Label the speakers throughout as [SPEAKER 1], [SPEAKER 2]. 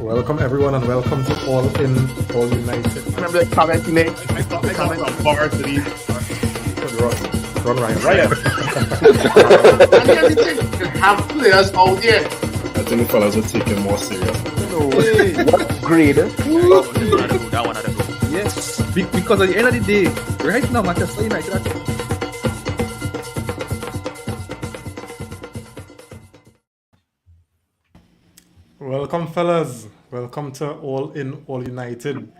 [SPEAKER 1] Welcome everyone and welcome to All In, All United.
[SPEAKER 2] Remember the comment you made?
[SPEAKER 3] I got some bars to these.
[SPEAKER 1] Run Ryan.
[SPEAKER 3] Right.
[SPEAKER 2] And everything. You have players out there.
[SPEAKER 3] I think the fellas are taking more serious.
[SPEAKER 4] Hey, what grade?
[SPEAKER 5] That one had to go.
[SPEAKER 4] Yes, because at the end of the day, right now, Manchester United are
[SPEAKER 1] Welcome fellas. Welcome to All In, All United.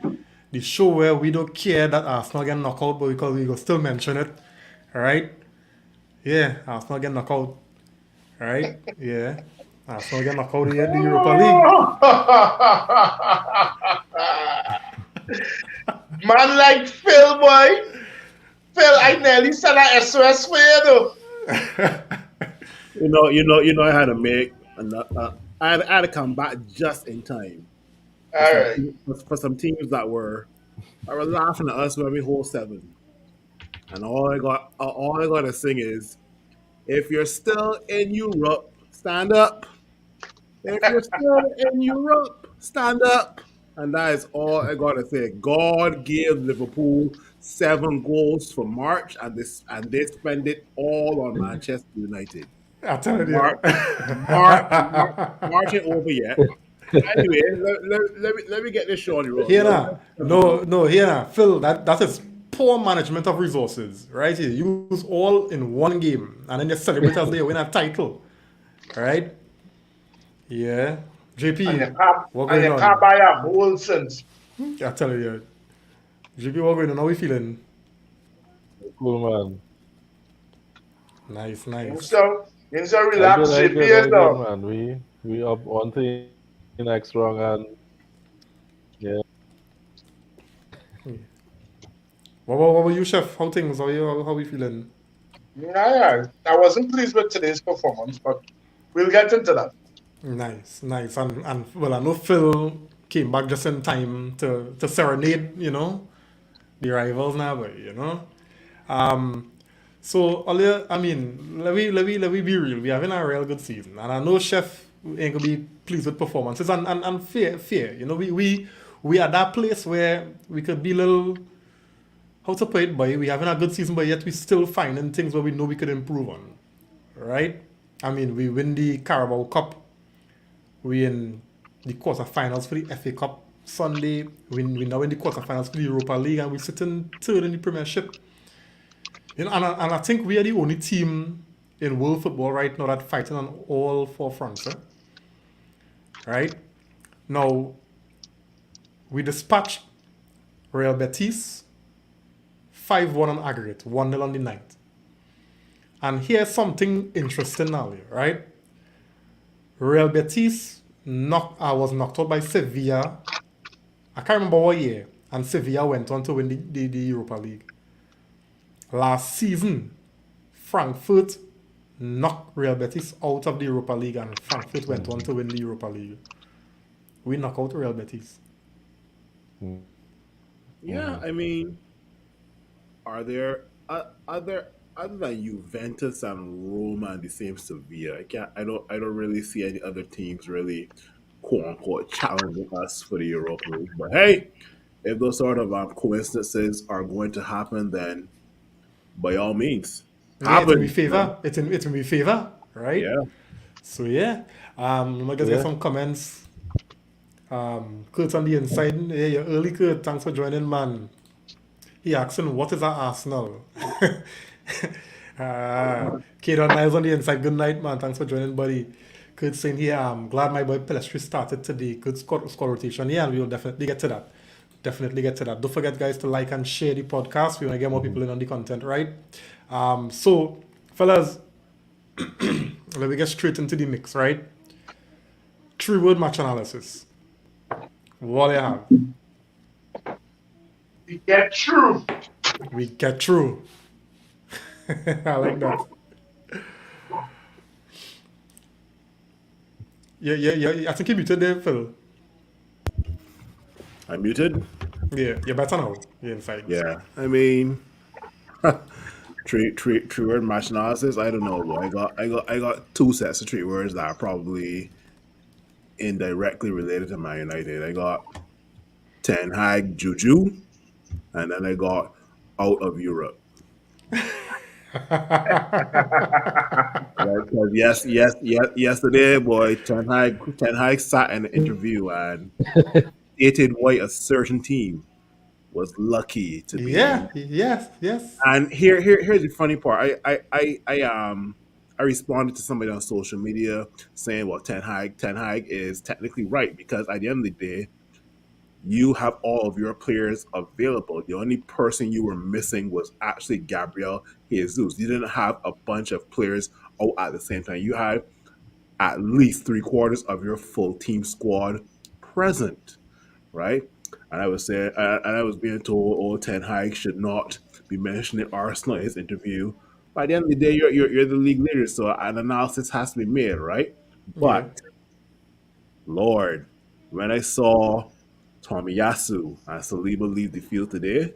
[SPEAKER 1] The show where we don't care that Arsenal get knocked out, but because we will still mention it. Alright? Yeah, Arsenal get knocked out. Alright? Yeah. Arsenal get knocked out here in the Europa League.
[SPEAKER 2] Man like Phil, boy. Phil, I nearly said a SOS for you, though.
[SPEAKER 3] I had to make, I had to come back just in time.
[SPEAKER 2] All right.
[SPEAKER 3] For some teams that were laughing at us when we hold 7, and all I got to sing is, if you're still in Europe, stand up. If you're still in Europe, stand up. And that is all I got to say. God gave Liverpool 7 goals for March, and they spend it all on Manchester United.
[SPEAKER 1] I tell you.
[SPEAKER 3] March ain't over yet. Anyway, let me get this show on the road.
[SPEAKER 1] Here now. No, here now. Phil, that is poor management of resources, right? You use all in one game and then you celebrate as they win a title. Right? Yeah. JP,
[SPEAKER 2] And
[SPEAKER 1] what
[SPEAKER 2] you
[SPEAKER 1] going on?
[SPEAKER 2] can't buy a whole sense.
[SPEAKER 1] I tell you. JP, what going on? How we feeling?
[SPEAKER 6] Cool, man.
[SPEAKER 1] Nice.
[SPEAKER 2] So relax,
[SPEAKER 6] I
[SPEAKER 2] JP, and
[SPEAKER 6] good, man. We up one thing next wrong, and yeah.
[SPEAKER 1] What were you, chef? How things? How we feeling?
[SPEAKER 2] Yeah. I wasn't pleased with today's performance, but we'll get into that.
[SPEAKER 1] Nice. And well, I know Phil came back just in time to serenade, the rivals now, but So earlier, I mean, let me be real. We're having a real good season, and I know Chef ain't gonna be pleased with performances and fair. We at that place where we could be a little, how to put it, boy. We having a good season, but yet we still finding things where we know we could improve on, right? I mean, we win the Carabao Cup. We in the quarterfinals for the FA Cup Sunday. We now in the quarterfinals for the Europa League, and we sitting third in the Premiership. And I think we are the only team in world football right now that fighting on all 4 fronts. Right? Now, we dispatched Real Betis 5-1 on aggregate, 1-0 on the night. And here's something interesting now, right? Real Betis was knocked out by Sevilla. I can't remember what year. And Sevilla went on to win the Europa League. Last season, Frankfurt knocked Real Betis out of the Europa League, and Frankfurt went on to win the Europa League. We knock out Real Betis.
[SPEAKER 3] Yeah, I mean, are there other than Juventus and Roma and the same Sevilla? I don't really see any other teams really quote unquote challenging us for the Europa League. But hey, if those sort of coincidences are going to happen, then by all means,
[SPEAKER 1] Yeah, it's in my favor. It's in my favor, right?
[SPEAKER 3] Yeah.
[SPEAKER 1] So yeah, let me get some comments. Kurt's on the inside. Hey, you're early, Kurt. Thanks for joining, man. He asking, what is our Arsenal? Kate on Niles on the inside. Good night, man. Thanks for joining, buddy. Kurt saying here, I'm glad my boy Pelestri started today. Good score rotation. Yeah, and we will definitely get to that. Don't forget, guys, to like and share the podcast. We want to get more people in on the content, right? So, fellas, let me get straight into the mix, right? 3-word match analysis. What do you have?
[SPEAKER 2] We get through.
[SPEAKER 1] We get through. I like that. Yeah. I think you muted there, Phil.
[SPEAKER 3] I'm muted.
[SPEAKER 1] Yeah, you're better now. You're inside.
[SPEAKER 3] Yeah, I mean, three-word match analysis. I don't know. I got 2 sets of 3 words that are probably indirectly related to Man United. I got Ten Hag Juju, and then I got out of Europe. Right? 'Cause yesterday, boy, Ten Hag sat in an interview and stated why a certain team was lucky to be.
[SPEAKER 1] Yeah, yes.
[SPEAKER 3] And here's the funny part. I responded to somebody on social media saying, "Well, Ten Hag is technically right because at the end of the day, you have all of your players available. The only person you were missing was actually Gabriel Jesus. You didn't have a bunch of players out at the same time. You had at least three-quarters of your full team squad present, right?" And I was saying, and I was being told, "Oh, Ten Hag should not be mentioning Arsenal in his interview." By the end of the day, you're the league leader, so an analysis has to be made, right?
[SPEAKER 1] Yeah.
[SPEAKER 3] But Lord, when I saw Tomiyasu and Saliba leave the field today,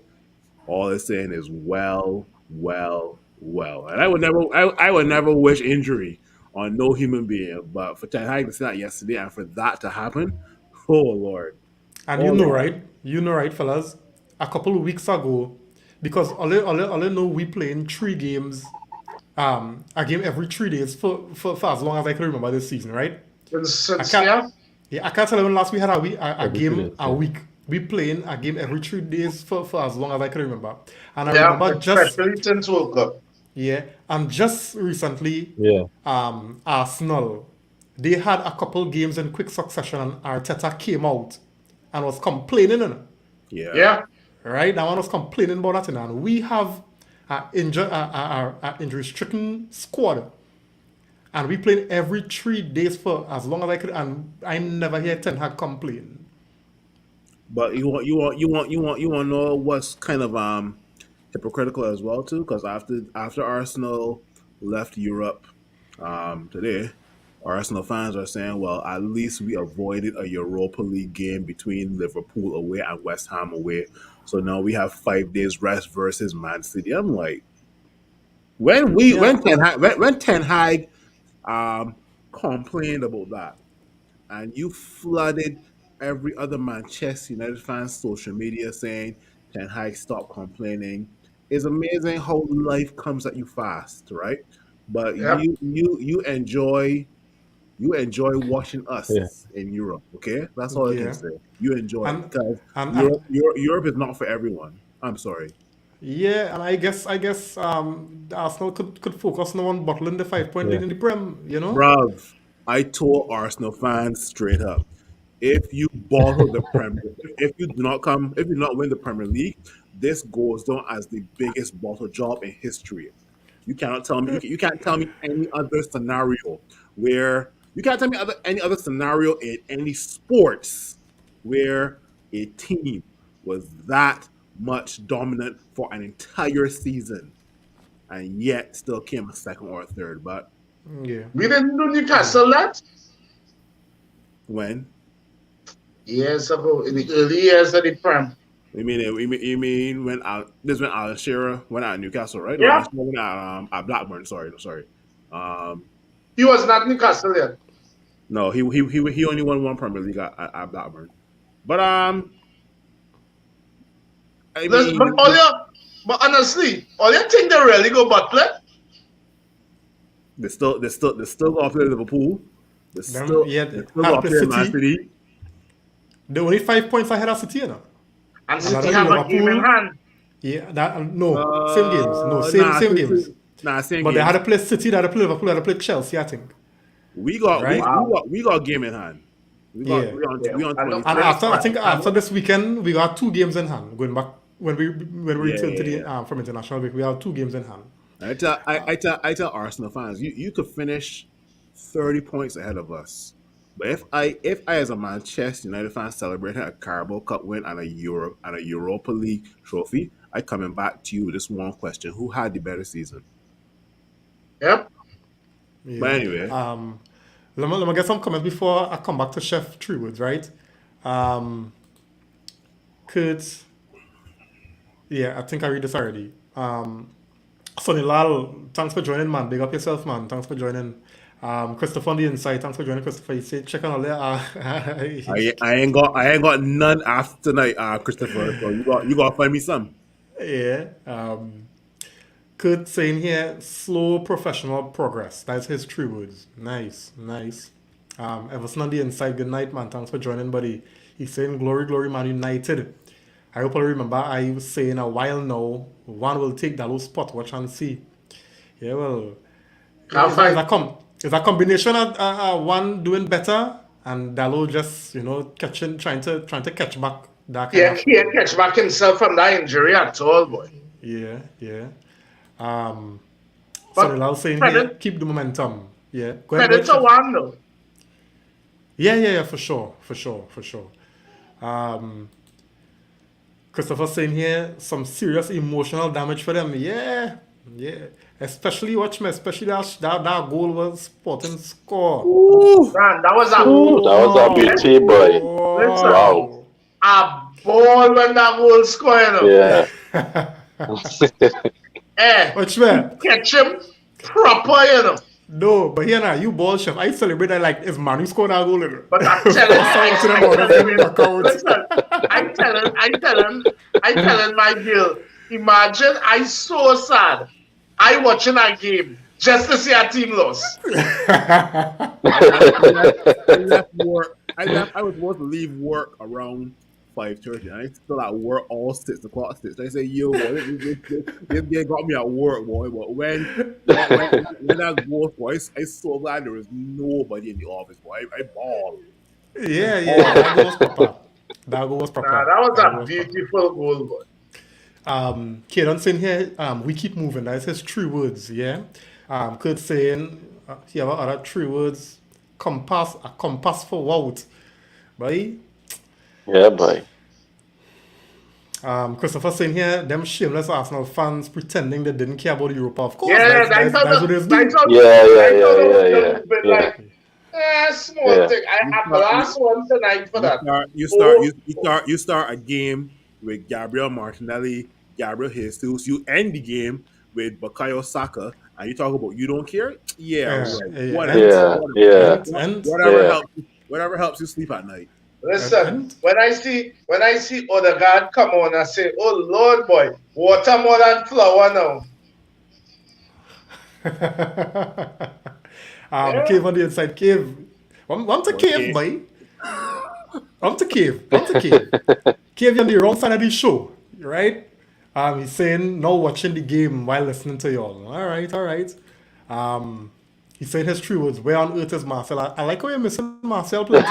[SPEAKER 3] all they're saying is well. And I would never wish injury on no human being. But for Ten Hag to say that yesterday and for that to happen, oh Lord.
[SPEAKER 1] And
[SPEAKER 3] Oh Lord.
[SPEAKER 1] you know right, fellas, a couple of weeks ago, because all I know we playing 3 games, a game every 3 days for as long as I can remember this season, right? I
[SPEAKER 2] Since,
[SPEAKER 1] can't
[SPEAKER 2] yeah.
[SPEAKER 1] Yeah, I can't tell you when last we had a
[SPEAKER 6] Every 3
[SPEAKER 1] game
[SPEAKER 6] days,
[SPEAKER 1] a
[SPEAKER 6] yeah.
[SPEAKER 1] week. We playing a game every 3 days for as long as I can remember. And I
[SPEAKER 2] Yeah,
[SPEAKER 1] remember
[SPEAKER 2] especially since World Cup.
[SPEAKER 1] and just recently,
[SPEAKER 6] Yeah.
[SPEAKER 1] Arsenal, they had a couple games in quick succession and Arteta came out and was complaining,
[SPEAKER 3] Yeah.
[SPEAKER 2] Yeah.
[SPEAKER 1] right? That one was complaining about that, and we have a injury-stricken squad. And we played every 3 days for as long as I could, and I never hear Ten Hag complain.
[SPEAKER 3] But you want to know what's kind of hypocritical as well too, because after Arsenal left Europe today, Arsenal fans are saying, well, at least we avoided a Europa League game between Liverpool away and West Ham away. So now we have 5 days rest versus Man City. I'm like,
[SPEAKER 1] Yeah,
[SPEAKER 3] when Ten Hag um, complained about that, and you flooded every other Manchester United fan's social media saying Ten Hag stop complaining. It's amazing how life comes at you fast, right? But
[SPEAKER 2] Yep.
[SPEAKER 3] you enjoy watching
[SPEAKER 6] Yeah.
[SPEAKER 3] us in Europe, okay? That's all I can
[SPEAKER 1] yeah,
[SPEAKER 3] say. You enjoy it
[SPEAKER 1] and
[SPEAKER 3] because
[SPEAKER 1] and
[SPEAKER 3] Europe is not for everyone. I'm sorry.
[SPEAKER 1] yeah, and I guess Arsenal could focus now on bottling the 5 point
[SPEAKER 6] Yeah.
[SPEAKER 1] lead in the Prem.
[SPEAKER 3] Bruv, I told Arsenal fans straight up, if you bottle the Premier, if you do not win the Premier League, this goes down as the biggest bottle job in history. You cannot tell me. You can't tell me any other scenario where you can't tell me any other scenario in any sports where a team was that much dominant for an entire season and yet still came a second or a third. But
[SPEAKER 1] Yeah,
[SPEAKER 2] We didn't do Newcastle that
[SPEAKER 3] when
[SPEAKER 2] years ago, in the early years of the Prem.
[SPEAKER 3] you mean when Alan Shearer went out at Newcastle, right? No,
[SPEAKER 2] Yeah.
[SPEAKER 3] Alan Shearer went out at Blackburn. Sorry. Um,
[SPEAKER 2] He was not Newcastle yet.
[SPEAKER 3] no, he only won one Premier League at Blackburn. But I
[SPEAKER 2] Listen,
[SPEAKER 3] mean,
[SPEAKER 2] but honestly, all you think they really go Butler?
[SPEAKER 3] they still go after Liverpool. They
[SPEAKER 1] them
[SPEAKER 3] still
[SPEAKER 1] yeah
[SPEAKER 3] they still
[SPEAKER 1] had
[SPEAKER 3] go
[SPEAKER 1] to play
[SPEAKER 3] after Man
[SPEAKER 1] City.
[SPEAKER 3] City.
[SPEAKER 1] They're only 5 points ahead of City,
[SPEAKER 2] And
[SPEAKER 1] And
[SPEAKER 2] City
[SPEAKER 1] that's
[SPEAKER 2] have a game in
[SPEAKER 1] Liverpool.
[SPEAKER 2] hand.
[SPEAKER 1] Yeah, no, same games. No, same games.
[SPEAKER 3] Same
[SPEAKER 1] But they had
[SPEAKER 3] games.
[SPEAKER 1] to play City, they had to play Liverpool, they had to play Chelsea, I think.
[SPEAKER 3] We got we,
[SPEAKER 1] Right?
[SPEAKER 3] we
[SPEAKER 2] Wow.
[SPEAKER 3] got we got a game in hand. We got
[SPEAKER 1] Yeah.
[SPEAKER 3] we on
[SPEAKER 2] I know.
[SPEAKER 3] 20.
[SPEAKER 1] And I think
[SPEAKER 2] I
[SPEAKER 1] after
[SPEAKER 2] know.
[SPEAKER 1] this weekend we got 2 games in hand. Going back when we return to the
[SPEAKER 3] Yeah.
[SPEAKER 1] from international break, we have 2 games in hand.
[SPEAKER 3] I tell Arsenal fans, you could finish 30 points ahead of us. But if I as a Manchester United fan celebrating a Carabao Cup win and a Europa League trophy, I coming back to you with this one question: who had the better season?
[SPEAKER 2] Yep.
[SPEAKER 3] But
[SPEAKER 1] Yeah.
[SPEAKER 3] anyway,
[SPEAKER 1] Let me get some comments before I come back to Chef Treewood, right? Um, Kurt, yeah, I think I read this already. Sonny Lal, thanks for joining, man. Big up yourself, man. Thanks for joining. Christopher on the inside. Thanks for joining, Christopher. You say check on all there.
[SPEAKER 3] I ain't got none after tonight, Christopher. So you got to find me some.
[SPEAKER 1] Yeah. Kurt saying here, slow professional progress. That's his true words. Nice, nice. Everson on the inside, good night, man. Thanks for joining, buddy. He's saying, glory, glory, man United. I hope I remember I was saying a while now, one will take that little spot, watch and see. Yeah, well, it's a combination of one doing better and Dalo just, trying to catch back that
[SPEAKER 2] Yeah, he can't catch back himself from that injury at all, boy.
[SPEAKER 1] Yeah.
[SPEAKER 2] But
[SPEAKER 1] Sorry, I was saying
[SPEAKER 2] credit-
[SPEAKER 1] here, keep the momentum. Yeah. Go ahead,
[SPEAKER 2] Credit to
[SPEAKER 1] Chef.
[SPEAKER 2] one, though.
[SPEAKER 1] Yeah, for sure. Christopher saying here, some serious emotional damage for them. Yeah. Especially that goal was Sporting score.
[SPEAKER 2] Man, that was a
[SPEAKER 5] That was a beauty, boy.
[SPEAKER 2] Listen,
[SPEAKER 5] Wow.
[SPEAKER 2] a ball when that goal scored.
[SPEAKER 5] Yeah.
[SPEAKER 1] Which man?
[SPEAKER 2] Catch him proper.
[SPEAKER 1] No, but here now, you ball chef. I celebrate that like it's Manu scored that goal.
[SPEAKER 2] But I'm telling my girl, imagine I so sad. I watching that game just to see our team lost.
[SPEAKER 3] I left work. I was supposed to leave work around 5:30. And I still at work all 6 o'clock. I say, yo, boy, they got me at work, boy. But when that goes, boy, I'm so glad there was nobody in the office, boy. I bawled.
[SPEAKER 1] Yeah, that goal was proper.
[SPEAKER 2] That was a beautiful goal, boy.
[SPEAKER 1] Kieran saying here, we keep moving. That's his true words, yeah. Kurt saying, he have other true words, a compass for wout. Right?
[SPEAKER 5] Yeah, boy.
[SPEAKER 1] Christopher saying here, them shameless Arsenal fans pretending they didn't care about Europa. Of course,
[SPEAKER 2] Yeah,
[SPEAKER 1] that's what it's doing.
[SPEAKER 5] Yeah.
[SPEAKER 2] Small thing. I have the last one tonight for that.
[SPEAKER 3] You start a game with Gabriel Martinelli, Gabriel Jesus. You end the game with Bukayo Saka, and you talk about you don't care. Whatever helps you sleep at night.
[SPEAKER 2] Listen, when I see Odegaard come on, I say, oh Lord, boy, water more than flour now.
[SPEAKER 1] Cave on the inside, cave. I'm to cave, boy. I'm to cave. Cave, you're on the wrong side of the show, right? He's saying no watching the game while listening to y'all. All right. He said his true words. Where on earth is Marcel? I like how you're missing Marcel playing too.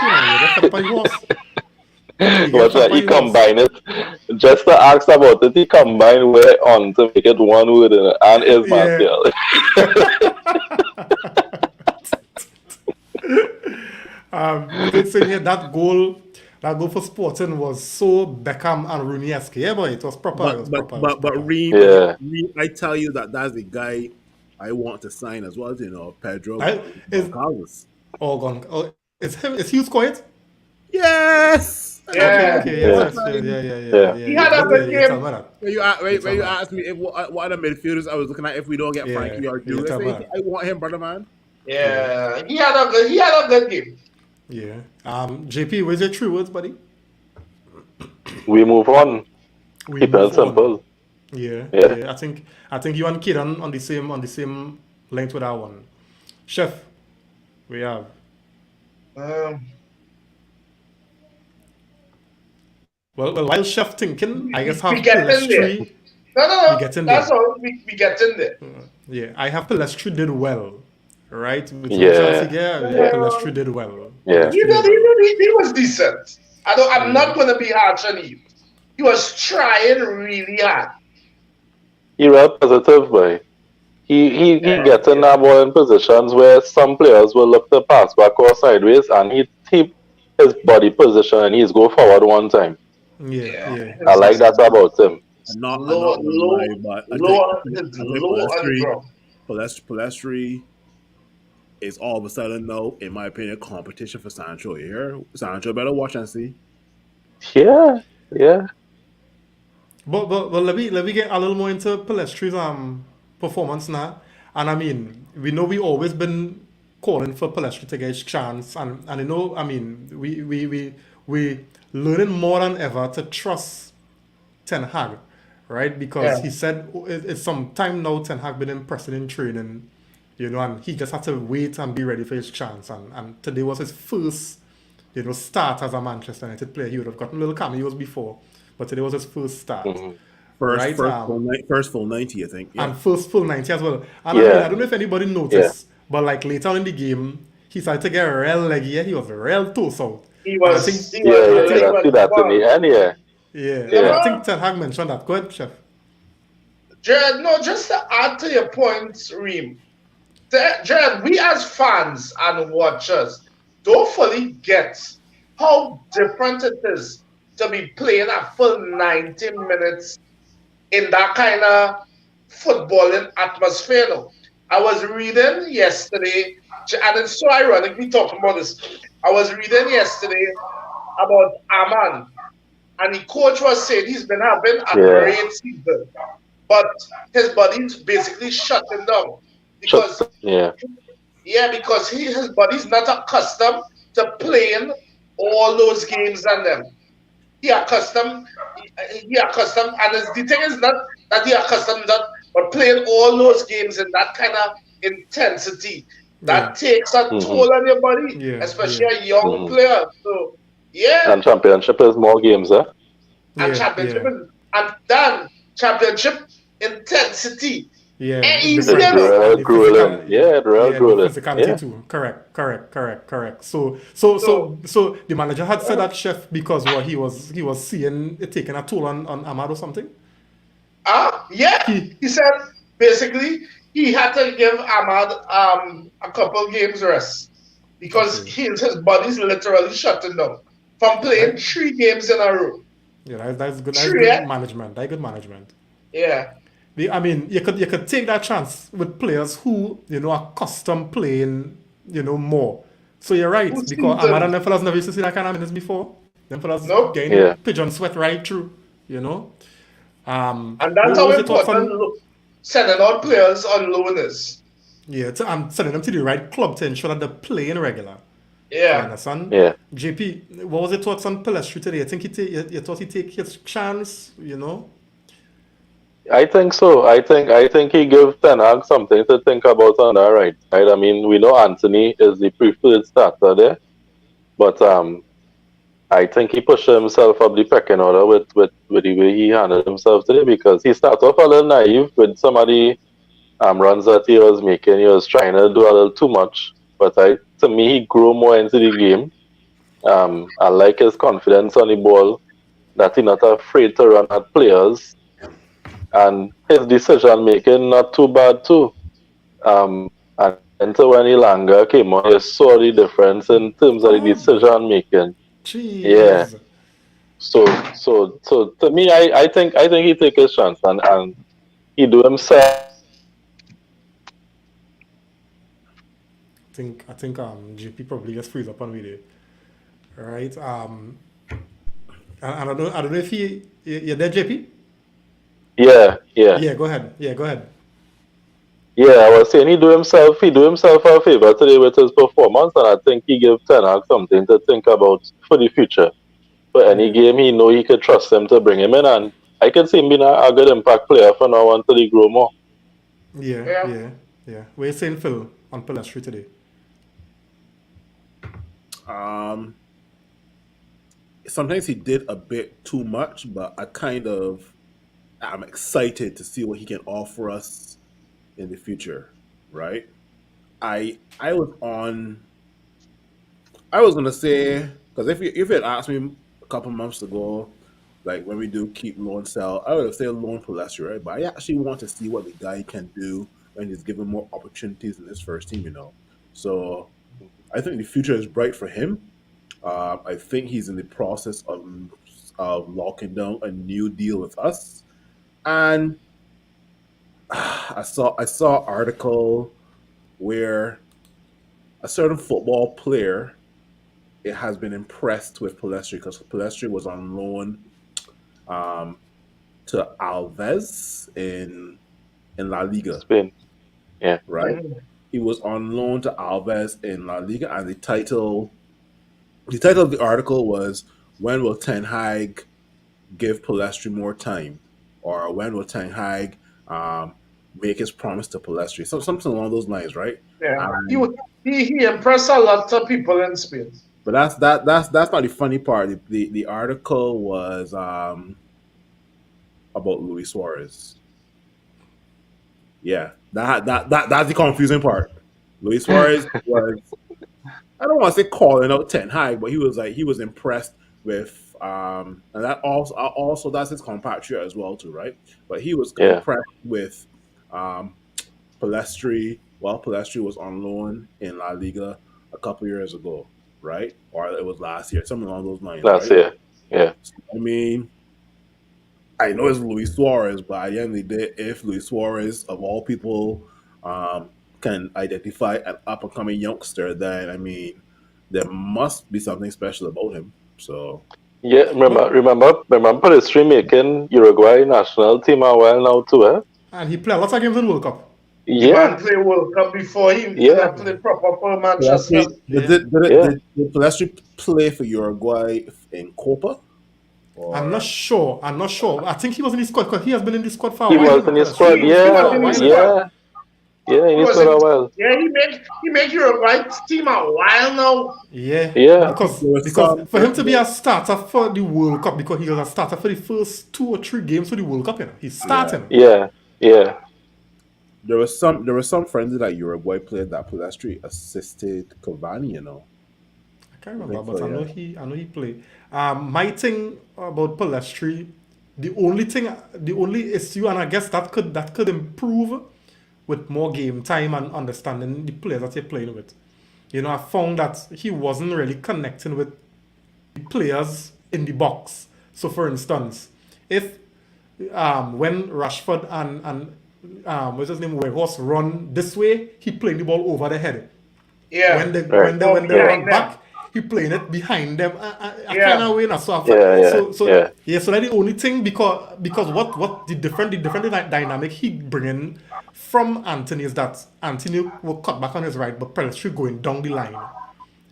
[SPEAKER 5] What's that? He combined it. Just to ask about it, he combined where on to make it one word and is Marcel.
[SPEAKER 1] They say here that goal for Sporting was so Beckham and Rooney-esque. Yeah, boy, it was proper.
[SPEAKER 3] But Reed, I tell you that's the guy I want to sign as well. Pedro Gonzalez.
[SPEAKER 1] Oh, it's him. Is he quiet?
[SPEAKER 3] Yes.
[SPEAKER 2] Yeah.
[SPEAKER 1] Yeah.
[SPEAKER 2] He had a good game.
[SPEAKER 3] When you asked me what are the midfielders I was looking at if we don't get Frankie or Drew, I want him, brother man.
[SPEAKER 2] Yeah, he had a good game.
[SPEAKER 1] Yeah. JP, where's your true words, buddy?
[SPEAKER 5] We move on. Keep it simple.
[SPEAKER 1] Yeah. I think you and Kieran on the same length with that one. Chef, we have. Well, while Chef thinking, I guess have Pelestri.
[SPEAKER 2] No. That's all. We get in there.
[SPEAKER 1] Yeah, I have Pelestri did well, right? Pelestri did well.
[SPEAKER 5] Yeah.
[SPEAKER 2] He was decent. I'm not going to be harsh on him. He was trying really hard.
[SPEAKER 5] He was positive, boy. He gets in that ball in positions where some players will look to pass back or sideways, and he keep his body position and he's go forward one time.
[SPEAKER 1] Yeah.
[SPEAKER 5] I like that about him.
[SPEAKER 3] Pelestri is all of a sudden now, in my opinion, competition for Sancho. You hear? Sancho better watch and see.
[SPEAKER 5] Yeah.
[SPEAKER 1] But let me get a little more into Pelestri's performance now. And I mean, we know we always been calling for Palestri to get his chance, and you know, I mean, we learning more than ever to trust Ten Hag, right?
[SPEAKER 2] Yeah.
[SPEAKER 1] Because he said it's some time now Ten Hag been impressing in training, you know, and he just had to wait and be ready for his chance. And today was his first, you know, start as a Manchester United player. He would have gotten little cameos before, but today was his first start,
[SPEAKER 5] Mhm.
[SPEAKER 1] right?
[SPEAKER 3] First full 90, I think. Yeah.
[SPEAKER 1] And first full 90 as well. And I mean,
[SPEAKER 5] Yeah.
[SPEAKER 1] I don't know if anybody noticed, but like later on in the game, he started to get real leggy. He was real toast out.
[SPEAKER 2] He
[SPEAKER 1] And I
[SPEAKER 2] was
[SPEAKER 1] think,
[SPEAKER 2] he
[SPEAKER 5] Yeah,
[SPEAKER 2] was
[SPEAKER 5] yeah,
[SPEAKER 2] really
[SPEAKER 5] yeah. I see
[SPEAKER 2] good
[SPEAKER 5] that in
[SPEAKER 2] ball.
[SPEAKER 5] the end, yeah.
[SPEAKER 1] yeah,
[SPEAKER 2] You
[SPEAKER 1] and I
[SPEAKER 5] Yeah.
[SPEAKER 1] think
[SPEAKER 2] know,
[SPEAKER 1] Ten Hag mentioned that. Go ahead, Chef.
[SPEAKER 2] Jared, no, just to add to your points, Reem. Jared, we as fans and watchers don't fully get how different it is to be playing a full 90 minutes in that kind of footballing atmosphere. No? I was reading yesterday, and it's so ironic we talking about this. I was reading yesterday about Aman, and the coach was saying he's been having a
[SPEAKER 5] Yeah.
[SPEAKER 2] great season, but his body's basically shutting down
[SPEAKER 5] Shut.
[SPEAKER 2] because
[SPEAKER 5] Yeah.
[SPEAKER 2] because his body's not accustomed to playing all those games and them. He accustomed, he accustomed, and the thing is not that he accustomed that, but playing all those games in that kind of intensity
[SPEAKER 1] Yeah,
[SPEAKER 2] that takes a
[SPEAKER 5] Mm-hmm.
[SPEAKER 2] toll on your body,
[SPEAKER 1] yeah,
[SPEAKER 2] especially
[SPEAKER 1] yeah,
[SPEAKER 2] a young
[SPEAKER 5] Mm-hmm.
[SPEAKER 2] player. So yeah,
[SPEAKER 5] And championship is more games, eh?
[SPEAKER 2] and
[SPEAKER 1] yeah,
[SPEAKER 2] championship
[SPEAKER 1] yeah,
[SPEAKER 2] and then championship intensity
[SPEAKER 1] yeah.
[SPEAKER 2] easy,
[SPEAKER 5] It's
[SPEAKER 2] you
[SPEAKER 1] Different.
[SPEAKER 2] know.
[SPEAKER 5] real
[SPEAKER 1] And the
[SPEAKER 5] grueling.
[SPEAKER 1] physical,
[SPEAKER 5] Yeah, real
[SPEAKER 1] yeah, the
[SPEAKER 5] grueling.
[SPEAKER 1] physicality
[SPEAKER 5] Yeah.
[SPEAKER 1] too. Correct. So the manager had said that, Chef, because what he was seeing it taking a toll on Ahmad or something.
[SPEAKER 2] Yeah.
[SPEAKER 1] He
[SPEAKER 2] He said basically he had to give Ahmad a couple games rest because
[SPEAKER 1] okay.
[SPEAKER 2] his body's literally shutting down from playing
[SPEAKER 1] That
[SPEAKER 2] 3 games in a row.
[SPEAKER 1] yeah, that's good. That's
[SPEAKER 2] Three,
[SPEAKER 1] good
[SPEAKER 2] yeah?
[SPEAKER 1] management. That's good management.
[SPEAKER 2] Yeah.
[SPEAKER 1] I mean, you could take that chance with players who you know are accustomed playing, you know, more. So you're right
[SPEAKER 2] Who
[SPEAKER 1] because Ahmad and
[SPEAKER 2] seasoned?
[SPEAKER 1] them fellas never used to see that kind of minutes before. Them fellas
[SPEAKER 2] Nope.
[SPEAKER 1] getting
[SPEAKER 5] Yeah.
[SPEAKER 1] pigeon sweat right through, you know.
[SPEAKER 2] And
[SPEAKER 1] What
[SPEAKER 2] that's how
[SPEAKER 1] was your thoughts
[SPEAKER 2] important
[SPEAKER 1] on
[SPEAKER 2] sending out players on loan is.
[SPEAKER 1] I'm sending them to the right club to ensure that they're playing regular. You
[SPEAKER 2] Yeah.
[SPEAKER 1] understand?
[SPEAKER 5] Yeah.
[SPEAKER 1] JP, what was your thoughts on Pelestri today? I think you thought he'd take his chance, you know?
[SPEAKER 5] I think so. I think he gave Ten Hag something to think about on that right side. I mean, we know Anthony is the preferred starter there, but I think he pushed himself up the pecking order with the way he handled himself today because he started off a little naive with some of the runs that he was making. He was trying to do a little too much, but to me he grew more into the game. I like his confidence on the ball, that he's not afraid to run at players, and his decision making not too bad too. And until when Ilanga came on, you saw the difference in terms of the
[SPEAKER 1] God,
[SPEAKER 5] decision making. Yeah.
[SPEAKER 1] jeez.
[SPEAKER 5] So to me, I think he take his chance and he do himself.
[SPEAKER 1] I think JP probably just freeze up on me there. Right? And I don't know if you're there, JP?
[SPEAKER 5] Yeah, yeah,
[SPEAKER 1] Yeah, go ahead. Yeah, go ahead.
[SPEAKER 5] yeah. I was saying he do himself a favor today with his performance, and I think he give Ten Hag something to think about for the future. For any
[SPEAKER 1] Yeah.
[SPEAKER 5] game, he know he could trust him to bring him in, and I can see him being a good impact player for now until he grow more.
[SPEAKER 1] Yeah,
[SPEAKER 2] Yeah.
[SPEAKER 1] yeah, yeah. What you saying, Phil, on Pelestri today?
[SPEAKER 3] Um, Sometimes he did a bit too much, but I'm excited to see what he can offer us in the future. Right? I was on. I was gonna say because if you had asked me a couple months ago, like when we do keep loan sell, I would have said loan Pulastri, right? But I actually want to see what the guy can do when he's given more opportunities in his first team. So I think the future is bright for him. I think he's in the process of locking down a new deal with us, and I saw an article where a certain football player it has been impressed with Palestri because Palestri was on loan um, to Alves in La Liga,
[SPEAKER 5] Spain. Yeah.
[SPEAKER 3] right? he was on loan to Alves in La Liga, and the title of the article was "When will Ten Hag give Palestri more time?" or "When will Ten Hag make his promise to Palestri?" So something along those lines, right?
[SPEAKER 2] Yeah,
[SPEAKER 3] And
[SPEAKER 2] he impressed a lot of people in Spain.
[SPEAKER 3] but that's not the funny part. The article was about Luis Suarez. Yeah, that's the confusing part. Luis Suarez was, I don't want to say calling out Ten Hag, but he was impressed with and that also that's his compatriot as well too, right? But he was
[SPEAKER 5] Yeah.
[SPEAKER 3] impressed with um Palestri. Well, Palestri was on loan in La Liga a couple years ago, right? Or it was last year, something along those lines,
[SPEAKER 5] Last
[SPEAKER 3] right?
[SPEAKER 5] year. Yeah.
[SPEAKER 3] I mean, I know it's Luis Suarez, but at the end of the day, if Luis Suarez, of all people, can identify an up and coming youngster, then I mean, there must be something special about him. So,
[SPEAKER 5] Yeah, remember the stream making Uruguay national team a while now too, eh?
[SPEAKER 1] And he played a lot of games in World Cup.
[SPEAKER 2] The man
[SPEAKER 5] Yeah,
[SPEAKER 2] played World Cup before he
[SPEAKER 5] yeah,
[SPEAKER 2] played proper for Manchester.
[SPEAKER 3] Palestri,
[SPEAKER 1] Yeah.
[SPEAKER 5] yeah.
[SPEAKER 3] did Palestri play for Uruguay in Copa?
[SPEAKER 1] I'm not
[SPEAKER 3] Or
[SPEAKER 1] sure. I'm not sure. I think he was in the squad because he has been in the squad for a
[SPEAKER 5] He
[SPEAKER 1] while.
[SPEAKER 5] was in his
[SPEAKER 1] Palestri.
[SPEAKER 5] squad.
[SPEAKER 2] He was
[SPEAKER 5] Yeah,
[SPEAKER 2] in his
[SPEAKER 1] While
[SPEAKER 2] squad.
[SPEAKER 5] yeah, yeah.
[SPEAKER 2] He
[SPEAKER 5] In his
[SPEAKER 2] was
[SPEAKER 5] squad
[SPEAKER 2] in,
[SPEAKER 5] a while.
[SPEAKER 2] yeah, he make Uruguay team a while now.
[SPEAKER 1] Yeah,
[SPEAKER 5] Yeah,
[SPEAKER 3] there was
[SPEAKER 1] because
[SPEAKER 3] some
[SPEAKER 1] for him to be a starter for the World Cup, because he was a starter for the first 2 or 3 games for the World Cup, you know, he's starting.
[SPEAKER 5] yeah, yeah.
[SPEAKER 3] there was some friendly that Uruguay played that Palestri assisted Cavani, you know.
[SPEAKER 1] I can't
[SPEAKER 3] I
[SPEAKER 1] remember,
[SPEAKER 3] think
[SPEAKER 1] but
[SPEAKER 3] so,
[SPEAKER 1] I know
[SPEAKER 3] yeah.
[SPEAKER 1] he played. My thing about Palestri, the only issue, and I guess that could improve with more game time and understanding the players that you're playing with. You know, I found that he wasn't really connecting with the players in the box. So, for instance, if when Rashford and what's his name, Weghorst run this way, he playing the ball over the head.
[SPEAKER 2] Yeah,
[SPEAKER 1] When they
[SPEAKER 5] Right,
[SPEAKER 1] when they
[SPEAKER 2] or
[SPEAKER 1] when they
[SPEAKER 5] right.
[SPEAKER 1] run
[SPEAKER 2] behind them.
[SPEAKER 1] back, he playing it behind them. I kind
[SPEAKER 2] Yeah,
[SPEAKER 1] of way now. So
[SPEAKER 5] Yeah, yeah,
[SPEAKER 1] so
[SPEAKER 5] yeah.
[SPEAKER 1] yeah. So that's the only thing because what the different dynamic he bringing from Anthony is that Anthony will cut back on his right, but Pelistri going down the line.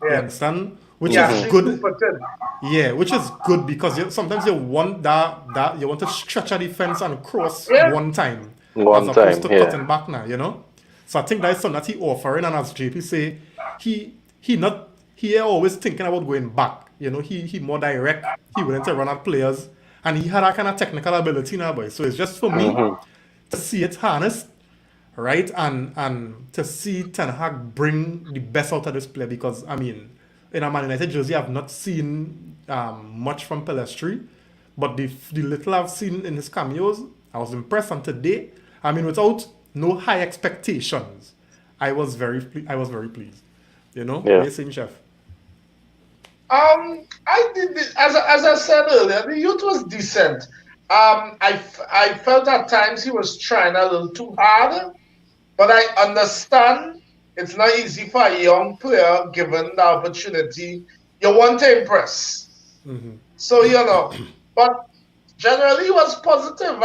[SPEAKER 1] You
[SPEAKER 2] yeah,
[SPEAKER 1] understand? Which is
[SPEAKER 2] yeah.
[SPEAKER 5] Mm-hmm.
[SPEAKER 2] She's
[SPEAKER 1] good.
[SPEAKER 2] super thin.
[SPEAKER 1] Yeah, which is good because sometimes you want that you want to stretch a defense and cross
[SPEAKER 2] Yeah,
[SPEAKER 1] one time as
[SPEAKER 5] One
[SPEAKER 1] opposed
[SPEAKER 5] time,
[SPEAKER 1] to
[SPEAKER 5] yeah.
[SPEAKER 1] cutting back now, you know. So I think that is something that he offering, and as JP say, he always thinking about going back. You know, he more direct. He willing to run at players, and he had that kind of technical ability now, boy. So it's just for me
[SPEAKER 5] Mm-hmm.
[SPEAKER 1] to see it harnessed, right? And to see Ten Hag bring the best out of this player because I mean, in a Man United jersey, I've not seen much from Pelestri, but the little I've seen in his cameos, I was impressed. And today, I mean, without no high expectations, I was very pleased. You know, what
[SPEAKER 5] Yeah.
[SPEAKER 1] you saying, Chef?
[SPEAKER 2] I did as I said earlier, the youth was decent. I felt at times he was trying a little too hard, but I understand it's not easy for a young player given the opportunity. You want to impress, so you know. But generally, he was positive.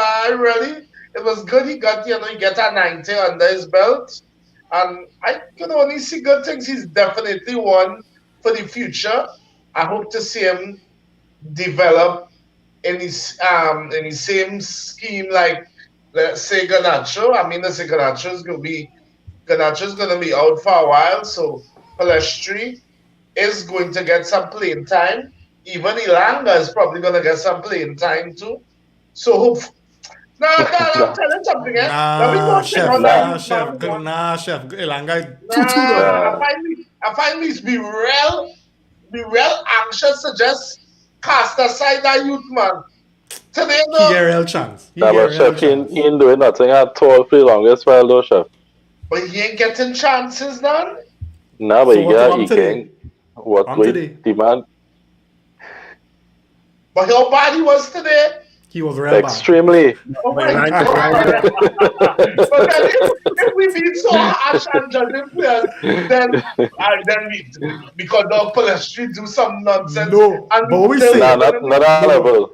[SPEAKER 2] It was good. He get a 90 under his belt, and I can only see good things. He's definitely one for the future. I hope to see him develop in his same scheme like let's say Ganacho. I mean, let's say Ganacho's gonna be out for a while, so Palestri is going to get some playing time. Even Ilanga is probably gonna get some playing time too. So hope. No, I'm telling something, eh? Let me go check on that youth man.
[SPEAKER 1] Nah, chef. Elanga too
[SPEAKER 2] Nah,
[SPEAKER 1] though.
[SPEAKER 5] Nah.
[SPEAKER 2] I find me be real anxious to just cast aside that youth man. Today,
[SPEAKER 1] He get
[SPEAKER 2] no,
[SPEAKER 1] a real chance. He
[SPEAKER 5] Nah,
[SPEAKER 1] get a
[SPEAKER 5] but
[SPEAKER 1] real
[SPEAKER 5] Chef,
[SPEAKER 1] chance.
[SPEAKER 5] he ain't doing nothing at all for the longest while though, Chef.
[SPEAKER 2] but he ain't getting chances done.
[SPEAKER 5] Nah, but
[SPEAKER 1] So what
[SPEAKER 5] he
[SPEAKER 1] happened
[SPEAKER 5] can
[SPEAKER 1] today?
[SPEAKER 5] what
[SPEAKER 1] On
[SPEAKER 5] we
[SPEAKER 1] today,
[SPEAKER 5] demand
[SPEAKER 2] But how bad he was today.
[SPEAKER 1] he was real bad.
[SPEAKER 5] extremely.
[SPEAKER 2] Oh
[SPEAKER 3] But
[SPEAKER 2] my
[SPEAKER 3] Iran,
[SPEAKER 2] God. But then if we being so harsh and judging players, then because of Palestri do some nonsense
[SPEAKER 1] No,
[SPEAKER 2] and
[SPEAKER 1] but what we
[SPEAKER 2] still
[SPEAKER 1] say?
[SPEAKER 5] Nah,
[SPEAKER 2] gonna
[SPEAKER 5] not
[SPEAKER 2] be
[SPEAKER 5] that
[SPEAKER 1] No,
[SPEAKER 5] level.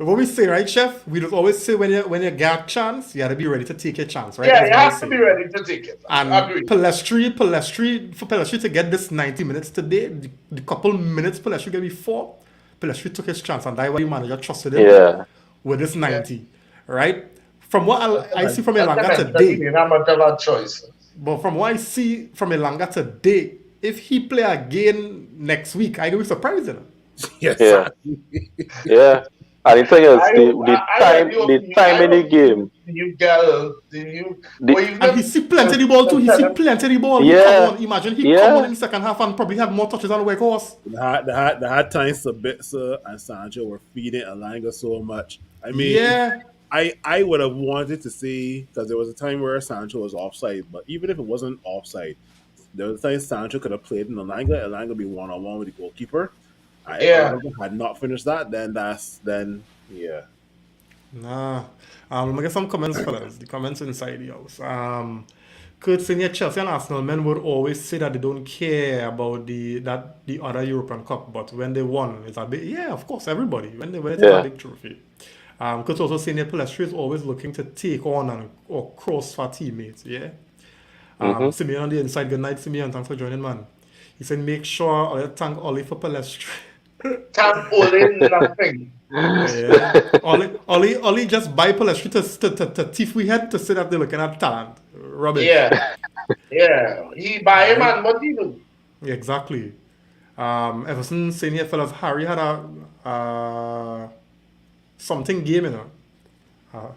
[SPEAKER 1] what we say, right, Chef? We just always say when you get a chance, you gotta be ready to take your chance, right?
[SPEAKER 2] Yeah,
[SPEAKER 1] That's
[SPEAKER 2] you
[SPEAKER 1] what I
[SPEAKER 2] have to
[SPEAKER 1] say.
[SPEAKER 2] be ready to take it.
[SPEAKER 1] And
[SPEAKER 2] Agree.
[SPEAKER 1] For Pelestri to get this 90 minutes today, the couple minutes Pelestri gave before, Pelestri took his chance, and that's why the manager trusted him
[SPEAKER 5] Yeah.
[SPEAKER 1] with this 90, right? From what I see from
[SPEAKER 2] Not to
[SPEAKER 1] Elanga
[SPEAKER 2] mention, he
[SPEAKER 1] today,
[SPEAKER 2] didn't have much of a choice.
[SPEAKER 1] but from what I see from Elanga today, if he play again next week, I will be surprised. You know?
[SPEAKER 3] Yes.
[SPEAKER 5] Yeah. Yeah. And the thing is, the time in the game.
[SPEAKER 2] You girl, you,
[SPEAKER 5] The-
[SPEAKER 2] or even
[SPEAKER 1] And he see plenty of the ball too. He see plenty of the ball. He
[SPEAKER 5] Yeah.
[SPEAKER 1] come on. Imagine he come on in the second half and probably had more touches on the Wake Horse.
[SPEAKER 3] The hard times Sabitzer and Sancho were feeding Elanga so much. I mean,
[SPEAKER 1] Yeah.
[SPEAKER 3] I would have wanted to see, because there was a time where Sancho was offside, but even if it wasn't offside, there was a time Sancho could have played in Elanga be one-on-one with the goalkeeper. If Elanga had not finished that, then yeah.
[SPEAKER 1] Nah. Let me get some comments, fellas. The comments inside the house. Kurt Senior Chelsea and Arsenal men would always say that they don't care about the other European Cup, but when they won, it's a big, yeah, of course, everybody. When they win, it's a big trophy. Kurt also Senior Pelestri is always looking to take on or cross for teammates, yeah. Simeon on the inside, good night, Simeon. Thanks for joining, man. He said, make sure I thank Ollie for Pelestri.
[SPEAKER 2] Thank Ollie nothing.
[SPEAKER 1] Yeah. Ollie just buy Pelestri to thief we had to say that they're looking at talent. Rubbish.
[SPEAKER 2] Yeah. Yeah. He buy him and what he do?
[SPEAKER 1] Exactly. Everson saying here, fellas, Harry had a something game, you know.
[SPEAKER 2] I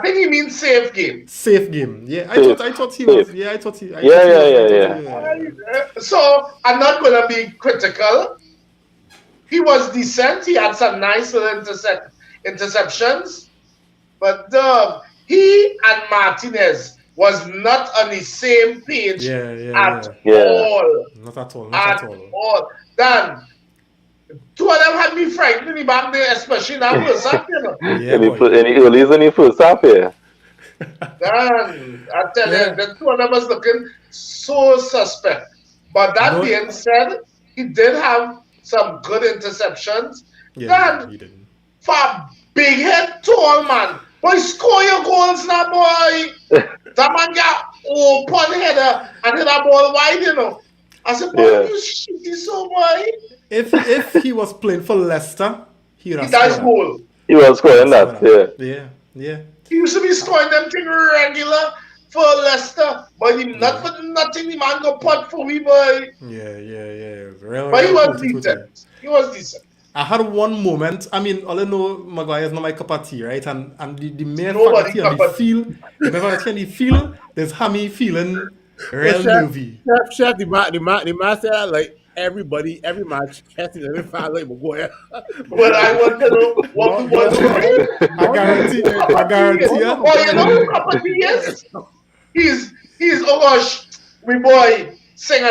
[SPEAKER 2] think he means safe game.
[SPEAKER 1] Safe game. Yeah, I thought he was. Yeah, I thought he.
[SPEAKER 2] So I'm not gonna be critical. He was decent. He had some nice little interceptions, but he and Martinez was not on the same page at all.
[SPEAKER 1] Not at all.
[SPEAKER 2] Dan, two of them had me frightened back there, especially in that first half, you know.
[SPEAKER 5] Any earlies in the first half, yeah.
[SPEAKER 2] Dan, I tell you, the two of them was looking so suspect. But that being said, he did have some good interceptions.
[SPEAKER 1] Yeah, he didn't.
[SPEAKER 2] For a big head, tall man, boy, score your goals now, boy. That man got open header and hit that ball wide, you know. I said, boy, you shitty so, boy.
[SPEAKER 1] If he was playing for Leicester, he would have
[SPEAKER 2] scored. Goal.
[SPEAKER 5] He was scoring that,
[SPEAKER 1] yeah.
[SPEAKER 2] He used to be scoring them things regular for Leicester, but he not for nothing. The man go putt for me, boy.
[SPEAKER 1] Yeah.
[SPEAKER 2] But he was decent. He was decent.
[SPEAKER 1] I had one moment. I mean, all I know, Maguire is not my cup of tea, right? And the mere fact that he feel, there's Hammy feeling real nervy.
[SPEAKER 3] Chef, the man said that like every match, casting every fan like Maguire.
[SPEAKER 2] But I want to know what was
[SPEAKER 1] I guarantee you.
[SPEAKER 2] Oh, you know who cup of tea is? He's oh gosh, we boy, singer.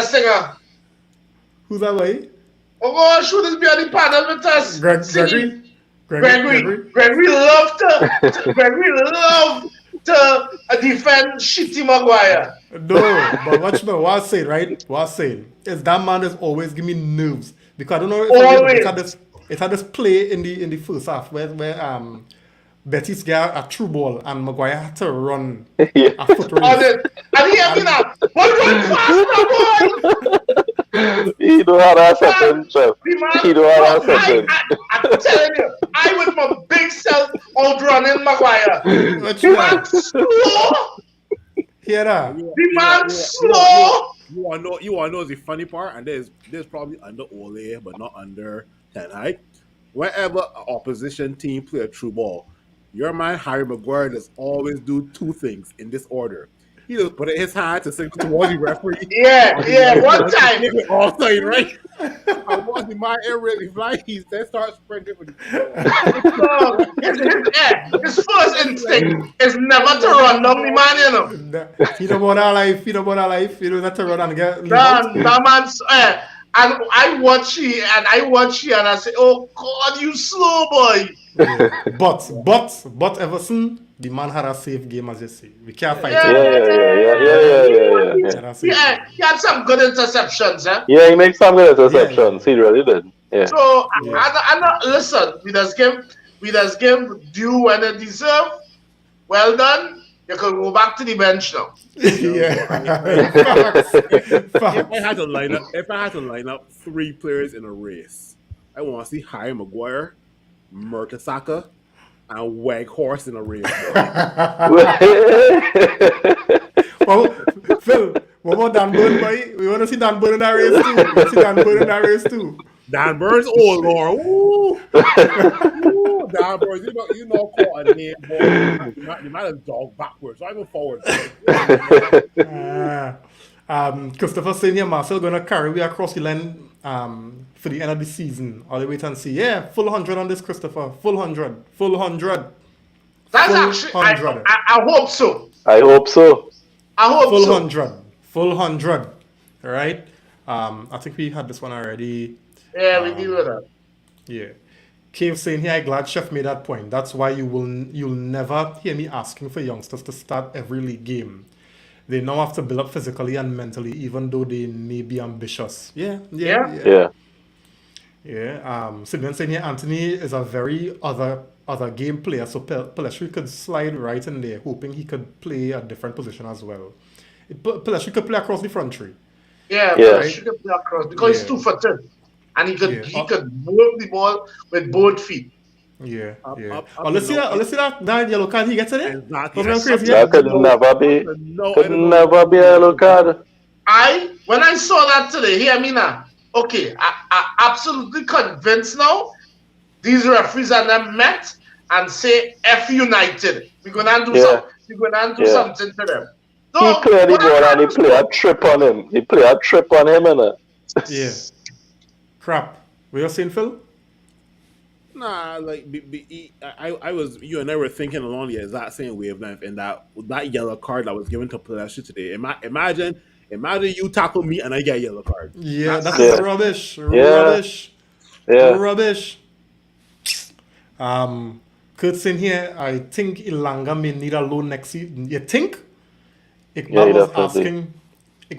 [SPEAKER 1] Who's that way?
[SPEAKER 2] Oh gosh, who does be on the panel with us? Gregory loved to defend shitty Maguire.
[SPEAKER 1] No, but what I say, right? What I say is that man is always giving me nerves because I don't know if it had this play in the first half where Betis got a true ball and Maguire had to run a foot race.
[SPEAKER 2] And he had me now. But run fast, boy!
[SPEAKER 5] He don't have that something, Chef. He don't have that something.
[SPEAKER 2] I'm telling you, I with my big self outrunning Maguire. The man slow.
[SPEAKER 1] Hear that?
[SPEAKER 2] The man slow.
[SPEAKER 3] You want to know the funny part, and there's probably under Ole, but not under Ten Hag. Whenever an opposition team play a true ball, your man Harry Maguire does always do two things in this order. He just put his hand to signal towards the referee.
[SPEAKER 2] Yeah, one time.
[SPEAKER 3] Offside, right? And once the man air really fly, he then starts sprinting for the
[SPEAKER 2] his first instinct is never to run down the man, you know.
[SPEAKER 1] Feed about our life. You don't have to run and get.
[SPEAKER 2] That man's. And I watch you and I say, oh God, you slow boy.
[SPEAKER 1] Yeah. But Everson, the man had a safe game, as you say. We can't fight
[SPEAKER 2] Yeah,
[SPEAKER 1] it.
[SPEAKER 5] Yeah.
[SPEAKER 1] Had a safe game.
[SPEAKER 2] He had some good interceptions, eh?
[SPEAKER 5] Yeah, he makes some good
[SPEAKER 1] Yeah.
[SPEAKER 5] interceptions. He really did. Yeah.
[SPEAKER 2] So,
[SPEAKER 1] Yeah.
[SPEAKER 2] listen, we just give due when it deserve. Well done. You can go back to the bench now.
[SPEAKER 1] Yeah. Facts.
[SPEAKER 3] If I had to line up 3 players in a race, I want to see Harry Maguire, Mertesacker, and Weghorst in a race.
[SPEAKER 1] Well, Phil, what about Dan Burn, boy? We want to see Dan Burn in that race too. We want to see Dan Burn in that race too.
[SPEAKER 3] Dan Burns, oh Lord, ooh, ooh, Dan Burns, you know, call a name, boy. You might have dog backwards, so I go forward.
[SPEAKER 1] Christopher saying here, Marcel gonna carry we across the line for the end of the season. All the wait and see. Yeah, full 100 on this, Christopher. Full 100. Full 100.
[SPEAKER 2] That's
[SPEAKER 1] Full
[SPEAKER 2] actually,
[SPEAKER 1] 100.
[SPEAKER 2] I hope so.
[SPEAKER 5] I hope so.
[SPEAKER 2] I hope
[SPEAKER 1] Full
[SPEAKER 2] so.
[SPEAKER 1] 100. Full 100. All right. I think we had this one already.
[SPEAKER 2] Yeah, we deal with that.
[SPEAKER 1] Yeah. Cave saying here, I'm glad Chef made that point. That's why you'll never hear me asking for youngsters to start every league game. They now have to build up physically and mentally, even though they may be ambitious. Yeah.
[SPEAKER 5] Yeah.
[SPEAKER 1] Sidney saying here, Anthony is a very other game player, so Pelestri could slide right in there, hoping he could play a different position as well. Pelestri could play across the front tree.
[SPEAKER 2] Yeah,
[SPEAKER 5] Yeah.
[SPEAKER 2] he could play across because he's 2-for-10. And he could work the ball with both feet.
[SPEAKER 1] Yeah.
[SPEAKER 3] Up
[SPEAKER 1] Let's see that yellow card he gets in it.
[SPEAKER 3] Exactly.
[SPEAKER 1] That's crazy.
[SPEAKER 5] That could never be a yellow card.
[SPEAKER 2] When I saw that today, hear me now. Okay, I absolutely convinced now. These referees and them met and say F United. We're gonna do something to them.
[SPEAKER 5] He cleared the ball and he played a trip on him. Innit?
[SPEAKER 1] Yeah. Crap. What you saying, Phil?
[SPEAKER 3] Nah, like I was, you and I were thinking along the exact same wavelength, and that yellow card that was given to Pelestri today. Imagine you tackle me and I get a yellow card.
[SPEAKER 1] Yeah, that's rubbish.
[SPEAKER 5] Yeah.
[SPEAKER 1] Rubbish. Kurt's in here. I think Ilanga may need a loan next season. You think? Iqbal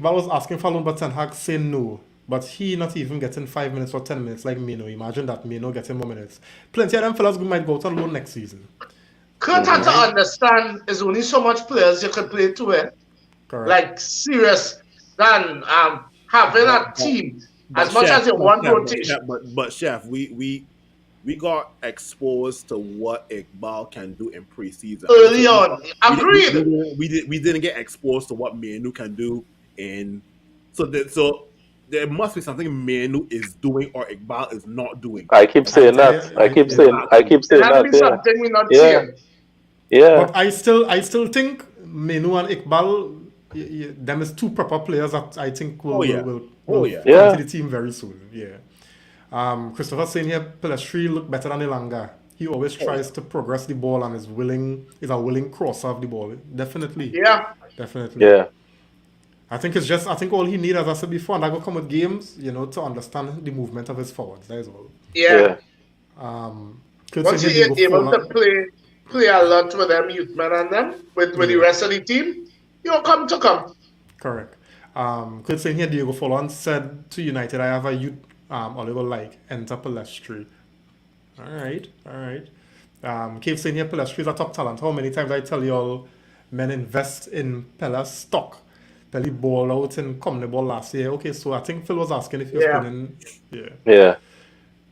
[SPEAKER 1] was asking for a loan, but Ten Hag saying no. But he not even getting 5 minutes or 10 minutes like Mino. Imagine that Mino getting more minutes. Plenty of them fellas might go out on loan next season.
[SPEAKER 2] Kurt had to understand there's only so much players you can play to it.
[SPEAKER 1] Correct.
[SPEAKER 2] Like serious than having a team as much as you want rotation.
[SPEAKER 3] But Chef, we got exposed to what Iqbal can do in preseason
[SPEAKER 2] Early on. Agreed.
[SPEAKER 3] We didn't get exposed to what Manu can do in so there must be something Manu is doing or Iqbal is not doing.
[SPEAKER 5] I keep saying that. I keep saying that.
[SPEAKER 2] Something we're not seeing.
[SPEAKER 5] Yeah.
[SPEAKER 1] But I still think Menu and Iqbal, them is two proper players that I think will come to the team very soon. Yeah. Christopher saying here, Pelestri look better than Ilanga. He always tries to progress the ball and is a willing crosser of the ball. Definitely.
[SPEAKER 2] Yeah.
[SPEAKER 1] Definitely.
[SPEAKER 5] Yeah.
[SPEAKER 1] I think all he needs, as I said before, and I go come with games, to understand the movement of his forwards. That is all.
[SPEAKER 2] Yeah.
[SPEAKER 1] Once
[SPEAKER 2] he is able to play a lot with them youth men and them, with the rest of the team, you'll come.
[SPEAKER 1] Correct. Could say here, Diego Folon said to United, I have a youth Oliver like enter Pelestri. All right. Keep saying here, Pelestri is a top talent. How many times I tell you all, men invest in Pella stock. Pelly ball out and come the ball last year. Okay, so I think Phil was asking if you're spinning.
[SPEAKER 5] Yeah.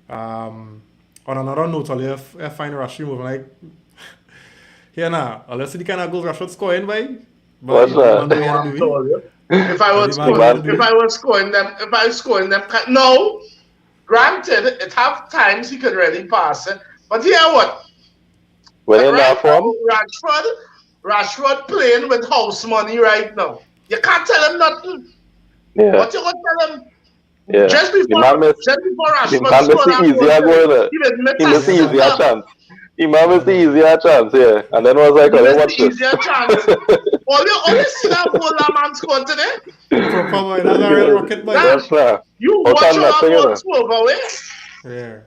[SPEAKER 1] On another note, I'll find Rashid moving like here now. Unless the kind of goals Rashid scoring by.
[SPEAKER 5] What's that?
[SPEAKER 2] If I was scoring them, no. Granted, it have times he could really pass it, but here what?
[SPEAKER 5] When in that form,
[SPEAKER 2] Rashford playing with house money right now. You can't tell him nothing.
[SPEAKER 5] Yeah.
[SPEAKER 2] What you gonna tell him?
[SPEAKER 5] Yeah.
[SPEAKER 2] Just before Rashford
[SPEAKER 5] scored, he missed the easier chance. Imam is the easier chance, yeah. And then was like, what's this?
[SPEAKER 2] Easier chance. Only see that goal that man scored today.
[SPEAKER 1] That's
[SPEAKER 5] right.
[SPEAKER 2] You watch how that ball over
[SPEAKER 1] Yeah.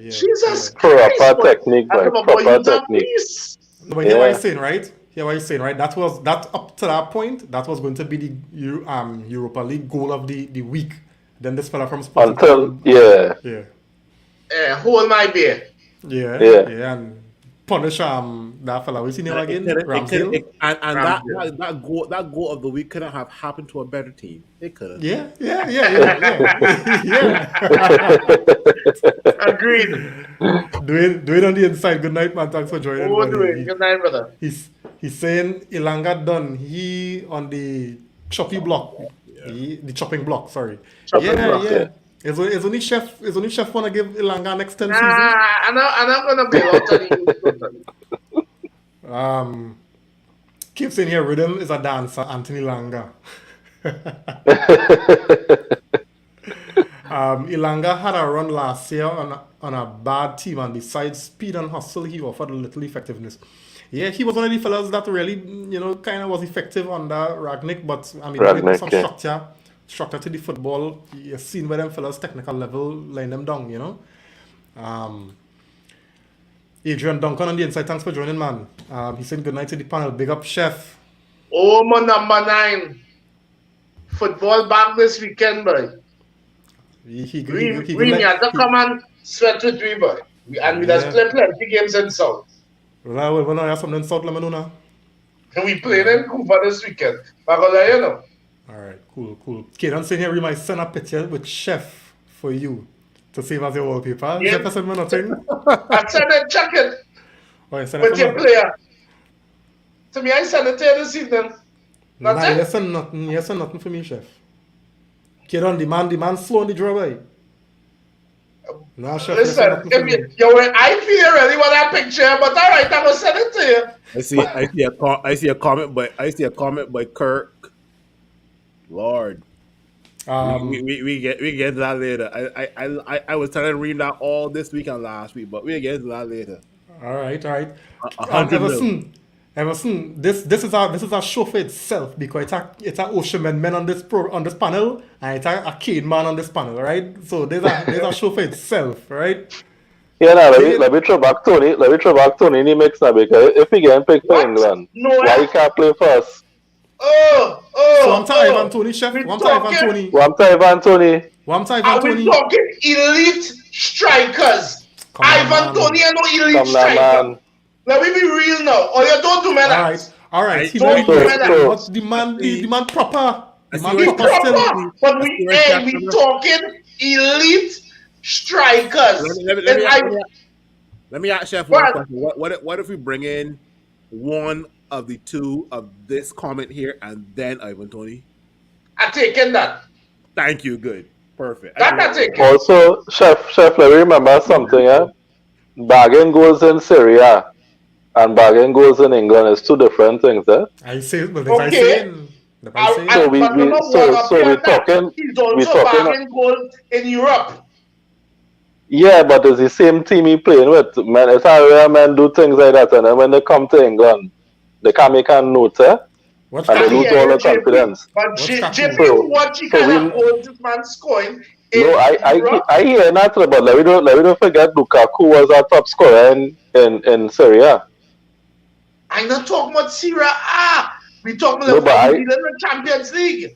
[SPEAKER 2] Jesus
[SPEAKER 5] Christ. Proper technique, boy. Proper technique.
[SPEAKER 1] No, but hear what
[SPEAKER 5] Yeah.
[SPEAKER 1] he's saying, right? Hear what he's saying, right? That was that up to that point. That was going to be the Europa League goal of the week. Then this fella from Sporting
[SPEAKER 5] Until
[SPEAKER 1] came and
[SPEAKER 5] yeah,
[SPEAKER 1] yeah,
[SPEAKER 2] Hold my beer.
[SPEAKER 1] yeah,
[SPEAKER 5] yeah.
[SPEAKER 1] yeah, and punish that fella. We seen him
[SPEAKER 3] It
[SPEAKER 1] again,
[SPEAKER 3] could, it could,
[SPEAKER 1] Ramsdale.
[SPEAKER 3] and
[SPEAKER 2] Ramsdale.
[SPEAKER 3] that goal of the week couldn't have happened to a better team. It could have.
[SPEAKER 1] Yeah, yeah, yeah, yeah, yeah.
[SPEAKER 2] Agreed.
[SPEAKER 1] Doing on the inside. Good night, man. Thanks for joining,
[SPEAKER 2] Oh,
[SPEAKER 1] buddy.
[SPEAKER 2] doing. Good night, brother.
[SPEAKER 1] He's saying Ilanga done. He on the choppy block. The chopping block. Sorry.
[SPEAKER 2] Chopping
[SPEAKER 1] Yeah,
[SPEAKER 2] block.
[SPEAKER 1] yeah. Is only chef wanna give Ilanga next 10
[SPEAKER 2] Nah,
[SPEAKER 1] seasons?
[SPEAKER 2] I'm not gonna bail out on you totally.
[SPEAKER 1] Keep saying here, rhythm is a dancer. Anthony Langa. Ilanga had a run last year on a bad team, and besides speed and hustle, he offered little effectiveness. Yeah, he was one of the fellas that really, kind of was effective under Ragnick, but I mean, when they put some
[SPEAKER 5] Ragnick, yeah.
[SPEAKER 1] structure to the football, you've seen where them fellas technical level line them down, Adrian Duncan on the inside, thanks for joining, man. He said good night to the panel. Big up, chef.
[SPEAKER 2] Oh, my number 9. Football back this weekend, boy.
[SPEAKER 1] We
[SPEAKER 2] have to come and sweat with me, boy. We just play plenty games in South.
[SPEAKER 1] Well, when I have something in South, let me know now.
[SPEAKER 2] And we playing in Cuba this weekend. All
[SPEAKER 1] right, cool. Kaden saying here, we might send a picture with chef for you to save as your wallpaper.
[SPEAKER 2] Yeah.
[SPEAKER 1] Chef has sent me nothing.
[SPEAKER 2] I send it, check it
[SPEAKER 1] Oh, send
[SPEAKER 2] with
[SPEAKER 1] it
[SPEAKER 2] your player. To me, I send it to you this evening.
[SPEAKER 1] Nah,
[SPEAKER 2] That's it.
[SPEAKER 1] you send nothing for me, chef. Kaden, the man slow on the draw, boy. Nah, chef, you send
[SPEAKER 2] Listen,
[SPEAKER 1] nothing for me.
[SPEAKER 2] I feel really want that picture, but all right, I'm gonna send it to you.
[SPEAKER 3] I see a comment by Kirk. Lord, we get to that later. I was trying to read that all this week and last week, but we get to that later.
[SPEAKER 1] All right.
[SPEAKER 3] 100 mil.
[SPEAKER 1] Everson, this is a show for itself because it's a Ocean men on this panel and it's a Cade man on this panel, right? So there's a show for itself, right?
[SPEAKER 5] Yeah, now let me throw back Tony. Let me throw back Tony in the mix now because if he get picked for
[SPEAKER 2] What?
[SPEAKER 5] England,
[SPEAKER 2] No,
[SPEAKER 5] why he can't play first?
[SPEAKER 1] So I'm tired Ivan Tony, chef.
[SPEAKER 2] We
[SPEAKER 1] One time Ivan
[SPEAKER 2] talking-
[SPEAKER 1] Tony.
[SPEAKER 5] One time, Anthony.
[SPEAKER 1] One time
[SPEAKER 2] Are
[SPEAKER 1] Ivan
[SPEAKER 2] we
[SPEAKER 1] Tony.
[SPEAKER 2] talking elite strikers?
[SPEAKER 1] Come on,
[SPEAKER 2] Ivan
[SPEAKER 1] man.
[SPEAKER 2] Tony are no elite
[SPEAKER 5] Come now,
[SPEAKER 2] striker.
[SPEAKER 5] man.
[SPEAKER 2] Let me be real now. Or you don't do me that.
[SPEAKER 1] All right. He
[SPEAKER 2] Don't
[SPEAKER 1] not
[SPEAKER 2] do
[SPEAKER 1] elite,
[SPEAKER 2] that.
[SPEAKER 1] but the man proper. The
[SPEAKER 3] I
[SPEAKER 1] man
[SPEAKER 3] see
[SPEAKER 2] He's
[SPEAKER 3] where
[SPEAKER 1] proper
[SPEAKER 3] it's
[SPEAKER 1] still.
[SPEAKER 2] proper, but we talking elite strikers.
[SPEAKER 3] Let me ask Chef
[SPEAKER 2] What?
[SPEAKER 3] one question. What if we bring in one of the two of this comment here and then Ivan Tony?
[SPEAKER 2] I taken that.
[SPEAKER 3] Thank you. Good. Perfect.
[SPEAKER 2] That I taken.
[SPEAKER 5] Also, chef, let me remember something. Bagging goals in Syria and bagging goals in England is two different things.
[SPEAKER 1] I say, but
[SPEAKER 2] Okay.
[SPEAKER 1] I saying.
[SPEAKER 5] So we talking.
[SPEAKER 2] He's
[SPEAKER 5] We
[SPEAKER 2] also
[SPEAKER 5] talking.
[SPEAKER 2] bagging goals in Europe.
[SPEAKER 5] Yeah, but it's the same team he playing with. Man, it's how rare men do things like that, and then when they come to England, they can't make a note,
[SPEAKER 1] What's
[SPEAKER 5] and they
[SPEAKER 1] that?
[SPEAKER 5] lose all the confidence.
[SPEAKER 2] But
[SPEAKER 1] What's
[SPEAKER 2] JP,
[SPEAKER 1] happening?
[SPEAKER 2] what he
[SPEAKER 5] So
[SPEAKER 2] kind
[SPEAKER 5] we-
[SPEAKER 2] of goals this man scoring in
[SPEAKER 5] No,
[SPEAKER 2] Europe?
[SPEAKER 5] I hear that, but let me don't forget Lukaku was our top scorer in Syria.
[SPEAKER 2] I'm not talking about Syria. We talking
[SPEAKER 5] No,
[SPEAKER 2] about
[SPEAKER 5] but
[SPEAKER 2] New Zealand Champions League.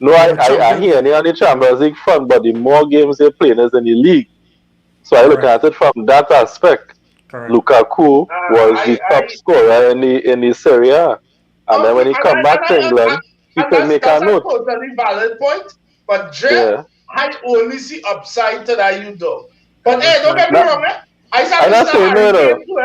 [SPEAKER 5] No,
[SPEAKER 1] The
[SPEAKER 5] I
[SPEAKER 1] champions.
[SPEAKER 5] hear any on the Champions League front, but the more games they're playing is in the league. So I look
[SPEAKER 1] Correct.
[SPEAKER 5] at it from that aspect.
[SPEAKER 1] Correct.
[SPEAKER 5] Lukaku was the top scorer in the Serie A. And then when he come back to England, he could make a
[SPEAKER 2] that's
[SPEAKER 5] note.
[SPEAKER 2] a totally valid point. But Jeff,
[SPEAKER 5] Yeah.
[SPEAKER 2] I only see upside to that you do. But hey, don't get me wrong,
[SPEAKER 5] I'm not saying no, no.
[SPEAKER 2] Kane too,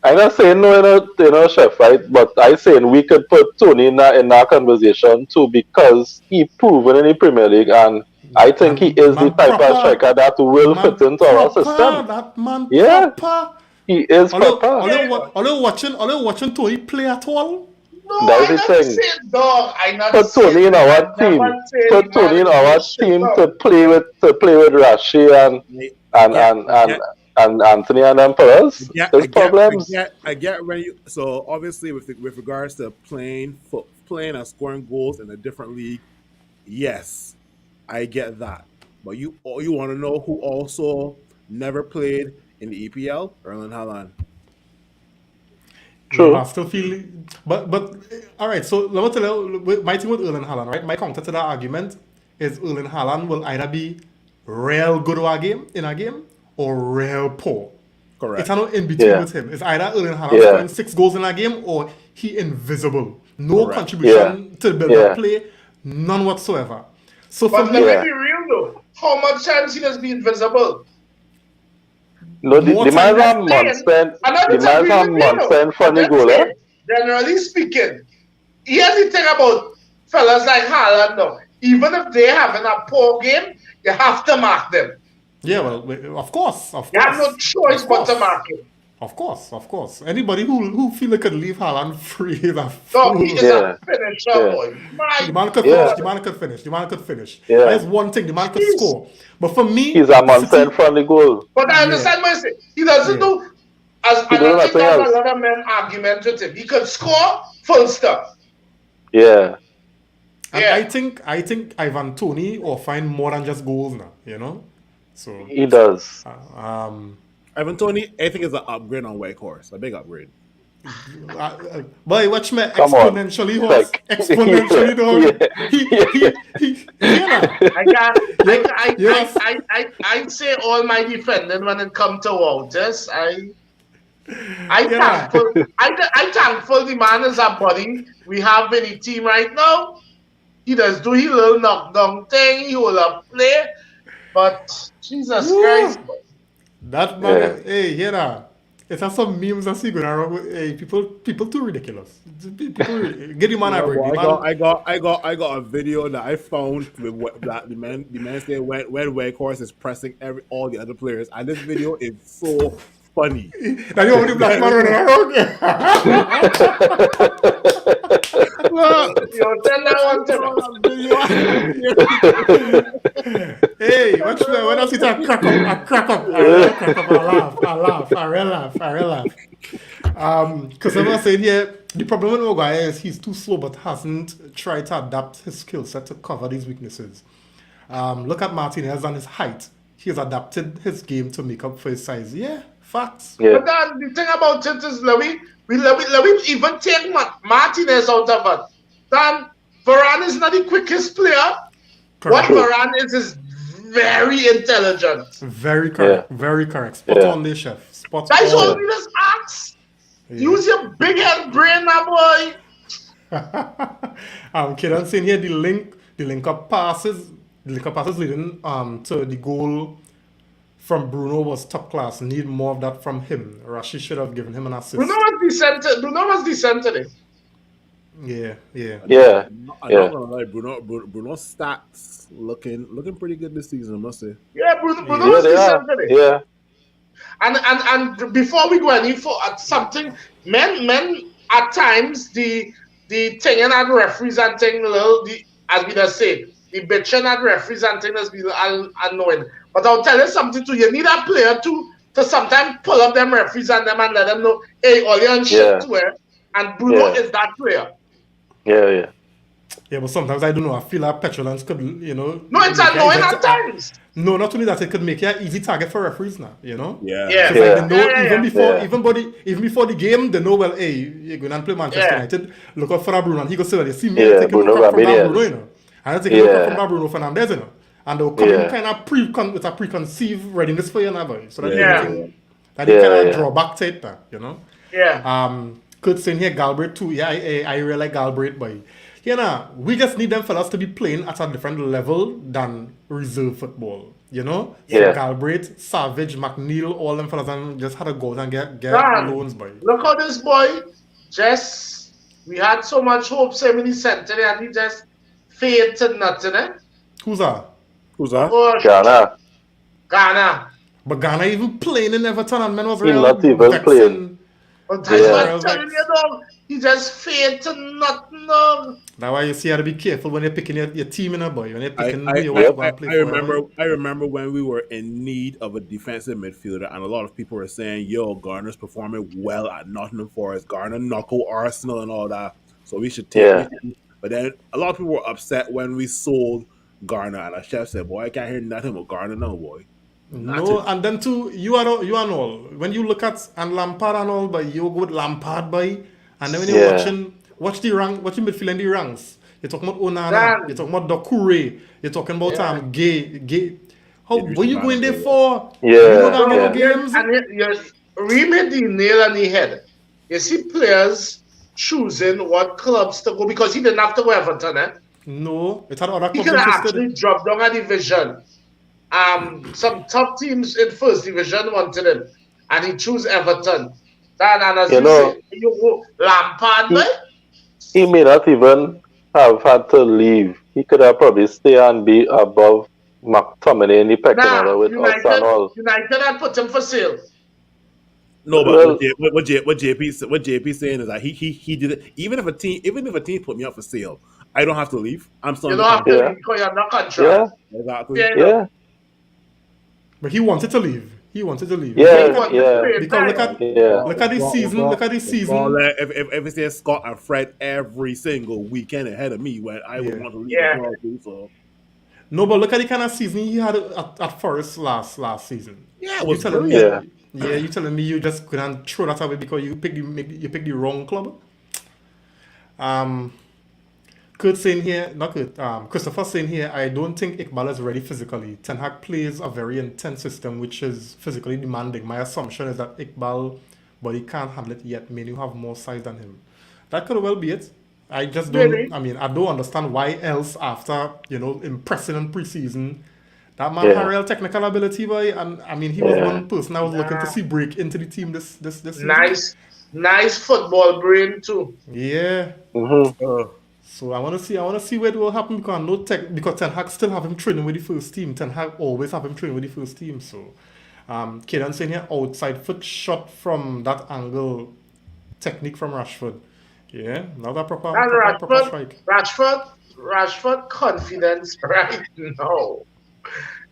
[SPEAKER 5] I'm not saying no, chef, right? But I saying we could put Tony in our conversation too because he proven in the Premier League, and I think he is the type of striker that will fit into our system.
[SPEAKER 1] That man
[SPEAKER 5] Yeah.
[SPEAKER 1] proper.
[SPEAKER 5] He is proper.
[SPEAKER 1] Although watching Tony play at all.
[SPEAKER 2] No,
[SPEAKER 5] That's
[SPEAKER 2] I'm
[SPEAKER 5] the
[SPEAKER 2] not
[SPEAKER 5] thing.
[SPEAKER 2] saying dog. I'm not
[SPEAKER 5] Put
[SPEAKER 2] saying
[SPEAKER 5] Tony in
[SPEAKER 2] that.
[SPEAKER 5] our
[SPEAKER 2] I
[SPEAKER 5] team.
[SPEAKER 2] never said
[SPEAKER 5] Put
[SPEAKER 2] the man
[SPEAKER 5] Tony in
[SPEAKER 2] is
[SPEAKER 5] our
[SPEAKER 2] shit
[SPEAKER 5] team
[SPEAKER 2] up.
[SPEAKER 5] to play with Rashi and Anthony and them for us. There's problems.
[SPEAKER 3] I get when you. So obviously, with regards to playing and scoring goals in a different league, yes, I get that. But you want to know who also never played in the EPL? Erling Haaland.
[SPEAKER 5] True.
[SPEAKER 1] I still feel, but all right. So let me tell you, my thing with Erling Haaland, right? My counter to that argument is Erling Haaland will either be real good in a game or real poor.
[SPEAKER 3] Correct.
[SPEAKER 1] It's not in between
[SPEAKER 5] Yeah.
[SPEAKER 1] with him. It's either Erling Haaland
[SPEAKER 5] Yeah.
[SPEAKER 1] scoring 6 goals in a game or he invisible. No
[SPEAKER 3] Correct.
[SPEAKER 1] contribution to the build
[SPEAKER 5] Yeah.
[SPEAKER 1] up play, none whatsoever. So for
[SPEAKER 2] But
[SPEAKER 1] me,
[SPEAKER 2] let
[SPEAKER 5] Yeah.
[SPEAKER 2] me be real though. How much times he has been invisible?
[SPEAKER 5] No,
[SPEAKER 1] More
[SPEAKER 5] the man's
[SPEAKER 1] time-
[SPEAKER 5] a monster.
[SPEAKER 2] I'm not
[SPEAKER 5] The man's a
[SPEAKER 2] disagreeing with you.
[SPEAKER 5] monster and
[SPEAKER 2] I'm
[SPEAKER 5] funny
[SPEAKER 2] just
[SPEAKER 5] goal, eh?
[SPEAKER 2] saying, generally speaking, here's the thing about fellas like Haaland now. Even if they're having a poor game, you have to mark them.
[SPEAKER 1] yeah, well, of course.
[SPEAKER 2] You have no choice
[SPEAKER 1] Of
[SPEAKER 2] but to
[SPEAKER 1] course.
[SPEAKER 2] mark him.
[SPEAKER 1] Of course. Anybody who feel they could leave Haaland free is a
[SPEAKER 2] No,
[SPEAKER 1] fool.
[SPEAKER 2] he is
[SPEAKER 5] Yeah.
[SPEAKER 2] a finisher,
[SPEAKER 5] Yeah.
[SPEAKER 2] boy. My
[SPEAKER 1] The man could
[SPEAKER 5] Yeah.
[SPEAKER 1] finish. The man could finish.
[SPEAKER 5] Yeah.
[SPEAKER 1] That is one thing. The man could
[SPEAKER 2] Jeez.
[SPEAKER 1] score. But for me,
[SPEAKER 5] He's a monster
[SPEAKER 1] City-
[SPEAKER 5] and funny goal.
[SPEAKER 2] But I
[SPEAKER 1] Yeah.
[SPEAKER 2] understand what you say. He doesn't
[SPEAKER 1] Yeah.
[SPEAKER 2] do as
[SPEAKER 5] He
[SPEAKER 2] and
[SPEAKER 5] does
[SPEAKER 2] I think
[SPEAKER 5] nothing
[SPEAKER 2] that's
[SPEAKER 5] else.
[SPEAKER 2] a lot of men argument with him. He could score full stop.
[SPEAKER 5] Yeah.
[SPEAKER 1] and
[SPEAKER 2] Yeah.
[SPEAKER 1] I think Ivan Toney or find more than just goals now. You know, so
[SPEAKER 5] He does.
[SPEAKER 3] Ivan Toney, I think is an upgrade on Wakehorse. A big upgrade.
[SPEAKER 1] Boy, watch me
[SPEAKER 5] Come on.
[SPEAKER 1] exponentially horse.
[SPEAKER 5] Like-
[SPEAKER 1] Exponentially dog. Yeah.
[SPEAKER 2] I can't.
[SPEAKER 1] Yes.
[SPEAKER 2] I say all my defending when it comes to Wouters. I
[SPEAKER 1] Yeah.
[SPEAKER 2] thankful. I thankful the man is a body we have in the team right now. He does do his little knockdown thing. He will play, but Jesus
[SPEAKER 1] Woo.
[SPEAKER 2] Christ.
[SPEAKER 1] That man,
[SPEAKER 5] Yeah.
[SPEAKER 1] hey, hear that? It has some memes I see going around. Hey, people too ridiculous. Get the man a break. The man-
[SPEAKER 3] I got a video that I found with what that the man said when Wakehorse is pressing all the other players, and this video is so funny.
[SPEAKER 1] Now you want the black man running around?
[SPEAKER 2] You tell that one to me.
[SPEAKER 1] Hey, watch me. When I see that crack up, I laugh. Because I was saying here, the problem with Maguire is he's too slow, but hasn't tried to adapt his skill set to cover these weaknesses. Look at Martinez and his height. He's adapted his game to make up for his size. Yeah, facts.
[SPEAKER 5] Yeah.
[SPEAKER 2] But then the thing about it is, let me even take Martinez out of it. Then Varane is not the quickest player.
[SPEAKER 1] Correct.
[SPEAKER 2] What Varane is very intelligent.
[SPEAKER 1] Very correct.
[SPEAKER 5] Yeah.
[SPEAKER 1] Very correct. Spot
[SPEAKER 5] Yeah.
[SPEAKER 1] on there, chef. Spot
[SPEAKER 2] That's
[SPEAKER 1] on.
[SPEAKER 2] all we just ask. Use your big head brain, my boy.
[SPEAKER 1] Kiran saying here the link up passes leading to the goal from Bruno was top class. Need more of that from him. Rashi should have given him an assist.
[SPEAKER 2] Bruno was decent today.
[SPEAKER 1] Yeah.
[SPEAKER 5] Yeah.
[SPEAKER 3] I'm not
[SPEAKER 5] Yeah.
[SPEAKER 3] gonna lie, Bruno's stats looking pretty good this season, I must say.
[SPEAKER 2] Yeah, Bruno
[SPEAKER 5] Yeah,
[SPEAKER 2] was
[SPEAKER 5] they are.
[SPEAKER 2] decent today.
[SPEAKER 5] Yeah.
[SPEAKER 2] And before we go any for something, men at times the thing and referees and thing as we just say, the bitching at referees and thing has been annoying. But I'll tell you something too. You need a player to sometimes pull up them referees and them and let them know, hey, all you on shit
[SPEAKER 5] Yeah.
[SPEAKER 2] to wear. And Bruno
[SPEAKER 5] Yeah.
[SPEAKER 2] is that player.
[SPEAKER 5] Yeah.
[SPEAKER 1] Yeah, but sometimes I don't know. I feel like petulance could,
[SPEAKER 2] No, it's annoying at times.
[SPEAKER 1] No, not only that, it could make you an easy target for referees now. You know.
[SPEAKER 3] Yeah.
[SPEAKER 2] Yeah.
[SPEAKER 1] Because like, they know
[SPEAKER 2] Yeah.
[SPEAKER 1] even before the game, they know, well, hey, you're going to play Manchester
[SPEAKER 2] Yeah.
[SPEAKER 1] United. Look out for that Bruno, and he goes, well, you see me
[SPEAKER 5] Yeah,
[SPEAKER 1] taking
[SPEAKER 5] Bruno
[SPEAKER 1] look up from that
[SPEAKER 5] Ramirez.
[SPEAKER 1] Bruno, you know, and I take a look up
[SPEAKER 5] Yeah.
[SPEAKER 1] from that Bruno Fernandes, you know, and they'll come
[SPEAKER 5] Yeah.
[SPEAKER 1] in kind of with a preconceived readiness for you, now, boy. So that
[SPEAKER 3] Yeah.
[SPEAKER 1] you
[SPEAKER 5] Yeah,
[SPEAKER 1] kind of
[SPEAKER 5] yeah.
[SPEAKER 1] draw back to it, now, you know.
[SPEAKER 2] Yeah.
[SPEAKER 1] Kurt saying here Galbraith too. Yeah, I really like Galbraith, boy. You know, we just need them fellas to be playing at a different level than reserve football. You know? So
[SPEAKER 5] Yeah.
[SPEAKER 1] Galbraith, Savage, McNeil, all them fellas and just had to go out and get
[SPEAKER 2] Man,
[SPEAKER 1] loans, boy.
[SPEAKER 2] Look how this boy we had so much hope saying he sent today and he just faded to nothing, eh?
[SPEAKER 1] Who's that?
[SPEAKER 3] Who's that?
[SPEAKER 2] Oh, Ghana.
[SPEAKER 1] But Ghana even playing in Everton and man was
[SPEAKER 5] He
[SPEAKER 1] real
[SPEAKER 5] not even
[SPEAKER 1] vexing.
[SPEAKER 5] playing.
[SPEAKER 2] But that's
[SPEAKER 5] Yeah.
[SPEAKER 2] what I'm telling you, dog. He just faded to nothing, dog.
[SPEAKER 1] That's why you see you have to be careful when you're picking your team in a boy. When you're
[SPEAKER 3] I,
[SPEAKER 1] picking
[SPEAKER 3] I,
[SPEAKER 1] who you
[SPEAKER 3] I,
[SPEAKER 1] want to go
[SPEAKER 3] I,
[SPEAKER 1] and play
[SPEAKER 3] I
[SPEAKER 1] for.
[SPEAKER 3] remember I remember when we were in need of a defensive midfielder, and a lot of people were saying, "Yo, Garner's performing well at Nottingham Forest. Garner knuckle Arsenal and all that, so we should take
[SPEAKER 5] Yeah.
[SPEAKER 3] him." But then a lot of people were upset when we sold Garner, and our chef said, "Boy, I can't hear nothing about Garner, no boy."
[SPEAKER 1] No, and then too, you are all. When you look at and Lampard and all, but you go with Lampard by, and then when you're
[SPEAKER 5] Yeah.
[SPEAKER 1] watching midfield in the ranks. You're talking about Onana,
[SPEAKER 2] Dan.
[SPEAKER 1] you're talking about Dokure, you're talking about
[SPEAKER 2] Yeah.
[SPEAKER 1] Gay. How
[SPEAKER 3] Idris
[SPEAKER 1] what you going there
[SPEAKER 3] Manasseh,
[SPEAKER 1] for?
[SPEAKER 5] Yeah,
[SPEAKER 1] You know that
[SPEAKER 5] yeah.
[SPEAKER 1] no games.
[SPEAKER 2] And you really the nail on the head. You see players choosing what clubs to go because he didn't have to go Everton.
[SPEAKER 1] No, it had other
[SPEAKER 2] He
[SPEAKER 1] clubs
[SPEAKER 2] could
[SPEAKER 1] interested.
[SPEAKER 2] actually drop down a division. Some top teams in first division wanted him, and he chose Everton. And as
[SPEAKER 5] You
[SPEAKER 2] you
[SPEAKER 5] know,
[SPEAKER 2] say, you go Lampard,
[SPEAKER 5] he,
[SPEAKER 2] man.
[SPEAKER 5] he may not even have had to leave. He could have probably stay and be above McTominay in the pecking
[SPEAKER 2] Nah,
[SPEAKER 5] order with us and all.
[SPEAKER 2] United had put him for sale.
[SPEAKER 3] No, but
[SPEAKER 5] Well,
[SPEAKER 3] what JP saying is that he did it. Even if a team put me up for sale, I don't have to leave. I'm still
[SPEAKER 2] You
[SPEAKER 3] in the
[SPEAKER 2] don't have to
[SPEAKER 3] contract.
[SPEAKER 5] Yeah.
[SPEAKER 2] leave because you're not contract.
[SPEAKER 5] yeah,
[SPEAKER 3] Exactly.
[SPEAKER 2] Fair enough.
[SPEAKER 5] yeah,
[SPEAKER 1] But he wanted to leave. He wanted to leave.
[SPEAKER 2] He
[SPEAKER 5] yeah,
[SPEAKER 2] wanted
[SPEAKER 5] yeah,
[SPEAKER 2] to play
[SPEAKER 1] Because
[SPEAKER 2] time.
[SPEAKER 5] yeah.
[SPEAKER 1] look at this season. Look at this season.
[SPEAKER 3] If it's there Scott and Fred every single weekend ahead of me, when I would
[SPEAKER 1] Yeah.
[SPEAKER 3] want to leave
[SPEAKER 2] Yeah.
[SPEAKER 3] as well too. So
[SPEAKER 1] No, but look at the kind of season he had at Forest last season.
[SPEAKER 3] yeah, it
[SPEAKER 1] You
[SPEAKER 3] was
[SPEAKER 1] telling me?
[SPEAKER 3] brilliant.
[SPEAKER 1] Yeah, you telling me you just couldn't throw that away because you picked the wrong club? Kurt saying here, not Kurt, Christopher saying here, I don't think Iqbal is ready physically. Ten Hag plays a very intense system which is physically demanding. My assumption is that Iqbal body can't handle it yet. May you have more size than him. That could well be it. I just don't.
[SPEAKER 2] Really?
[SPEAKER 1] I mean, I don't understand why else after impressing in preseason. That man
[SPEAKER 5] Yeah.
[SPEAKER 1] had real technical ability, boy, and I mean he was
[SPEAKER 5] Yeah.
[SPEAKER 1] one person I was looking to
[SPEAKER 2] Nah.
[SPEAKER 1] see break into the team this season.
[SPEAKER 2] Nice football brain too.
[SPEAKER 1] Yeah.
[SPEAKER 5] Mm-hmm.
[SPEAKER 1] So I want to see what will happen because Ten Hag still have him training with the first team. Ten Hag always have him training with the first team. So, Kaden saying here outside foot shot from that angle, technique from Rashford. Yeah, now that proper strike.
[SPEAKER 2] Rashford confidence right now.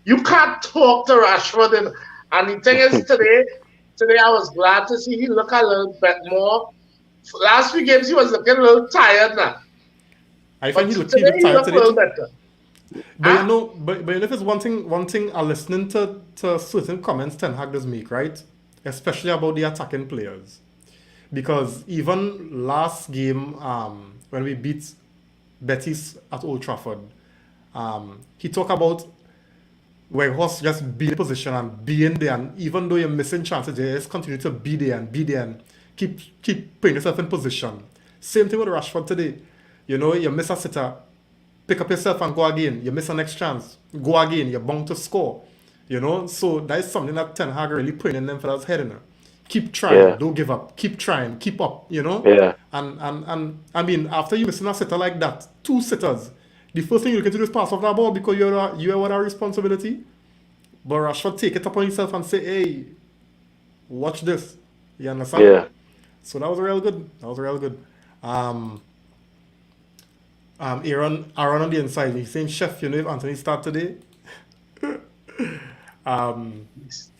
[SPEAKER 2] You can't talk to Rashford, and the thing is today I was glad to see he look a little bit more. Last few games he was looking a little tired now.
[SPEAKER 1] I
[SPEAKER 2] But
[SPEAKER 1] think he looked
[SPEAKER 2] today he
[SPEAKER 1] tired
[SPEAKER 2] looked a
[SPEAKER 1] today
[SPEAKER 2] little
[SPEAKER 1] too.
[SPEAKER 2] better.
[SPEAKER 1] But if it's one thing I listening to certain comments Ten Hag does make, right? Especially about the attacking players. Because even last game, when we beat Betis at Old Trafford, he talked about where Horse just be in position and being there, and even though you're missing chances, you just continue to be there and keep putting yourself in position. Same thing with Rashford today. You miss a sitter, pick up yourself and go again. You miss a next chance, go again. You're bound to score. So that is something that Ten Hag really putting in them fellas' head. Keep trying,
[SPEAKER 5] Yeah.
[SPEAKER 1] don't give up. Keep trying, keep up.
[SPEAKER 5] Yeah.
[SPEAKER 1] And I mean, after you missing a sitter like that, two sitters, the first thing you can do is pass off that ball because you have a responsibility. But Rashford take it upon himself and say, "Hey, watch this." You understand?
[SPEAKER 5] Yeah.
[SPEAKER 1] So that was real good. Aaron on the inside, he's saying, "Chef, if Anthony start today."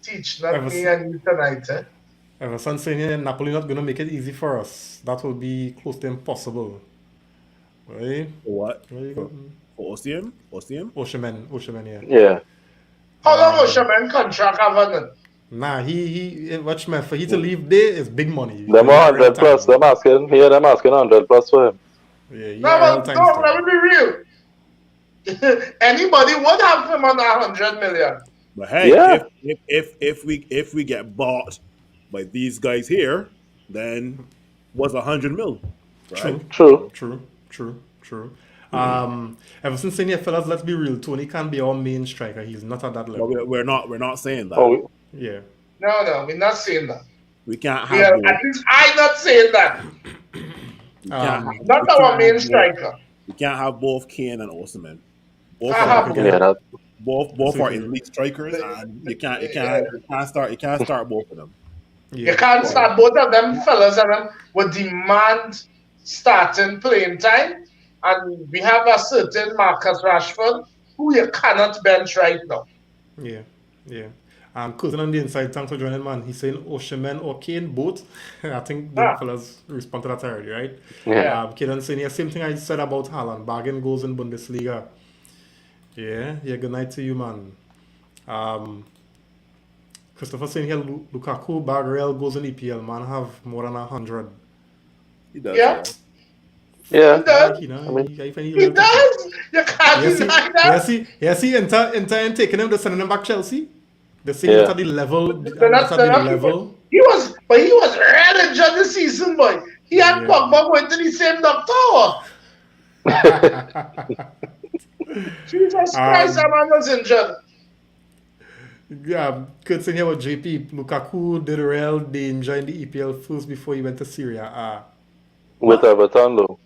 [SPEAKER 2] Teach not
[SPEAKER 1] Ever
[SPEAKER 2] me
[SPEAKER 1] s-
[SPEAKER 2] and you tonight, eh?
[SPEAKER 1] Everson saying here, Napoli not gonna make it easy for us. That will be close to impossible. Right?
[SPEAKER 3] For what?
[SPEAKER 1] Very
[SPEAKER 3] For
[SPEAKER 1] good.
[SPEAKER 3] Osimhen?
[SPEAKER 1] Oshimen, yeah.
[SPEAKER 5] Yeah.
[SPEAKER 2] How long was your man contract having?
[SPEAKER 1] Nah, he watch man for he to leave there is big money.
[SPEAKER 5] Them
[SPEAKER 1] He
[SPEAKER 5] 100 plus. Them asking 100 plus for him.
[SPEAKER 1] Yeah, he
[SPEAKER 2] No,
[SPEAKER 1] had real
[SPEAKER 2] but
[SPEAKER 1] time
[SPEAKER 2] no,
[SPEAKER 1] stuff.
[SPEAKER 2] let me be real. Anybody would have him on 100 million.
[SPEAKER 3] But hey,
[SPEAKER 5] Yeah.
[SPEAKER 3] if we get bought by these guys here, then what's 100 mil? Right?
[SPEAKER 1] True. Everson saying here, fellas, let's be real. Tony can't be our main striker. He's not at that
[SPEAKER 3] No,
[SPEAKER 1] level.
[SPEAKER 3] we're not saying that.
[SPEAKER 5] Oh,
[SPEAKER 1] Yeah.
[SPEAKER 2] No, we're not saying that.
[SPEAKER 3] We can't
[SPEAKER 2] We
[SPEAKER 3] have
[SPEAKER 2] are,
[SPEAKER 3] both.
[SPEAKER 2] at least I'm not saying that.
[SPEAKER 3] We can't have-
[SPEAKER 2] Not
[SPEAKER 3] we
[SPEAKER 2] our
[SPEAKER 3] can't
[SPEAKER 2] main
[SPEAKER 3] have
[SPEAKER 2] striker.
[SPEAKER 3] both- We can't have both Kane and Osimhen. Both
[SPEAKER 2] I
[SPEAKER 3] are
[SPEAKER 2] have
[SPEAKER 5] yeah. That,
[SPEAKER 3] both are
[SPEAKER 1] okay.
[SPEAKER 3] elite strikers, and you can't start both of them.
[SPEAKER 1] Yeah.
[SPEAKER 2] You can't start both of them fellas and them would demand starting playing time. And we have a certain Marcus Rashford who you cannot bench right now.
[SPEAKER 1] Yeah. Cousin on the inside, thanks for joining, man. He's saying Oshimen or Kane, both. I think the fellas respond to that already, right?
[SPEAKER 5] yeah.
[SPEAKER 1] Kane saying, yeah, same thing I said about Haaland. Bargain goals in Bundesliga. Yeah, good night to you, man. Christopher saying here, Lukaku, Barreal goes in EPL, man, have more than 100.
[SPEAKER 3] He does.
[SPEAKER 2] Yeah.
[SPEAKER 5] Yeah.
[SPEAKER 2] He does.
[SPEAKER 1] You know,
[SPEAKER 5] I mean,
[SPEAKER 2] He does. You can't deny that.
[SPEAKER 1] Inter and taking him, they're sending him back Chelsea. They're saying
[SPEAKER 5] Yeah.
[SPEAKER 1] that at the level,
[SPEAKER 2] They're
[SPEAKER 1] that's
[SPEAKER 2] not,
[SPEAKER 1] at
[SPEAKER 2] they're
[SPEAKER 1] the
[SPEAKER 2] not
[SPEAKER 1] level.
[SPEAKER 2] he was red injured this season, boy. He had
[SPEAKER 1] Yeah.
[SPEAKER 2] Pogba going to the same knock tower. Jesus Christ, that man was injured.
[SPEAKER 1] Yeah, good thing here with JP. Lukaku did real danger in the EPL first before he went to Syria.
[SPEAKER 5] With Everton though.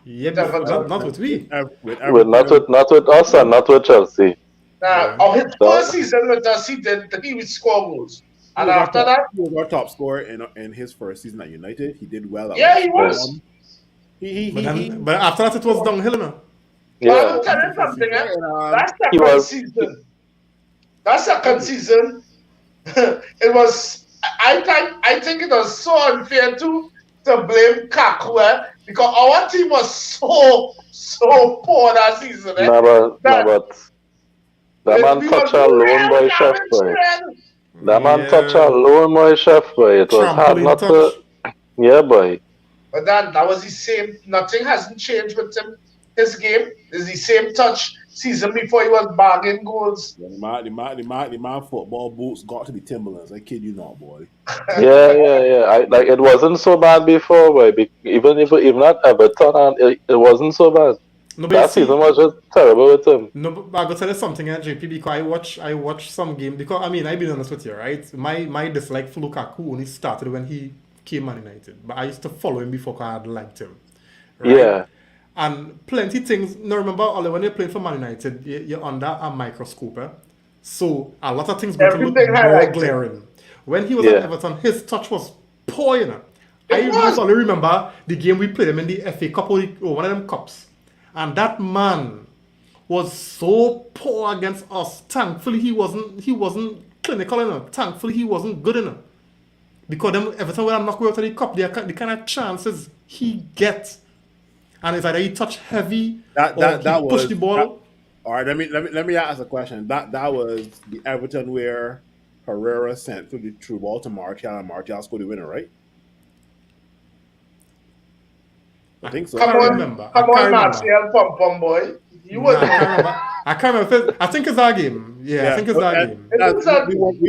[SPEAKER 1] Yeah,
[SPEAKER 2] With Everton.
[SPEAKER 1] not with we.
[SPEAKER 3] With
[SPEAKER 5] With
[SPEAKER 3] everything.
[SPEAKER 5] not with us and not with Chelsea.
[SPEAKER 1] Yeah.
[SPEAKER 2] On his first season with us, he would score goals. And after that,
[SPEAKER 3] he was our top scorer in his first season at United. He did well.
[SPEAKER 2] yeah, he was.
[SPEAKER 1] But after that, it was downhill, no?
[SPEAKER 2] But
[SPEAKER 5] Yeah.
[SPEAKER 2] I'm telling you something, eh? That
[SPEAKER 5] He
[SPEAKER 2] second
[SPEAKER 5] was-
[SPEAKER 2] season. That second season, it was. I think it was so unfair to blame Kaku, because our team was so poor that season. Eh?
[SPEAKER 5] But that man touch a lone boy chef boy. That man touch a lone boy chef boy. It was hard
[SPEAKER 1] Trampoline
[SPEAKER 5] not
[SPEAKER 1] touch.
[SPEAKER 5] to. Yeah, boy.
[SPEAKER 2] But that was the same. Nothing hasn't changed with him. His game is the same touch season before he was bagging goals.
[SPEAKER 3] The man football boots got to be Timberlands. I kid you not, boy.
[SPEAKER 5] Yeah. Like it wasn't so bad before, boy. Even at Everton, and it wasn't so bad.
[SPEAKER 1] No, but
[SPEAKER 5] That
[SPEAKER 1] you see-
[SPEAKER 5] season was just terrible with him.
[SPEAKER 1] No, but I gotta tell you something, JP, because I watch some game, because I mean, I've been honest with you, right? My dislike for Lukaku only started when he came Man United, but I used to follow him before because I liked him. Right?
[SPEAKER 5] Yeah.
[SPEAKER 1] And plenty things. Now remember, Ole, when you're playing for Man United, you're under a microscope. So a lot of things going to look
[SPEAKER 2] Everything
[SPEAKER 1] more
[SPEAKER 2] highlighted.
[SPEAKER 1] glaring. When he was
[SPEAKER 5] Yeah.
[SPEAKER 1] at Everton, his touch was poor, you know. I
[SPEAKER 2] was.
[SPEAKER 1] only remember the game we played him in the FA Cup or one of them cups. And that man was so poor against us. Thankfully he wasn't clinical enough. Thankfully he wasn't good enough. Because them every time when I'm not going out of the cup, the kind of chances he gets. And it's either he touch heavy or he push the ball.
[SPEAKER 3] All right, let me ask a question. That was the Everton where Herrera sent through ball to Martial and Martial scored the winner, right? I think so.
[SPEAKER 2] Come
[SPEAKER 1] can't
[SPEAKER 2] on,
[SPEAKER 1] remember.
[SPEAKER 2] come
[SPEAKER 1] I can't
[SPEAKER 2] on, Martial, pom boy. You
[SPEAKER 1] Nah,
[SPEAKER 2] was
[SPEAKER 1] I can't remember. I can't remember. I think it's our game. Yeah, I think it's our game.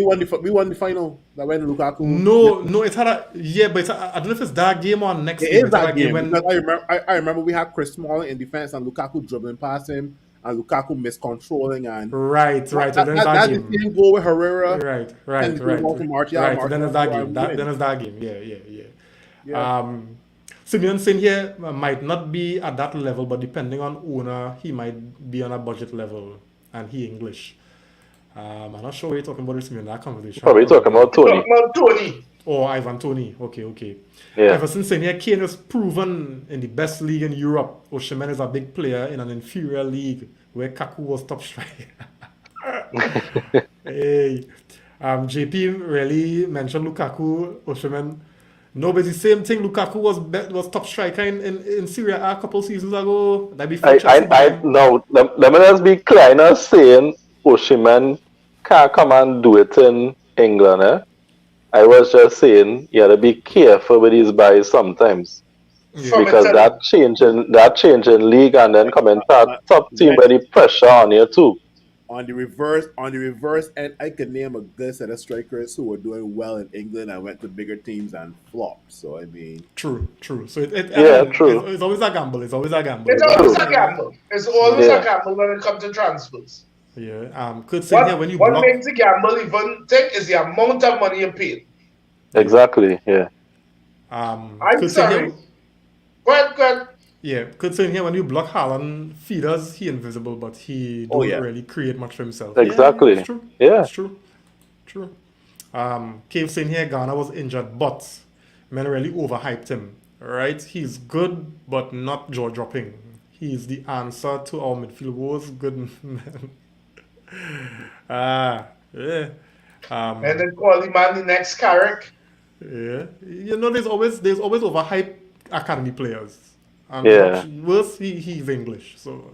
[SPEAKER 3] We won the final. That when Lukaku.
[SPEAKER 1] No, it's had a but it's I don't know if it's that game or next
[SPEAKER 3] It
[SPEAKER 1] game.
[SPEAKER 3] is
[SPEAKER 1] It's had
[SPEAKER 3] that
[SPEAKER 1] a
[SPEAKER 3] game.
[SPEAKER 1] when
[SPEAKER 3] Because I remember we had Chris Smalling in defense and Lukaku dribbling past him and Lukaku miscontrolling and
[SPEAKER 1] right.
[SPEAKER 3] That,
[SPEAKER 1] Then it's that
[SPEAKER 3] that's
[SPEAKER 1] game.
[SPEAKER 3] the same goal with Herrera.
[SPEAKER 1] Right.
[SPEAKER 3] And the ball to Martial,
[SPEAKER 1] Right.
[SPEAKER 3] Martial
[SPEAKER 1] Then it's that
[SPEAKER 3] scored
[SPEAKER 1] game.
[SPEAKER 3] and
[SPEAKER 1] Then
[SPEAKER 3] win.
[SPEAKER 1] it's that game. Yeah. Simeon saying here might not be at that level, but depending on owner, he might be on a budget level, and he English. I'm not sure what you're talking about, Simeon. That conversation.
[SPEAKER 5] Probably talking about Tony.
[SPEAKER 2] Tony.
[SPEAKER 1] Oh, Ivan Tony. Okay.
[SPEAKER 5] Yeah.
[SPEAKER 1] Everson saying here, Kane is proven in the best league in Europe. Osimhen is a big player in an inferior league where Kaku was top striker. Hey, JP really mentioned Lukaku, Osimhen. No, but it's the same thing. Lukaku was top striker in Syria a couple seasons ago. That before Chelsea.
[SPEAKER 5] No, let me just be clear. I'm not saying Osimhen can't come and do it in England. I was just saying you gotta be careful with these buys sometimes. Because that change in league and then coming to top team where the pressure on you too.
[SPEAKER 3] On the reverse, and I could name a good set of strikers who were doing well in England and went to bigger teams and flopped. So I mean,
[SPEAKER 1] true. So
[SPEAKER 5] true.
[SPEAKER 1] It's always a gamble.
[SPEAKER 2] It's always a gamble. It's always a gamble when it comes to transfers.
[SPEAKER 1] Yeah. Could say here when you
[SPEAKER 2] what
[SPEAKER 1] block.
[SPEAKER 2] makes the gamble even think is the amount of money you pay.
[SPEAKER 5] Exactly. Yeah.
[SPEAKER 2] I'm sorry. Go ahead.
[SPEAKER 1] Yeah, could say here when you block Haaland, feeders, he invisible, but he don't really create much for himself.
[SPEAKER 5] Exactly.
[SPEAKER 1] Yeah, it's true.
[SPEAKER 5] Yeah.
[SPEAKER 1] It's true. Cave saying here Ghana was injured, but men really overhyped him. Right? He's good, but not jaw dropping. He's the answer to our midfield woes. Good man. Yeah.
[SPEAKER 2] And then call the man the next Carrick.
[SPEAKER 1] Yeah. There's always overhyped academy players. And worse, he's English. So,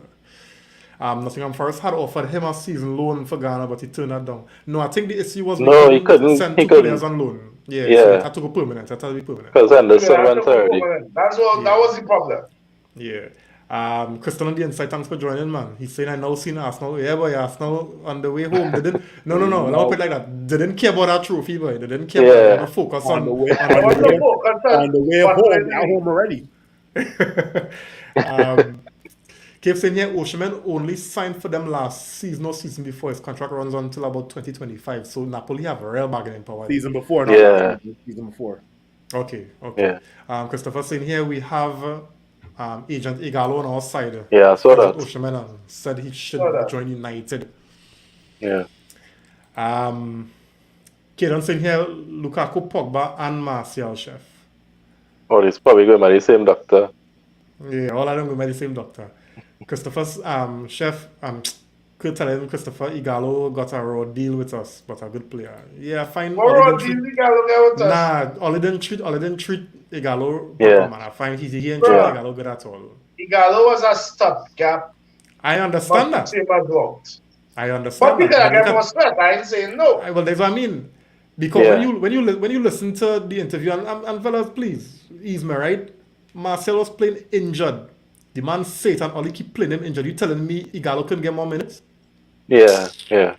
[SPEAKER 1] Nottingham Forest had offered him a season loan for Ghana, but he turned that down. No, I think the issue was we
[SPEAKER 5] No, he
[SPEAKER 1] couldn't
[SPEAKER 5] couldn't.
[SPEAKER 1] send
[SPEAKER 5] He
[SPEAKER 1] two players
[SPEAKER 5] couldn't.
[SPEAKER 1] on loan. Yeah, so it
[SPEAKER 5] Yeah,
[SPEAKER 1] had to go permanent. It had to be permanent.
[SPEAKER 5] because Henderson
[SPEAKER 2] Yeah,
[SPEAKER 5] went already.
[SPEAKER 2] that's what that
[SPEAKER 1] Yeah.
[SPEAKER 2] was the problem.
[SPEAKER 1] Yeah. Kristen on the inside, thanks for joining, man. He's saying I now seen Arsenal. Yeah, boy, Arsenal on the way home. They didn't. No. Don't put it like that. They didn't care about that trophy, boy. They didn't care about it. They
[SPEAKER 5] Yeah.
[SPEAKER 1] had to focus
[SPEAKER 3] On
[SPEAKER 1] on
[SPEAKER 3] the way,
[SPEAKER 2] I want to focus
[SPEAKER 3] on the way
[SPEAKER 2] what
[SPEAKER 3] home,
[SPEAKER 2] we're
[SPEAKER 3] now
[SPEAKER 2] doing.
[SPEAKER 3] home already.
[SPEAKER 1] Keep saying here, Osimhen only signed for them last season or season before. His contract runs on until about 2025. So Napoli have a real bargaining power.
[SPEAKER 3] Season before, not
[SPEAKER 5] Yeah.
[SPEAKER 3] last season before.
[SPEAKER 1] Okay.
[SPEAKER 5] Yeah.
[SPEAKER 1] Christopher saying here we have Agent Igalo on our side.
[SPEAKER 5] Yeah, I saw
[SPEAKER 1] Agent
[SPEAKER 5] that.
[SPEAKER 1] Osimhen said he should
[SPEAKER 2] Saw that.
[SPEAKER 1] join United.
[SPEAKER 5] Yeah.
[SPEAKER 1] Kaden saying here Lukaku, Pogba, and Martial, chef.
[SPEAKER 5] Oh, he's probably going by the same doctor.
[SPEAKER 1] Yeah, all of them go by the same doctor. Christopher's chef could tell him Christopher Igalo got a raw deal with us, but a good player. Yeah, fine.
[SPEAKER 2] What wrong do you got with us?
[SPEAKER 1] Nah, all didn't treat Igalo
[SPEAKER 5] Yeah.
[SPEAKER 1] proper, man. I find he didn't treat
[SPEAKER 2] Bruh.
[SPEAKER 1] Igalo good at all.
[SPEAKER 2] Igalo was a stopgap.
[SPEAKER 1] I understand
[SPEAKER 2] Not
[SPEAKER 1] that.
[SPEAKER 2] to save us out.
[SPEAKER 1] I
[SPEAKER 2] But
[SPEAKER 1] understand
[SPEAKER 2] we
[SPEAKER 1] that.
[SPEAKER 2] gotta
[SPEAKER 1] But
[SPEAKER 2] get more spread. I ain't saying no.
[SPEAKER 1] well, that's what I mean. Because
[SPEAKER 5] Yeah.
[SPEAKER 1] when you listen to the interview and fellas, please ease me, right? Marcel was playing injured. The man Satan only keep playing him injured. You telling me Igalo couldn't get more minutes?
[SPEAKER 5] Yeah. And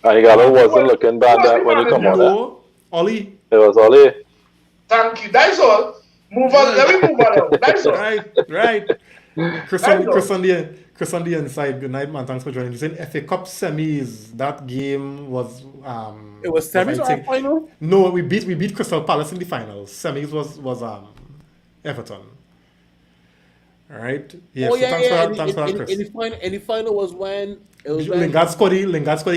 [SPEAKER 5] Igalo wasn't looking bad that when he come on.
[SPEAKER 1] No, Ollie.
[SPEAKER 5] It was Oli.
[SPEAKER 2] Thank you. That's all. Move on. Let me move on. That's all.
[SPEAKER 1] Right. Chris
[SPEAKER 2] I know.
[SPEAKER 1] on the inside. Good night, man. Thanks for joining. He's saying FA Cup semis. That game was
[SPEAKER 3] It was semis or a final?
[SPEAKER 1] No, we beat Crystal Palace in the finals. Semis was Everton. All right. Yeah.
[SPEAKER 3] Oh
[SPEAKER 1] so
[SPEAKER 3] yeah,
[SPEAKER 1] thanks
[SPEAKER 3] yeah.
[SPEAKER 1] for that, Chris.
[SPEAKER 3] And the final was when it was when,
[SPEAKER 1] Lingard scored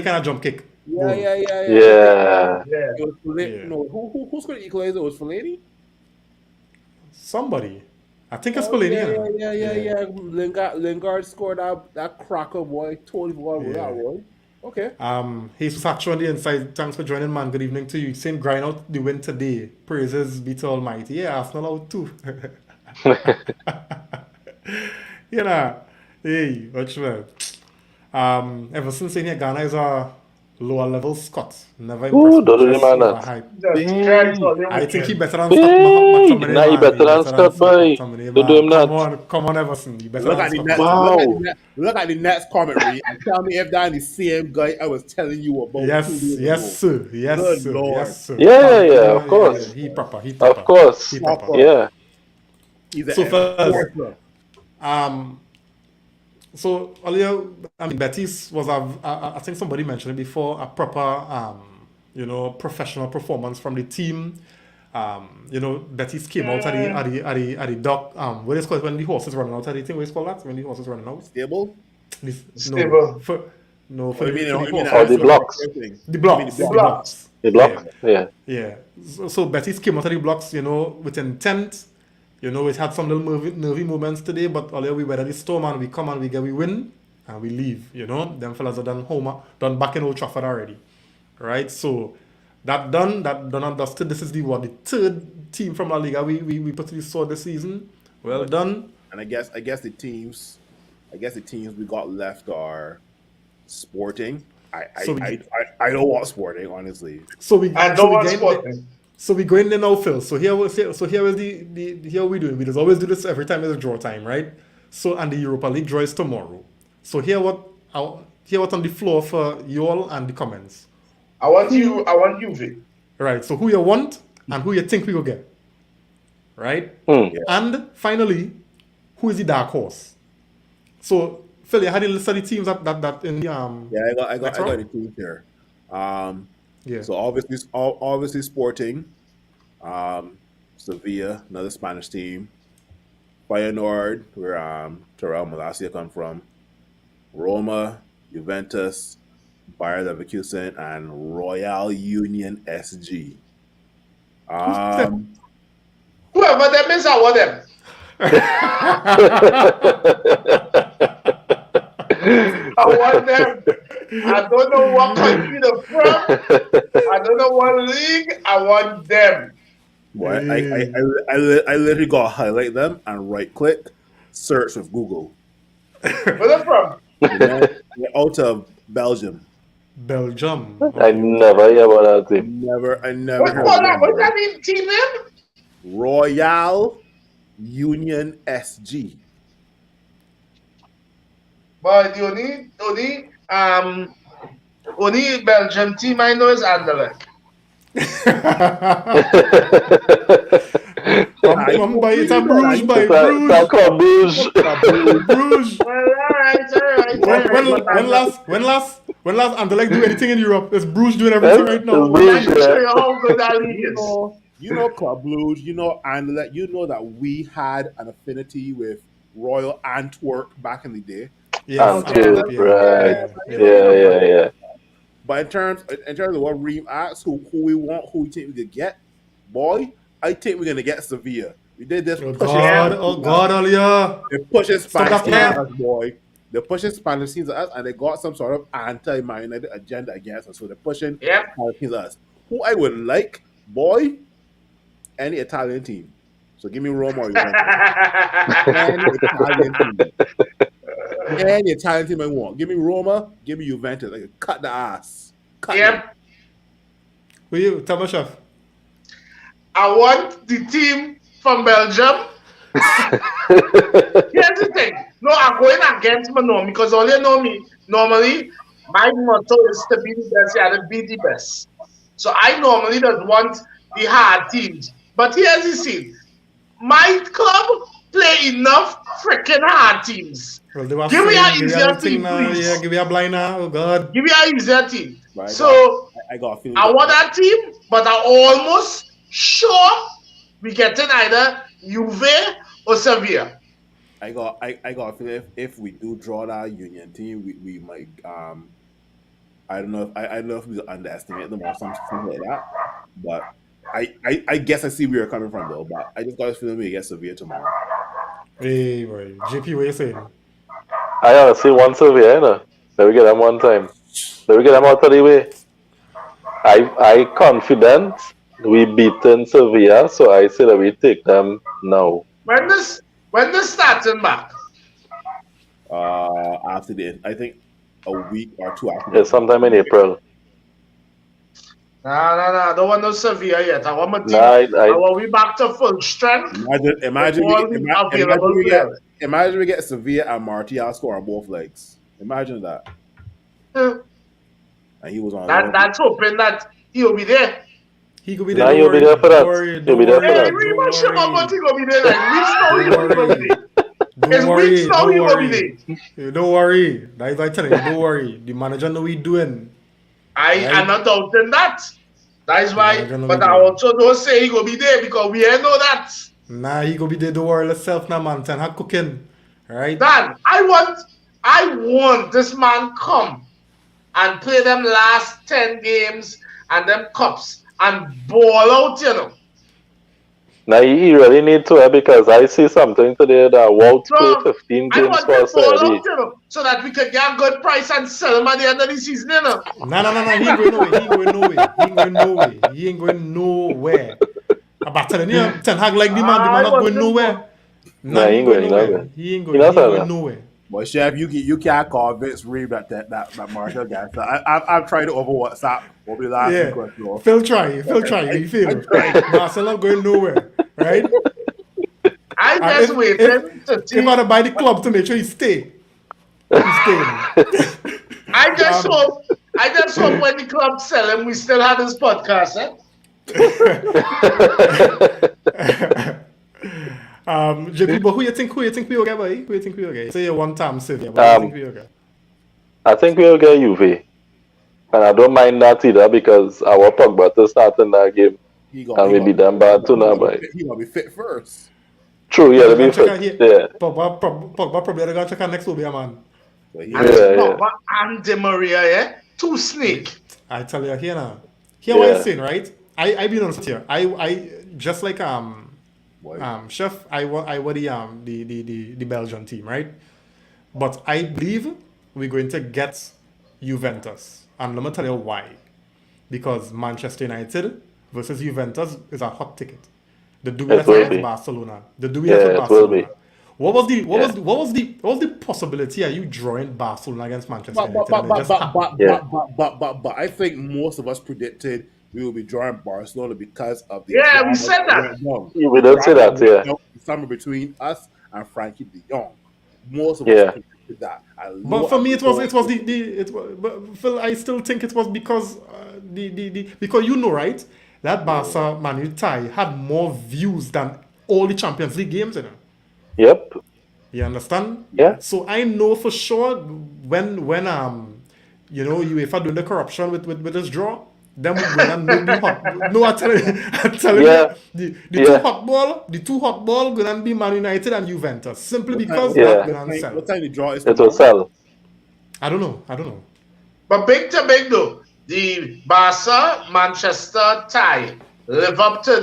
[SPEAKER 1] kind of jump kick.
[SPEAKER 3] yeah.
[SPEAKER 5] Yeah.
[SPEAKER 2] Yeah.
[SPEAKER 3] It was Fellaini.
[SPEAKER 1] Yeah.
[SPEAKER 3] No, who scored the equalizer? It was Fellaini.
[SPEAKER 1] Somebody. I think it's
[SPEAKER 3] Oh,
[SPEAKER 1] Fellaini.
[SPEAKER 3] yeah. Lingard scored that cracker, boy. Totally forgot about that, boy. Okay.
[SPEAKER 1] He's actually on the inside. Thanks for joining, man. Good evening to you. Saying grind out the win today. Praises be to Almighty. Yeah, Arsenal out too. You know, hey, watch man. Ever since saying here, Ghana is a lower level Scot. Never
[SPEAKER 5] Ooh,
[SPEAKER 1] impressed.
[SPEAKER 5] don't
[SPEAKER 1] me,
[SPEAKER 5] really
[SPEAKER 1] just
[SPEAKER 5] mind that.
[SPEAKER 1] overhyped.
[SPEAKER 2] Just try to live
[SPEAKER 1] I
[SPEAKER 2] with
[SPEAKER 1] think he
[SPEAKER 2] him.
[SPEAKER 1] better than Scott McTominay.
[SPEAKER 5] Nah, he
[SPEAKER 1] man.
[SPEAKER 5] better than Scott, boy.
[SPEAKER 1] McTominay,
[SPEAKER 5] Don't do him
[SPEAKER 1] man.
[SPEAKER 5] that.
[SPEAKER 1] Come on, Everson. You better
[SPEAKER 3] Look
[SPEAKER 1] than
[SPEAKER 3] at the
[SPEAKER 1] Scott
[SPEAKER 3] next.
[SPEAKER 5] Wow.
[SPEAKER 3] Look at the next commentary and tell me if that is the same guy I was telling you about. 2 days ago.
[SPEAKER 1] Yes, sir.
[SPEAKER 3] Good Lord.
[SPEAKER 1] Yes, sir.
[SPEAKER 5] Yeah, of course.
[SPEAKER 1] He proper.
[SPEAKER 5] Of course.
[SPEAKER 1] He proper.
[SPEAKER 5] Yeah.
[SPEAKER 3] He's a
[SPEAKER 1] So first,
[SPEAKER 3] enforcer.
[SPEAKER 1] So earlier, I mean, Betis was I think somebody mentioned it before, a proper, professional performance from the team. Betis came out at the dock. What is called when the horses running out? I think what is called that when the horses running out.
[SPEAKER 3] Stable.
[SPEAKER 2] Stable.
[SPEAKER 1] For
[SPEAKER 3] You
[SPEAKER 1] the
[SPEAKER 3] mean
[SPEAKER 1] horses.
[SPEAKER 5] Or the blocks.
[SPEAKER 1] The blocks.
[SPEAKER 2] The blocks.
[SPEAKER 5] The block. Yeah.
[SPEAKER 1] So Betis came out of the blocks, with intent. It had some little nervy moments today, but earlier we weather the storm and we come and we win and we leave. Them fellas are done back in Old Trafford already, right? So that done and dusted. This is the third team from La Liga we particularly saw this season. Well done.
[SPEAKER 3] And I guess the teams we got left are Sporting. I don't want Sporting, honestly.
[SPEAKER 2] I don't want Sporting.
[SPEAKER 1] So we go in there now, Phil. So here is here we do it. We just always do this every time it's a draw time, right? So and the Europa League draw is tomorrow. So hear what on the floor for you all and the comments.
[SPEAKER 2] I want you, Vic.
[SPEAKER 1] Right. So who you want and who you think we will get. Right?
[SPEAKER 5] Yeah.
[SPEAKER 1] And finally, who is the dark horse? So Phil, you had a list of the teams that in the
[SPEAKER 3] Yeah, I got the teams here.
[SPEAKER 1] Yeah.
[SPEAKER 3] So obviously Sporting, Sevilla, another Spanish team, Feyenoord, where Terrell Malacia come from, Roma, Juventus, Bayer Leverkusen, and Royal Union SG.
[SPEAKER 2] Whoever them is, I want them. I want them. I don't know what country they're from. I don't know what league. I want them.
[SPEAKER 3] Boy, I literally got to highlight them and right click, search with Google.
[SPEAKER 2] Where they from?
[SPEAKER 3] They're out of Belgium.
[SPEAKER 1] Belgium.
[SPEAKER 5] I never hear about that team.
[SPEAKER 3] I never heard
[SPEAKER 2] What's
[SPEAKER 3] of them.
[SPEAKER 2] that team name?
[SPEAKER 3] Royal Union SG.
[SPEAKER 2] But the only Belgium team I know is Anderlecht.
[SPEAKER 1] Come by it's a Bruges, by
[SPEAKER 5] That
[SPEAKER 1] Bruges.
[SPEAKER 5] Club Bruges.
[SPEAKER 1] Bruges.
[SPEAKER 2] All right.
[SPEAKER 1] When last Anderlecht do anything in Europe? It's Bruges doing everything right now.
[SPEAKER 5] It's Bruges,
[SPEAKER 2] Let me show you how good that league is.
[SPEAKER 3] You know Club Blues, Anderlecht, that we had an affinity with Royal Antwerp back in the day.
[SPEAKER 1] Yes,
[SPEAKER 5] Antwerp, right. Yeah.
[SPEAKER 3] But in terms of what Reem asks, who we want, who we think we could get, boy, I think we're gonna get Sevilla. We did this.
[SPEAKER 1] Oh God, Alia.
[SPEAKER 3] They're pushing
[SPEAKER 1] Stop
[SPEAKER 3] Spanish
[SPEAKER 1] that
[SPEAKER 3] teams at
[SPEAKER 1] plan.
[SPEAKER 3] us, boy. They're pushing Spanish teams at us, and they got some sort of anti-Man United agenda against us. So they're pushing Spanish teams at us. Who I would like, boy, any Italian team. So give me Roma or Juventus. Any Italian team I want. Give me Roma, give me Juventus. Like cut the ass. Cut them.
[SPEAKER 1] Who you? Tell me, chef.
[SPEAKER 2] I want the team from Belgium. Here's the thing. No, I'm going against my norm because all you know me, normally my motto is to be the best, to be the best. So I normally don't want the hard teams. But here's the thing. My club play enough freaking hard teams.
[SPEAKER 1] Well,
[SPEAKER 2] give me an easier team, please.
[SPEAKER 1] Yeah, give me a blind now. Oh God.
[SPEAKER 2] Give me an easier team.
[SPEAKER 3] Right,
[SPEAKER 2] So
[SPEAKER 3] I got a feeling.
[SPEAKER 2] I want that team, but I'm almost sure we getting either Juve or Sevilla.
[SPEAKER 3] I got a feeling if we do draw that Union team, we might I don't know if we underestimate them or something like that. But I guess I see where you're coming from though. But I just got a feeling we get Sevilla tomorrow.
[SPEAKER 1] Hey boy, JP, what you saying?
[SPEAKER 5] I honestly want Sevilla, you know. Let me get them one time. Let me get them out of the way. I confident we beaten Sevilla, so I say that we take them now.
[SPEAKER 2] When this starting back?
[SPEAKER 3] After the, I think a week or two after.
[SPEAKER 5] Yeah, sometime in April.
[SPEAKER 2] No. I don't want no Sevilla yet. I want my team.
[SPEAKER 5] I
[SPEAKER 2] want we back to full strength.
[SPEAKER 3] Imagine we get Sevilla and Martial score on both legs. Imagine that.
[SPEAKER 2] Yeah.
[SPEAKER 3] And he was on.
[SPEAKER 2] That's hoping that he'll be there.
[SPEAKER 1] He could be there.
[SPEAKER 5] Nah, you'll be there for that. You'll be there for that.
[SPEAKER 2] We must sure about he gonna be there. Like weeks now he gonna be there.
[SPEAKER 1] Don't worry.
[SPEAKER 2] Don't worry.
[SPEAKER 1] That is what I tell you. Don't worry. The manager know what he's doing.
[SPEAKER 2] I'm not doubting that. That is why. But I also don't say he gonna be there because we ain't know that.
[SPEAKER 1] Nah, he gonna be there. Don't worry yourself now, man. Ten hard cooking. Alright?
[SPEAKER 2] Dan, I want this man come and play them last 10 games and them cups and ball out, you know.
[SPEAKER 5] Now you really need to, because I see something today that Walt play 15 games for Saturday.
[SPEAKER 2] So that we could get a good price and sell him at the end of the season, you know.
[SPEAKER 1] No. He ain't going nowhere. I'm telling you, Ten Hag like the man not going nowhere.
[SPEAKER 5] No, he ain't going nowhere.
[SPEAKER 1] He ain't going nowhere.
[SPEAKER 3] But chef, you can't convince Reem that Marshall guy. So I've tried it over WhatsApp over the last week or so.
[SPEAKER 1] Phil try. You feel Marcel not going nowhere, right?
[SPEAKER 2] I just wait to see.
[SPEAKER 1] You gotta buy the club to make sure he stay.
[SPEAKER 2] I just hope when the club sell him, we still have this podcast,
[SPEAKER 1] JP, but who you think we will get, boy? Who you think we will get? Say one time Sevilla, but who you think we will get?
[SPEAKER 5] I think we'll get Juve. And I don't mind that either because our Pogba to start in that game. And we beat them bad too now, boy.
[SPEAKER 3] He gonna be fit first.
[SPEAKER 5] True, yeah, to be fit. Yeah.
[SPEAKER 1] Pogba probably gonna check out next week, man.
[SPEAKER 2] Pogba and Di Maria, yeah? Two snake.
[SPEAKER 1] I tell you here now. Here what I'm saying, right? I be honest here. I just like Chef, I were the Belgian team, right? But I believe we're going to get Juventus. And let me tell you why. Because Manchester United versus Juventus is a hot ticket. The duel against Barcelona. What was the possibility of you drawing Barcelona against Manchester United? And it just happened?
[SPEAKER 3] But I think most of us predicted we will be drawing Barcelona because of the
[SPEAKER 2] Yeah, we
[SPEAKER 3] drama
[SPEAKER 2] said that.
[SPEAKER 3] went down.
[SPEAKER 5] We did say that, yeah.
[SPEAKER 3] Summer between us and Frankie de Jong. Most of us predicted that.
[SPEAKER 1] But for me, it was but Phil, I still think it was because because you know, right, that Barca Man U tie had more views than all the Champions League games, you know.
[SPEAKER 5] Yep.
[SPEAKER 1] You understand?
[SPEAKER 5] Yeah.
[SPEAKER 1] So I know for sure when UEFA doing the corruption with this draw, then we go and make the hot. No, I'm telling you, the two hot ball gonna be Man United and Juventus simply because that gonna sell.
[SPEAKER 3] What time the draw is?
[SPEAKER 5] It will sell.
[SPEAKER 1] I don't know.
[SPEAKER 2] But big to big though, the Barca Manchester tie live up to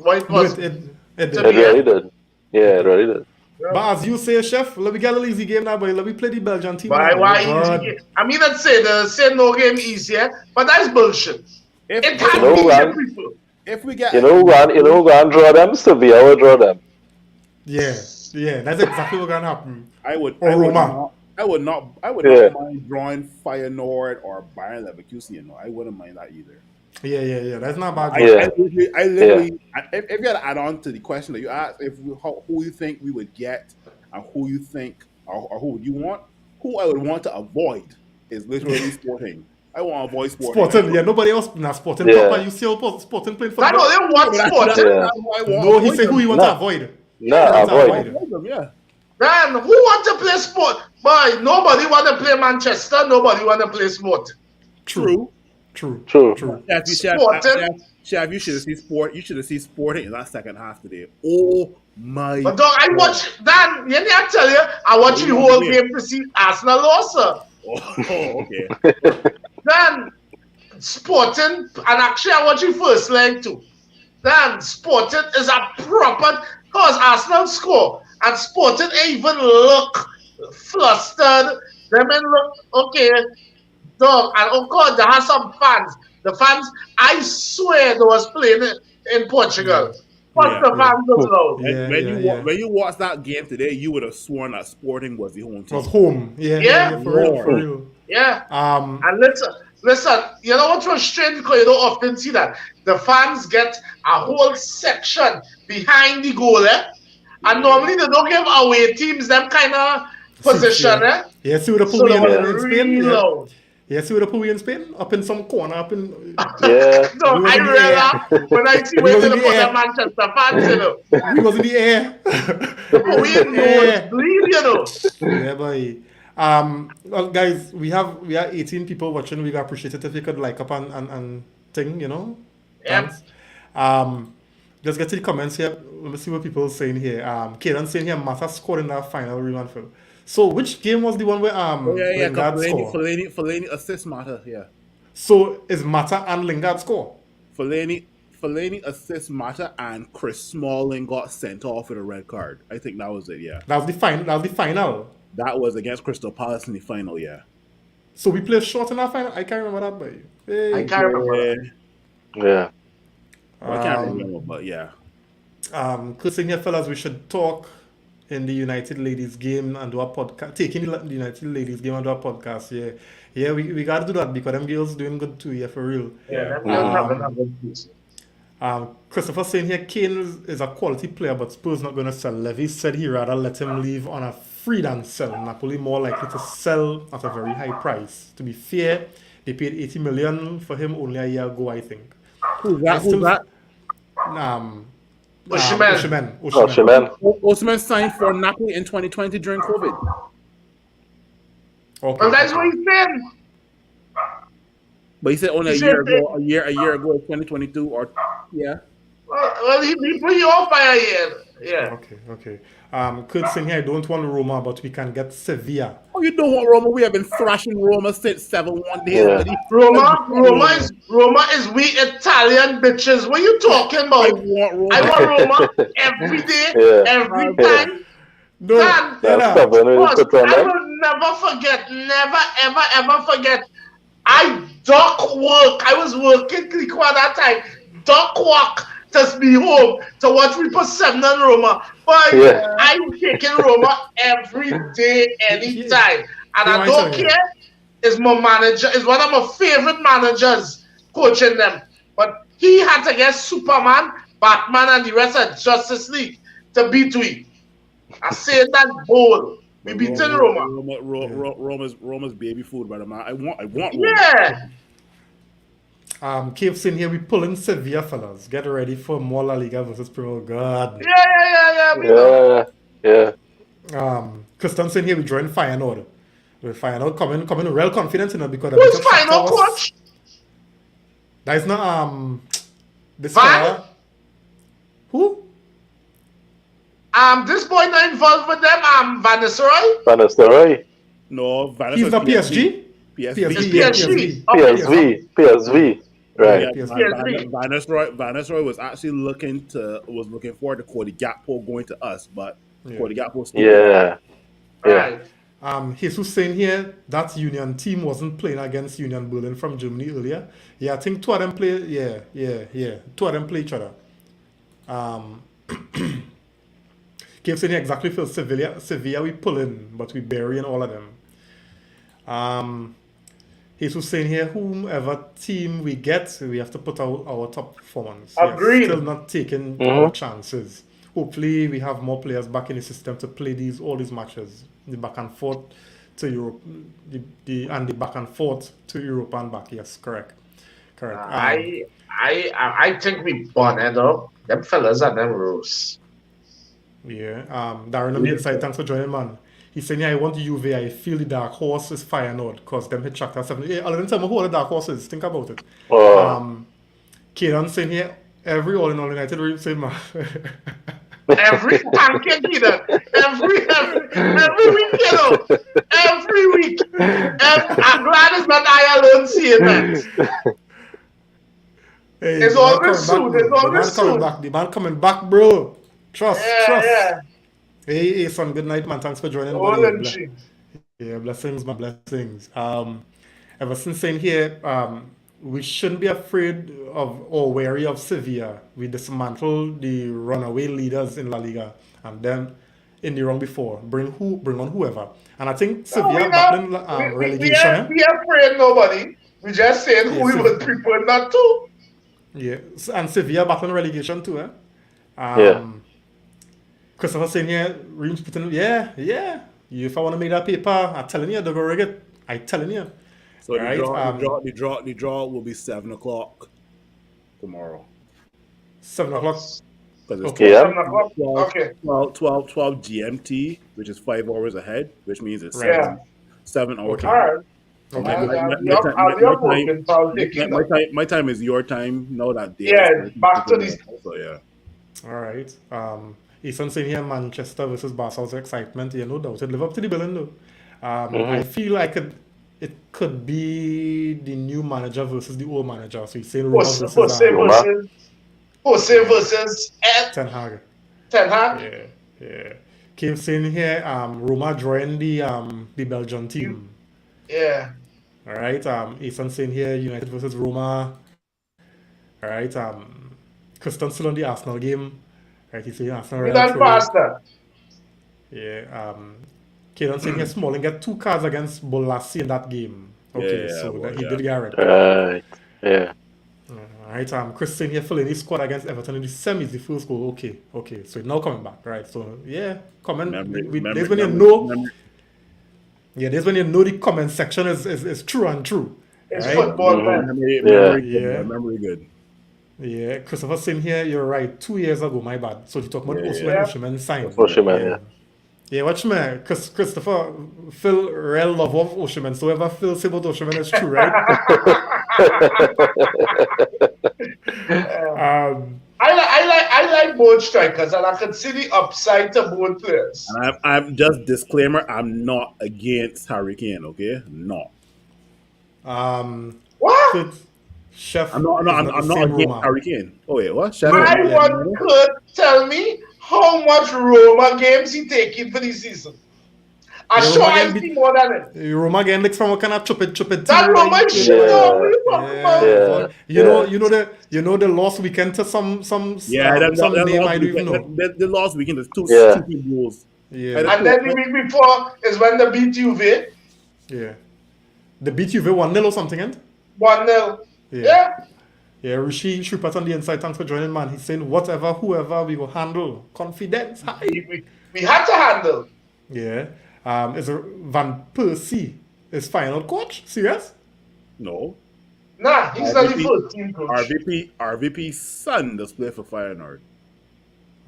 [SPEAKER 2] what it was.
[SPEAKER 1] It
[SPEAKER 5] It really did. Yeah, it really did.
[SPEAKER 1] But as you say, Chef, let me get a little easy game now, boy. Let me play the Belgian team.
[SPEAKER 2] Why easy game? I mean, let's say no game easier, but that's bullshit. It can't be easier, people.
[SPEAKER 3] If we get,
[SPEAKER 5] you know, go and draw them. Sevilla will draw them.
[SPEAKER 1] Yeah, that's exactly what's gonna happen.
[SPEAKER 3] I would not mind drawing Feyenoord or Bayern Leverkusen. You know, I wouldn't mind that either.
[SPEAKER 1] Yeah. That's not bad.
[SPEAKER 3] I literally, if you had to add on to the question that you asked, who you think we would get, and who you think, or who would you want, who I would want to avoid is literally Sporting. I want to avoid Sporting.
[SPEAKER 1] Yeah, nobody else not Sporting.
[SPEAKER 5] Yeah.
[SPEAKER 1] Papa, you see how Sporting playing for
[SPEAKER 2] I know they want Sporting.
[SPEAKER 1] No, he said who you want to avoid.
[SPEAKER 5] Avoid.
[SPEAKER 3] Yeah.
[SPEAKER 2] Man, who want to play sport? Boy, nobody want to play Manchester. Nobody want to play Sport.
[SPEAKER 1] True.
[SPEAKER 3] Chef, you should have seen Sport. You should have seen Sporting in that second half today. Oh my!
[SPEAKER 2] But dog, I watch Dan. You need to tell you, I watch the whole game to see Arsenal lost.
[SPEAKER 3] Oh, okay.
[SPEAKER 2] Dan, Sporting, and actually I watch the first leg too. Dan, Sporting is a proper cause Arsenal score, and Sporting even look flustered. Them look okay. Dog, and of course, there are some fans. The fans, I swear, they was playing in Portugal. But the fans was loud.
[SPEAKER 3] When you watch that game today, you would have sworn that Sporting was the home team.
[SPEAKER 1] Was home. Yeah, for real.
[SPEAKER 2] Yeah. And listen, you know what was strange? Because you don't often see that. The fans get a whole section behind the goal, and normally they don't give away teams them kind of position,
[SPEAKER 1] Yeah, see what the pool in Spain. Yeah, see what the pool in Spain? Up in some corner, up in...
[SPEAKER 5] Yeah.
[SPEAKER 2] No, I realize when I see where they put the Manchester fans, you know.
[SPEAKER 1] We was in the air.
[SPEAKER 2] We bleed, you know.
[SPEAKER 1] Yeah, boy. Well, guys, we are 18 people watching. We'd appreciate it if you could like up and thing, you know.
[SPEAKER 2] Yeah.
[SPEAKER 1] Thanks. Let's get to the comments here. Let me see what people are saying here. Kieran saying here, Mata scored in that final rebound film. So which game was the one where Lingard scored?
[SPEAKER 3] Fellaini assist Mata, yeah.
[SPEAKER 1] So is Mata and Lingard score?
[SPEAKER 3] Fellaini assist Mata, and Chris Smalling got sent off with a red card. I think that was it, yeah.
[SPEAKER 1] That was the final.
[SPEAKER 3] That was against Crystal Palace in the final, yeah.
[SPEAKER 1] So we played short in that final? I can't remember that, boy. Hey.
[SPEAKER 2] I can't remember.
[SPEAKER 5] Yeah.
[SPEAKER 3] I can't remember, but yeah.
[SPEAKER 1] Chris saying here, fellas, we should talk in the United Ladies game and do a podcast. Taking the United Ladies game and do a podcast, yeah. We gotta do that because them girls doing good too, for real.
[SPEAKER 2] Yeah,
[SPEAKER 1] Christopher saying here, Kane is a quality player, but Spurs not gonna sell. Levy said he rather let him leave on a free than sell. Napoli more likely to sell at a very high price. To be fair, they paid 80 million for him only a year ago, I think.
[SPEAKER 3] Who's that?
[SPEAKER 2] Osimhen.
[SPEAKER 3] Osimhen signed for Napoli in 2020 during COVID.
[SPEAKER 1] Okay.
[SPEAKER 2] Well, that's what he said.
[SPEAKER 3] But he said only a year ago, 2022, or yeah.
[SPEAKER 2] Well, he put you off by a year. Yeah.
[SPEAKER 1] Okay. Kurt saying here, I don't want Roma, but we can get Sevilla.
[SPEAKER 3] Oh, you don't want Roma? We have been thrashing Roma since 7-1 days.
[SPEAKER 5] Yeah.
[SPEAKER 2] Roma is we Italian bitches. What are you talking about? I want Roma every day, every time.
[SPEAKER 1] No,
[SPEAKER 2] I will never forget, ever forget. I dock work. I was working Clico at that time. Dock work to be home to watch we put 7 on Roma. But
[SPEAKER 5] Yeah.
[SPEAKER 2] I'm taking Roma every day, anytime. And I don't care. Is my manager, is one of my favorite managers coaching them. But he had to get Superman, Batman, and the rest of Justice League to beat we. I say that bold. We beating Roma.
[SPEAKER 3] Roma's baby food, brother, man. I want Roma.
[SPEAKER 2] Yeah.
[SPEAKER 1] Keeps in here, we pulling Sevilla, fellas. Get ready for more La Liga versus Pro. God.
[SPEAKER 2] Yeah.
[SPEAKER 1] Christensen here, we join Feyenoord. With Feyenoord coming real confidence in it because
[SPEAKER 2] who's Feyenoord coach?
[SPEAKER 1] That is not this
[SPEAKER 2] Van?
[SPEAKER 1] fella. Who?
[SPEAKER 2] This boy not involved with them. Van Nistelrooy.
[SPEAKER 5] Van Nistelrooy.
[SPEAKER 3] No, Van
[SPEAKER 1] He's the PSG.
[SPEAKER 5] PSV. Right.
[SPEAKER 3] Van Nistelrooy was actually looking forward to Cody Gakpo going to us, but Cody Gakpo still.
[SPEAKER 5] Yeah.
[SPEAKER 2] Right.
[SPEAKER 1] Jesus saying here that Union team wasn't playing against Union Berlin from Germany earlier. Yeah, I think two of them play. Yeah. Two of them play each other. Keep saying here exactly for Sevilla we pull in, but we bury in all of them. Jesus saying here, whomever team we get, we have to put out our top performance.
[SPEAKER 2] Agreed.
[SPEAKER 1] Still not taking our chances. Hopefully, we have more players back in the system to play all these matches, the back and forth to Europe, the back and forth to Europe and back. Yes, correct.
[SPEAKER 2] I think we bonned up. Them fellas are them roast.
[SPEAKER 1] Yeah. Darren on the inside, thanks for joining, man. He's saying, I want Juve. I feel the dark horse is Feyenoord because them hit Shakhtar 7. Yeah, I'll tell me who the dark horse is. Think about it. Kieran saying here, every all in all United will say, man.
[SPEAKER 2] Every thank you, Kieran. Every week, you know. Every week. I'm glad it's not I alone seeing that.
[SPEAKER 1] Hey,
[SPEAKER 2] it's always soon.
[SPEAKER 1] The man coming back, bro. Trust.
[SPEAKER 2] Yeah.
[SPEAKER 1] Hey, son, good night, man. Thanks for joining. Blessings, my blessings. Ever since saying here, we shouldn't be afraid of or wary of Sevilla. We dismantle the runaway leaders in La Liga and then in the round before. Bring on whoever. And I think Sevilla battling relegation.
[SPEAKER 2] We are afraid nobody. We just saying who we would prefer not to.
[SPEAKER 1] Yeah, and Sevilla battling relegation too, Christopher saying here, Reams putting, yeah. If I want to make that paper, I'm telling you, they'll go rig it. I'm telling you.
[SPEAKER 3] So the draw will be 7:00 tomorrow.
[SPEAKER 1] 7:00.
[SPEAKER 2] Okay. 7 o'clock. Okay.
[SPEAKER 3] 12 GMT, which is 5 hours ahead, which means it's 7 hours.
[SPEAKER 2] Okay.
[SPEAKER 3] My time is your time. Know that.
[SPEAKER 2] Back to this.
[SPEAKER 3] So yeah.
[SPEAKER 1] All right. Ethan saying here, Manchester versus Barca's excitement. Yeah, no doubt. It live up to the billing though. I feel like it could be the new manager versus the old manager. So he's saying
[SPEAKER 2] Jose versus
[SPEAKER 1] Ten Hag. Yeah. Came saying here, Roma drawing the Belgian team.
[SPEAKER 2] Yeah.
[SPEAKER 1] All right. Ethan saying here, United versus Roma. All right. Christian still on the Arsenal game. Right, he's saying Arsenal.
[SPEAKER 2] Faster.
[SPEAKER 1] Yeah. Kaden saying here, Smalling get 2 cards against Bolassi in that game. Okay, he did get it.
[SPEAKER 5] Right. Yeah.
[SPEAKER 1] All right. Chris saying here, filling his squad against Everton in the semis, the first goal. Okay. So now coming back, right? So yeah, comment. There's when you know. Yeah, there's when you know the comment section is true and true.
[SPEAKER 2] It's
[SPEAKER 1] right?
[SPEAKER 2] football, man.
[SPEAKER 3] Memory good.
[SPEAKER 1] Yeah, Christopher saying here, you're right. 2 years ago, my bad. So you talk about Osimhen signed.
[SPEAKER 5] Osimhen,
[SPEAKER 1] Yeah, watch me. Christopher, Phil, real love of Osimhen. So whatever Phil say about Osimhen is true, right?
[SPEAKER 2] I like both strikers, and I can see the upside to both players.
[SPEAKER 3] And I'm just disclaimer. I'm not against Harry Kane. Okay, not.
[SPEAKER 2] What?
[SPEAKER 1] Chef,
[SPEAKER 3] I'm not against Harry Kane. Oh wait, what? Chef,
[SPEAKER 2] Anyone could tell me how much Roma games he taking for this season? I'm
[SPEAKER 1] Yeah,
[SPEAKER 2] sure
[SPEAKER 1] Roma
[SPEAKER 2] I
[SPEAKER 1] again
[SPEAKER 2] see more than it.
[SPEAKER 1] Roma again looks from a kind of chupid
[SPEAKER 2] That
[SPEAKER 1] team.
[SPEAKER 2] Roman
[SPEAKER 1] Like,
[SPEAKER 2] shit, though. What are you talking about?
[SPEAKER 5] Yeah.
[SPEAKER 1] but you know the last weekend to some
[SPEAKER 3] Yeah, that
[SPEAKER 1] name I
[SPEAKER 3] last
[SPEAKER 1] don't even
[SPEAKER 3] weekend,
[SPEAKER 1] know.
[SPEAKER 3] the last weekend, there's two
[SPEAKER 5] Yeah.
[SPEAKER 3] stupid goals.
[SPEAKER 1] Yeah,
[SPEAKER 2] And then the week before is when they beat Juve.
[SPEAKER 1] yeah. The beat Juve 1-0 or something, and
[SPEAKER 2] 1-0.
[SPEAKER 1] yeah.
[SPEAKER 2] Yeah.
[SPEAKER 1] Yeah, Rishi Shrippat on the inside, thanks for joining, man. He's saying whatever, whoever we will handle. Confidence high.
[SPEAKER 2] We had to handle.
[SPEAKER 1] Yeah. Is Van Persie his final coach? Serious?
[SPEAKER 3] No.
[SPEAKER 2] Nah, he's not the first team coach.
[SPEAKER 3] RVP's son does play for Feyenoord.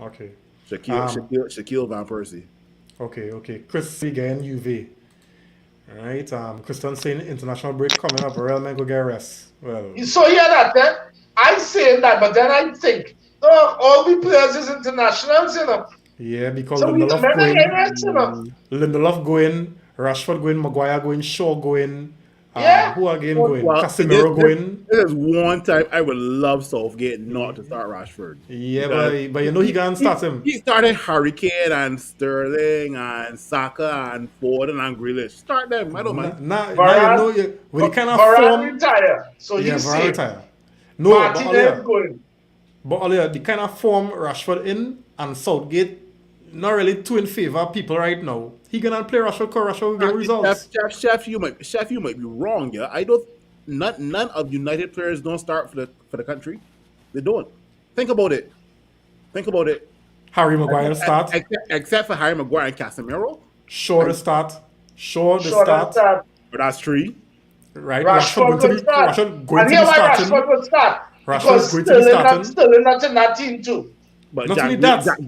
[SPEAKER 1] Okay.
[SPEAKER 3] Shaquille Van Persie.
[SPEAKER 1] Okay. Chris again, UV. Alright, Christian saying international break coming up. Real men go get rest. Well,
[SPEAKER 2] So hear that, then? I say that, but then I think, no, all we players is internationals, you know.
[SPEAKER 1] yeah, because
[SPEAKER 2] So we
[SPEAKER 1] Lindelof
[SPEAKER 2] never get
[SPEAKER 1] going,
[SPEAKER 2] rest, you know.
[SPEAKER 1] Lindelof going, Rashford going, Maguire going, Shaw going,
[SPEAKER 2] Yeah.
[SPEAKER 1] who again going?
[SPEAKER 3] Well,
[SPEAKER 1] Casemiro going.
[SPEAKER 3] There is one time I would love Southgate not to start Rashford.
[SPEAKER 1] Yeah,
[SPEAKER 3] Because
[SPEAKER 1] but you know he can't start him.
[SPEAKER 3] He started Hurricane and Sterling and Saka and Foden and Grealish. Start them. I don't mind.
[SPEAKER 1] Now you
[SPEAKER 2] Varane-
[SPEAKER 1] know with the kind of
[SPEAKER 2] Varane
[SPEAKER 1] form.
[SPEAKER 2] retire, so
[SPEAKER 1] Yeah,
[SPEAKER 2] he's
[SPEAKER 1] Varane
[SPEAKER 2] safe.
[SPEAKER 1] retire. No,
[SPEAKER 2] Martinez going.
[SPEAKER 1] but earlier, the kind of form Rashford in and Southgate not really too in favor of people right now. He gonna play Rashford because Rashford will get results.
[SPEAKER 3] Chef, you might be wrong. Yeah, I don't. None of United players don't start for the country. They don't. Think about it.
[SPEAKER 1] Harry Maguire start.
[SPEAKER 3] Except for Harry Maguire and Casemiro.
[SPEAKER 1] Shaw the start.
[SPEAKER 2] Short
[SPEAKER 1] start.
[SPEAKER 2] start.
[SPEAKER 3] But that's three.
[SPEAKER 1] Right?
[SPEAKER 2] Rashford will start.
[SPEAKER 1] Rashford going
[SPEAKER 2] And
[SPEAKER 1] to
[SPEAKER 2] here
[SPEAKER 1] be
[SPEAKER 2] why
[SPEAKER 1] starting.
[SPEAKER 2] Rashford will start.
[SPEAKER 1] Rashford's
[SPEAKER 2] Because
[SPEAKER 1] going to be starting.
[SPEAKER 2] Sterling not in that team too.
[SPEAKER 3] But
[SPEAKER 1] Not
[SPEAKER 3] Jack
[SPEAKER 1] only that.
[SPEAKER 3] Jack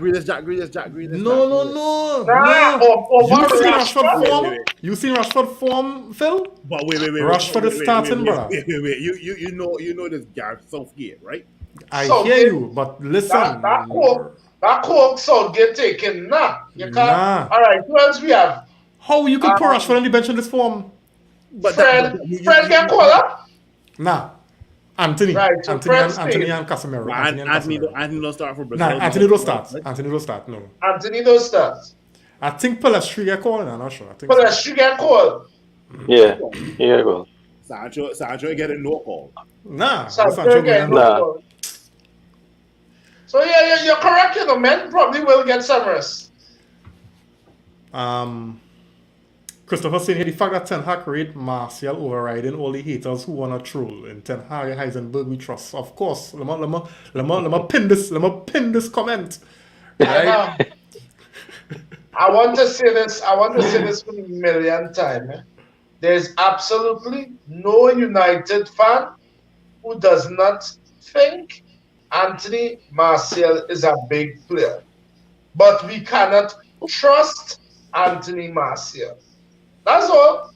[SPEAKER 3] Grealish.
[SPEAKER 1] No.
[SPEAKER 2] Nah,
[SPEAKER 1] You
[SPEAKER 2] over
[SPEAKER 1] seen
[SPEAKER 2] Rashford.
[SPEAKER 1] Rashford form?
[SPEAKER 3] Wait.
[SPEAKER 1] You seen Rashford form, Phil?
[SPEAKER 3] But wait.
[SPEAKER 1] Rashford is starting, brother.
[SPEAKER 3] Wait. You know this Gareth Southgate, right?
[SPEAKER 1] I
[SPEAKER 2] Southgate.
[SPEAKER 1] hear you, but listen.
[SPEAKER 2] That coke Southgate taken. Nah. You can't.
[SPEAKER 1] Nah.
[SPEAKER 2] All right, who else we have?
[SPEAKER 1] How you could put Rashford on the bench in this form?
[SPEAKER 3] But
[SPEAKER 2] Fred get called up?
[SPEAKER 1] Nah. Anthony.
[SPEAKER 2] Right, so
[SPEAKER 1] Anthony
[SPEAKER 2] Fred's
[SPEAKER 1] and Casemiro.
[SPEAKER 3] Well, Anthony don't start for Brazil.
[SPEAKER 1] Nah, Anthony don't start.
[SPEAKER 3] Right?
[SPEAKER 1] Anthony don't start, no.
[SPEAKER 2] Anthony don't start.
[SPEAKER 1] I think Pelestri get called, I'm not sure. I think
[SPEAKER 2] But
[SPEAKER 1] so.
[SPEAKER 2] let's get called.
[SPEAKER 5] Yeah. Here you go.
[SPEAKER 3] Sancho get a no call.
[SPEAKER 1] Nah.
[SPEAKER 2] Sancho
[SPEAKER 1] Sancho
[SPEAKER 2] get
[SPEAKER 1] going
[SPEAKER 2] no
[SPEAKER 5] Nah.
[SPEAKER 2] call. So yeah, you're correct, you know, men probably will get some rest.
[SPEAKER 1] Christopher saying here the fact that Ten Hag rate Martial overriding all the haters who wanna troll in Ten Hag Heisenberg we trust. Of course. Let me pin this comment. Right?
[SPEAKER 2] Yeah. I want to say this for the millionth time. Eh? There's absolutely no United fan who does not think Anthony Martial is a big player. But we cannot trust Anthony Martial. That's all.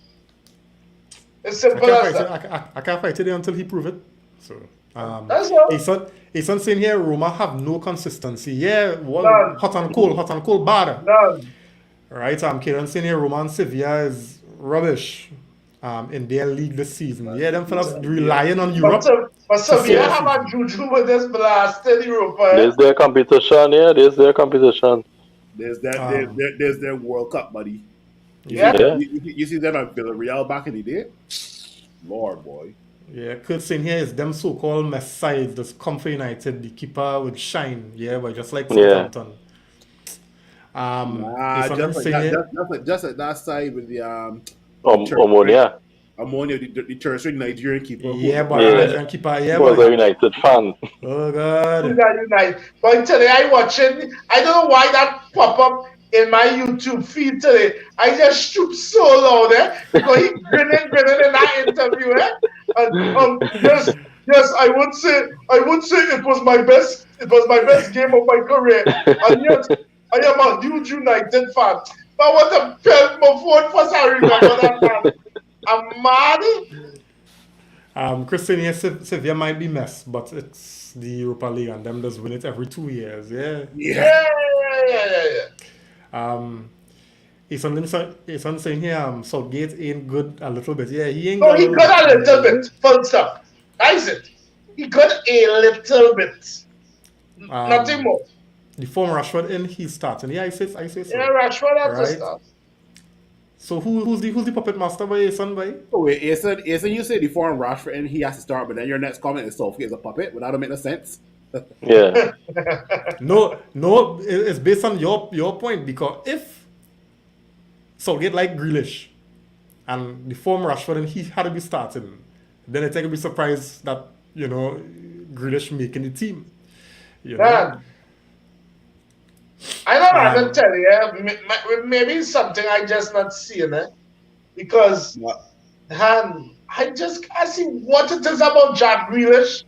[SPEAKER 2] It's simple as that.
[SPEAKER 1] I can't fight today until he prove it. So
[SPEAKER 2] That's all.
[SPEAKER 1] Ason saying here Roma have no consistency. Yeah,
[SPEAKER 2] None.
[SPEAKER 1] hot and cold bad.
[SPEAKER 2] None.
[SPEAKER 1] Right, Kieran saying here Roma and Sevilla is rubbish in their league this season. Yeah, them fellas relying on Europe.
[SPEAKER 2] But Sevilla have a juju with this blasted Europa.
[SPEAKER 5] There's their competition, yeah. There's their competition.
[SPEAKER 3] There's their World Cup, buddy.
[SPEAKER 2] Yeah.
[SPEAKER 3] You see them at Villarreal back in the day? Lord, boy.
[SPEAKER 1] Yeah, Kurt saying here is them so-called mess sides that's come for United. The keeper would shine, yeah, but just like Southampton.
[SPEAKER 3] Just at that side with the
[SPEAKER 5] Omonia.
[SPEAKER 3] Ammonia, the terrestrial Nigerian keeper.
[SPEAKER 1] Yeah, but Nigerian keeper, yeah,
[SPEAKER 5] Was
[SPEAKER 1] boy.
[SPEAKER 5] a United fan.
[SPEAKER 1] Oh God.
[SPEAKER 2] United. But today I watching. I don't know why that pop up in my YouTube feed today. I just shoot so loud, because he grinning in that interview, And yes, I would say it was my best game of my career. And yes, I am a huge United fan. But what a belt my phone for sorry remember that man. I'm mad.
[SPEAKER 1] Christian here, Sevilla might be mess, but it's the Europa League and them just win it every 2 years, yeah. He's saying here, Southgate ain't good a little bit. Yeah, he ain't
[SPEAKER 2] No, he good a little bit. Full stop. That is it. He good a little bit. Nothing more.
[SPEAKER 1] The form Rashford in, he's starting. Yeah, I say so.
[SPEAKER 2] Yeah, Rashford has to start.
[SPEAKER 1] So who's the puppet master by son by?
[SPEAKER 3] Oh, wait, Asen, you say the foreign Rashford and he has to start, but then your next comment is Southgate is a puppet. Would that make no sense?
[SPEAKER 5] Yeah.
[SPEAKER 1] No, it's based on your point because if Southgate like Grealish and the former Rashford and he had to be starting, then I think I'd be surprised that Grealish making the team. You know,
[SPEAKER 2] Man, I don't know,
[SPEAKER 1] Um,
[SPEAKER 2] I'm tell you, maybe it's something I just not seeing it because
[SPEAKER 3] What?
[SPEAKER 2] man, I see what it is about Jack Grealish.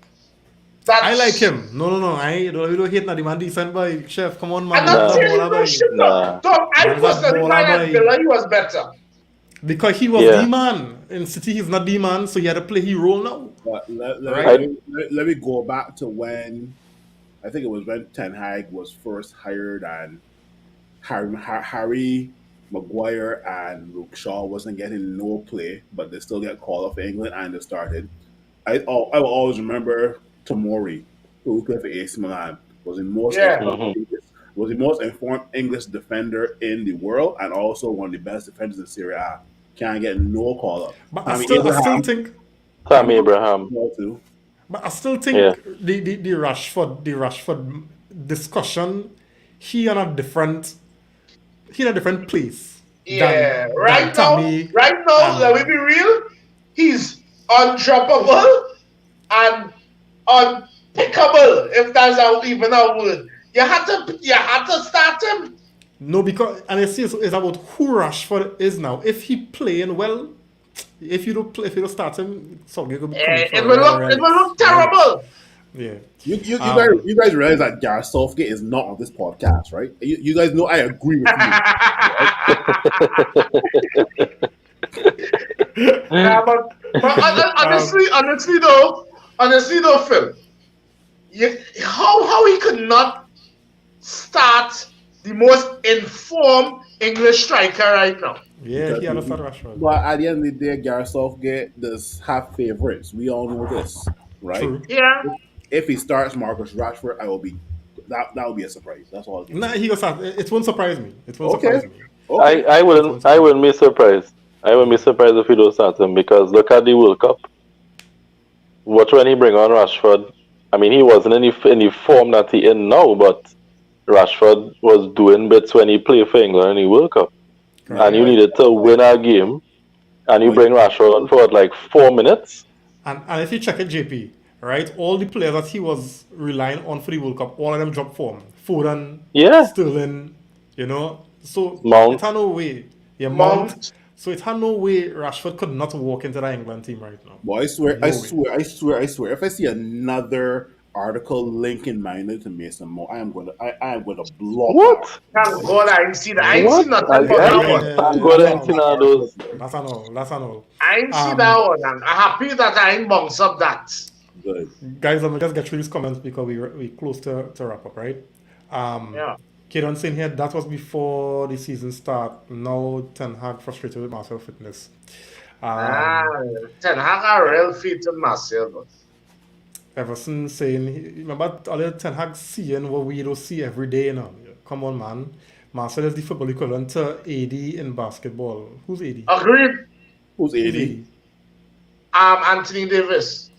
[SPEAKER 1] I like
[SPEAKER 2] That's
[SPEAKER 1] him. No. We don't hate na the man decent boy. Chef, come on,
[SPEAKER 2] I'm
[SPEAKER 1] man.
[SPEAKER 2] not
[SPEAKER 1] Man's a
[SPEAKER 2] saying
[SPEAKER 5] Nah.
[SPEAKER 2] he's
[SPEAKER 1] baller
[SPEAKER 2] no
[SPEAKER 1] boy.
[SPEAKER 2] shit though.
[SPEAKER 5] Nah.
[SPEAKER 2] So I
[SPEAKER 1] Man's a
[SPEAKER 2] personally
[SPEAKER 1] baller
[SPEAKER 2] find at
[SPEAKER 1] boy.
[SPEAKER 2] Villa he was better.
[SPEAKER 1] Because he was the
[SPEAKER 5] Yeah.
[SPEAKER 1] man. In City, he's not the man, so he had to play his role now.
[SPEAKER 3] But
[SPEAKER 1] Right?
[SPEAKER 3] let me go back to when I think it was when Ten Hag was first hired and Harry Maguire and Luke Shaw wasn't getting no play, but they still get called up for England and they started. I will always remember Tomori, who played for AC Milan, was the most
[SPEAKER 2] Yeah.
[SPEAKER 3] informed was the most informed English defender in the world and also one of the best defenders in Serie A. Can't get no call up.
[SPEAKER 1] But
[SPEAKER 3] Tammy
[SPEAKER 1] I still
[SPEAKER 3] Abraham,
[SPEAKER 1] think
[SPEAKER 5] Tammy Abraham.
[SPEAKER 3] too.
[SPEAKER 1] But I still
[SPEAKER 5] Yeah.
[SPEAKER 1] think the Rashford discussion, he in a different place
[SPEAKER 2] Yeah.
[SPEAKER 1] than Tammy
[SPEAKER 2] Right now, let me
[SPEAKER 1] and
[SPEAKER 2] be real. He's undroppable and unpickable, if that's even a word. You had to start him.
[SPEAKER 1] no, because and I see it's about who Rashford is now. If he playing well, if you don't start him, Southgate will be coming for
[SPEAKER 2] It
[SPEAKER 1] a
[SPEAKER 2] will
[SPEAKER 1] real
[SPEAKER 2] look
[SPEAKER 1] relief, right?
[SPEAKER 2] terrible.
[SPEAKER 1] Yeah.
[SPEAKER 3] You guys realize that Gareth Southgate is not on this podcast, right? You guys know I agree with you.
[SPEAKER 2] But honestly though, Phil, how he could not start the most informed English striker right now?
[SPEAKER 1] Yeah, he had to start Rashford.
[SPEAKER 3] But at the end of the day, Gareth Southgate does have favorites. We all know this, right?
[SPEAKER 1] True.
[SPEAKER 2] Yeah.
[SPEAKER 3] If he starts Marcus Rashford, I will be that will be a surprise. That's all I can
[SPEAKER 1] Nah,
[SPEAKER 3] say.
[SPEAKER 1] he was start. It won't surprise me. It won't
[SPEAKER 3] Okay.
[SPEAKER 1] surprise me.
[SPEAKER 3] Okay.
[SPEAKER 5] I wouldn't be surprised. I wouldn't be surprised if he don't start him because look at the World Cup. Watch when he bring on Rashford. I mean, he wasn't in the form that he in now, but Rashford was doing bits when he played for England in the World Cup. And you needed to win a game, and you bring Rashford on for like 4 minutes.
[SPEAKER 1] And if you check it, JP, right, all the players that he was relying on for the World Cup, all of them dropped form. Foden,
[SPEAKER 5] Yeah.
[SPEAKER 1] Sterling, So
[SPEAKER 5] Mount.
[SPEAKER 1] it had no way. Yeah, Mount. So it had no way Rashford could not walk into that England team right now.
[SPEAKER 3] Well, I swear,
[SPEAKER 1] No
[SPEAKER 3] I
[SPEAKER 1] way.
[SPEAKER 3] swear, I swear, I swear. If I see another article linking Mainu to Mason Mount, I am going to block.
[SPEAKER 5] What?
[SPEAKER 2] Thank God I ain't seen that. I ain't
[SPEAKER 5] What?
[SPEAKER 2] seen nothing
[SPEAKER 5] I,
[SPEAKER 2] about that one.
[SPEAKER 5] I'm going to see now those.
[SPEAKER 1] That's an all.
[SPEAKER 2] I ain't seen that one. I'm happy that I ain't bounce up that.
[SPEAKER 3] Good.
[SPEAKER 1] Guys, let me just get through these comments because we close to wrap up, right?
[SPEAKER 2] Yeah.
[SPEAKER 1] Kidon saying here that was before the season start. Now Ten Hag frustrated with Marcel fitness.
[SPEAKER 2] Ten Hag are real fit in Marcel.
[SPEAKER 1] Everson saying, remember all the Ten Hag seeing what we don't see every day now. Come on, man. Marcel is the football equivalent to AD in basketball. Who's AD?
[SPEAKER 2] Agreed.
[SPEAKER 3] Who's
[SPEAKER 1] Who's
[SPEAKER 3] 80?
[SPEAKER 2] Anthony Davis.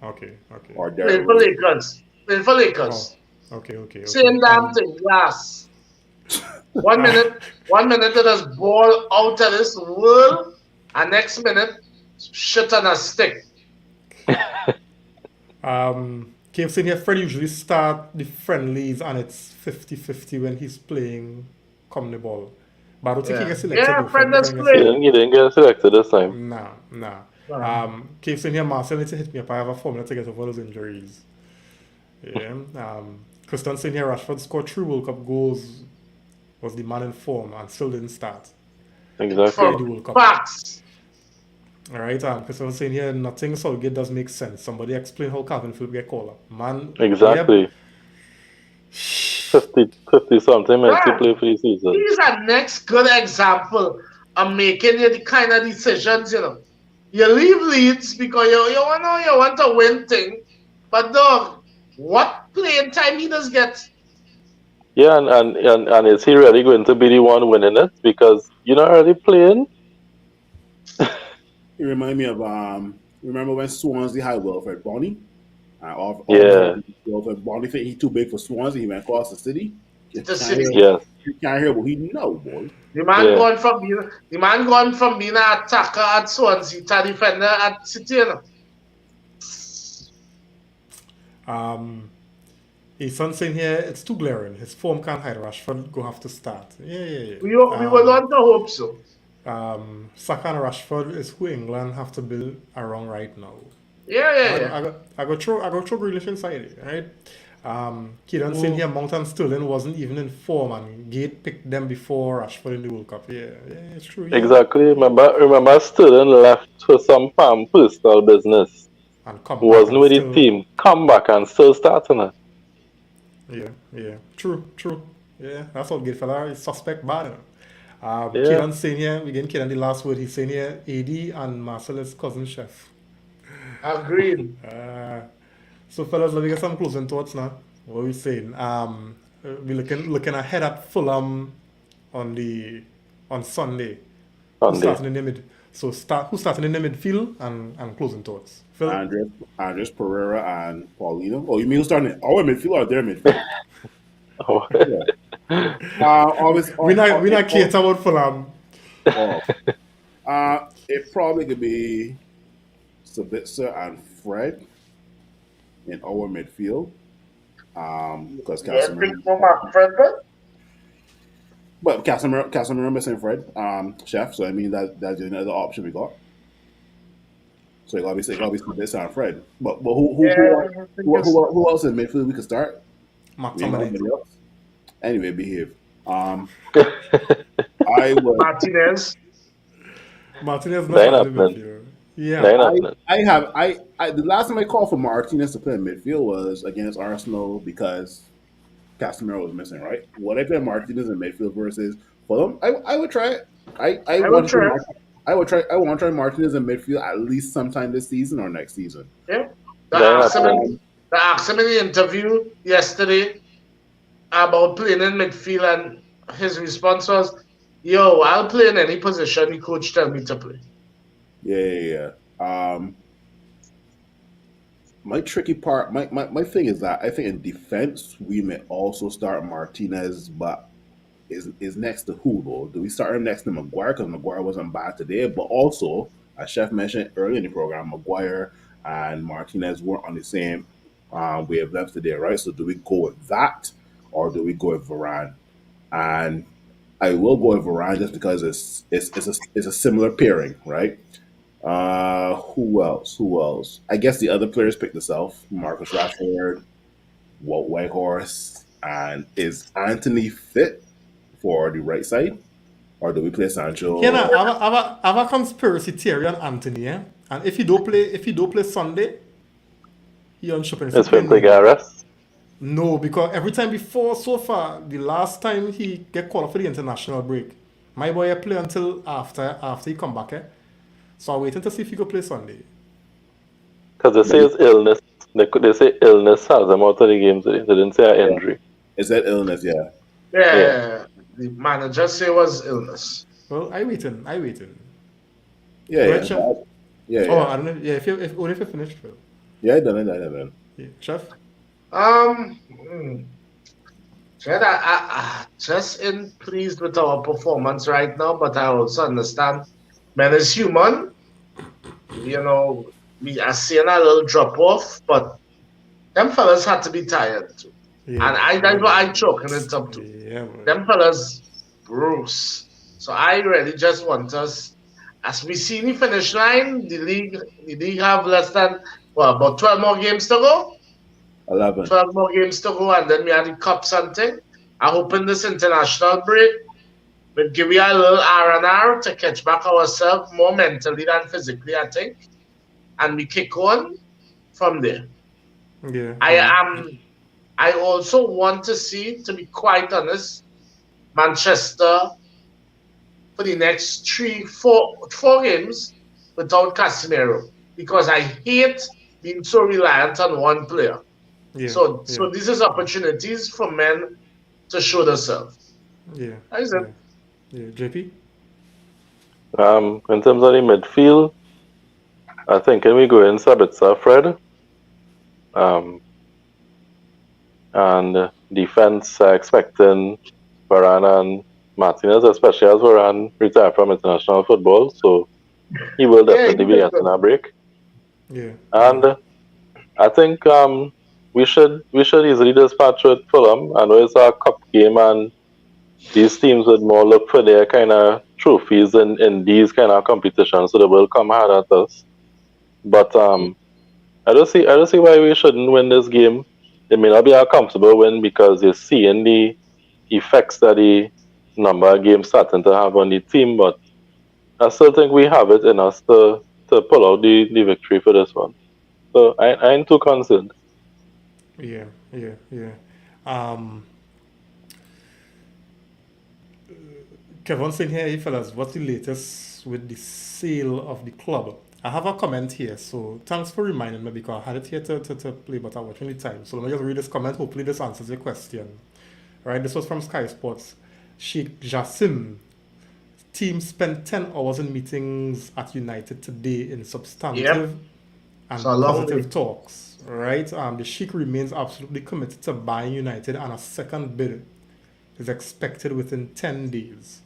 [SPEAKER 1] Okay.
[SPEAKER 3] Or
[SPEAKER 2] Playing
[SPEAKER 3] Derek
[SPEAKER 2] for
[SPEAKER 3] Rose?
[SPEAKER 2] Lakers. Playing for Lakers.
[SPEAKER 1] Okay.
[SPEAKER 2] Same damn thing, yes. 1 minute, it is ball out of this world, and next minute, shit on a stick.
[SPEAKER 1] Cave saying here, Fred usually start the friendlies and it's 50-50 when he's playing come the ball. But I don't think he gets selected.
[SPEAKER 2] Yeah,
[SPEAKER 1] though.
[SPEAKER 2] Fred does
[SPEAKER 1] gets
[SPEAKER 2] play.
[SPEAKER 5] He didn't get selected this time.
[SPEAKER 1] Nah. Cave saying here, Marcel needs to hit me up. I have a formula to get over those injuries. Yeah. Christian saying here, Rashford scored 3 World Cup goals, was the man in form and still didn't start.
[SPEAKER 5] Exactly.
[SPEAKER 1] The World Cup.
[SPEAKER 2] Facts.
[SPEAKER 1] All right, Christian saying here, nothing Southgate does make sense. Somebody explain how Calvin Phillips get called up. Man,
[SPEAKER 5] Exactly. 50 something minutes to play for the season.
[SPEAKER 2] He's a next good example of making the kind of decisions, You leave Leeds because you want to win thing, but dog, what playing time he does get?
[SPEAKER 5] Yeah, and is he really going to be the one winning it? Because you're not really playing.
[SPEAKER 3] It remind me of remember when Swansea had Wilfred Bonny? All of a
[SPEAKER 5] Yeah,
[SPEAKER 3] sudden, Wilfred Bonny think he too big for Swansea. He went across the city. You
[SPEAKER 2] The
[SPEAKER 3] can't hear,
[SPEAKER 2] city.
[SPEAKER 5] yes,
[SPEAKER 3] you can't hear what he know, boy.
[SPEAKER 5] yeah.
[SPEAKER 2] The man going from being an attacker at Swansea to a defender at City. You know.
[SPEAKER 1] His son saying here it's too glaring. His form can't hide. Rashford go have to start. Yeah.
[SPEAKER 2] We were on to hope so.
[SPEAKER 1] Saka and Rashford is who England have to build around right now.
[SPEAKER 2] Yeah.
[SPEAKER 1] I go through Grealish inside it, right? Kieran saying here Mount and Sterling wasn't even in form and Gate picked them before Rashford in the World Cup. Yeah, it's true. Yeah.
[SPEAKER 5] Exactly. Remember, Sterling left for some personal business.
[SPEAKER 1] And come back
[SPEAKER 5] Wasn't
[SPEAKER 1] and
[SPEAKER 5] with the
[SPEAKER 1] still.
[SPEAKER 5] team. Come back and still starting it.
[SPEAKER 1] Yeah. True. Yeah, that's all good fella. It's suspect bad.
[SPEAKER 5] Yeah.
[SPEAKER 1] Kieran saying here, we getting Kieran the last word. He's saying here, AD and Marcellus cousin chef.
[SPEAKER 2] Agreed.
[SPEAKER 1] So fellas, let me get some closing thoughts now. What are we saying? We looking ahead at Fulham on Sunday. Who's
[SPEAKER 5] Sunday.
[SPEAKER 1] starting in the mid? Who's starting in the midfield and closing thoughts? Phil?
[SPEAKER 3] Andres Pereira and Paulino. Oh, you mean who's starting our midfield or their midfield?
[SPEAKER 5] Oh.
[SPEAKER 3] Obviously,
[SPEAKER 1] we not cater about Fulham.
[SPEAKER 3] It probably could be Sabitzer and Fred in our midfield. Because but Casemiro missing Fred, chef. So I mean that's another option we got. So it gotta be Sabitzer and Fred. But who else in midfield we could start?
[SPEAKER 1] McTominay.
[SPEAKER 3] Anyway, behave. I would.
[SPEAKER 2] Martinez
[SPEAKER 1] not starting in the midfield. Yeah.
[SPEAKER 3] The last time I called for Martinez to play in midfield was against Arsenal because Casemiro was missing, right? What if Martinez in midfield versus Fulham? I would try it. I want to try Martinez in midfield at least sometime this season or next season.
[SPEAKER 2] Yeah. They asked him in the interview yesterday about playing in midfield, and his response was, "Yo, I'll play in any position the coach tell me to play."
[SPEAKER 3] Yeah. My tricky part, my thing is that I think in defense we may also start Martinez, but is next to who though? Do we start him next to Maguire because Maguire wasn't bad today? But also, as Chef mentioned earlier in the program, Maguire and Martinez weren't on the same wavelength today, right? So do we go with that or do we go with Varane? And I will go with Varane just because it's a similar pairing, right? Who else? I guess the other players picked themselves. Marcus Rashford, Walt Whitehorse, and is Anthony fit for the right side? Or do we play Sancho?
[SPEAKER 1] Yeah, I have a conspiracy theory on Anthony, eh? And if he don't play Sunday, he on shopping.
[SPEAKER 5] It's for Gareth.
[SPEAKER 1] No, because every time before so far, the last time he get called for the international break, my boy play until after he come back, eh? So I'm waiting to see if he could play Sunday.
[SPEAKER 5] Because they say it's illness. They say illness has him out of the game today. They didn't say an injury.
[SPEAKER 3] Is that illness?
[SPEAKER 2] Yeah. The manager say it was illness.
[SPEAKER 1] Well, I waiting.
[SPEAKER 3] Yeah.
[SPEAKER 1] Right, Chef?
[SPEAKER 3] Yeah.
[SPEAKER 1] Oh, I don't know. Yeah, if you finished, Phil.
[SPEAKER 3] Yeah, done.
[SPEAKER 1] Yeah, Chef.
[SPEAKER 2] I just in pleased with our performance right now, but I also understand man is human. You know, we are seeing a little drop off, but them fellas had to be tired too.
[SPEAKER 1] Yeah.
[SPEAKER 2] And that's what I choking it up to.
[SPEAKER 1] Yeah,
[SPEAKER 2] Them fellas bruise. So I really just want us, as we see the finish line, the league have less than about 12 more games to go.
[SPEAKER 3] 11.
[SPEAKER 2] 12 more games to go, and then we have the cups and thing. I hope in this international break we'll give you a little R&R to catch back ourselves more mentally than physically, I think. And we kick on from there.
[SPEAKER 1] Yeah.
[SPEAKER 2] I also want to see, to be quite honest, Manchester for the next 4 games without Casemiro, because I hate being so reliant on one player.
[SPEAKER 1] Yeah.
[SPEAKER 2] So this is opportunities for men to show themselves.
[SPEAKER 1] Yeah.
[SPEAKER 2] That is
[SPEAKER 1] Yeah.
[SPEAKER 2] it.
[SPEAKER 1] Yeah. JP.
[SPEAKER 5] In terms of the midfield, I think can we go in Sabitzer, Fred? Um, and defense expecting Varane and Martinez, especially as Varane retired from international football, so he will
[SPEAKER 2] Yeah,
[SPEAKER 5] definitely
[SPEAKER 2] he
[SPEAKER 5] be
[SPEAKER 2] did
[SPEAKER 5] getting
[SPEAKER 2] good.
[SPEAKER 5] a break.
[SPEAKER 1] Yeah.
[SPEAKER 5] And I think we should easily dispatch with Fulham. I know it's a cup game, and these teams would more look for their kind of trophies in these kind of competitions, so they will come hard at us. But I don't see why we shouldn't win this game. It may not be a comfortable win because you're seeing the effects that the number of games starting to have on the team, but I still think we have it in us to pull out the victory for this one. So I ain't too concerned.
[SPEAKER 1] Yeah. Yeah. Yeah. Um, Kevin saying here, hey fellas, what's the latest with the sale of the club? I have a comment here, so thanks for reminding me because I had it here to play, but I'm watching the time. So let me just read this comment. Hopefully, this answers your question. Right, this was from Sky Sports. Sheikh Jassim. Team spent 10 hours in meetings at United today in
[SPEAKER 2] Yep.
[SPEAKER 1] substantive
[SPEAKER 2] It's
[SPEAKER 1] and
[SPEAKER 2] a long
[SPEAKER 1] positive
[SPEAKER 2] way.
[SPEAKER 1] talks. Right, the Sheikh remains absolutely committed to buying United, and a second bid is expected within 10 days.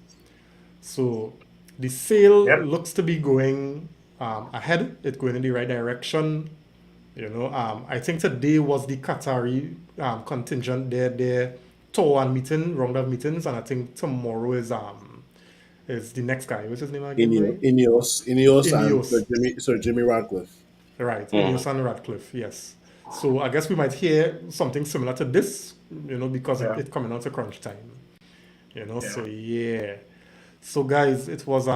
[SPEAKER 1] So the sale
[SPEAKER 2] Yep.
[SPEAKER 1] looks to be going ahead. It's going in the right direction. I think today was the Qatari contingent their tour and meeting round of meetings, and I think tomorrow is the next guy. What's his name again, boy?
[SPEAKER 3] Ineos, and
[SPEAKER 1] Ineos.
[SPEAKER 3] Sir Jimmy Radcliffe.
[SPEAKER 1] Right,
[SPEAKER 5] Mm.
[SPEAKER 1] Ineos and Radcliffe. Yes. So I guess we might hear something similar to this, because
[SPEAKER 2] Yeah.
[SPEAKER 1] it coming out to crunch time.
[SPEAKER 2] Yeah.
[SPEAKER 1] So yeah. So guys, it was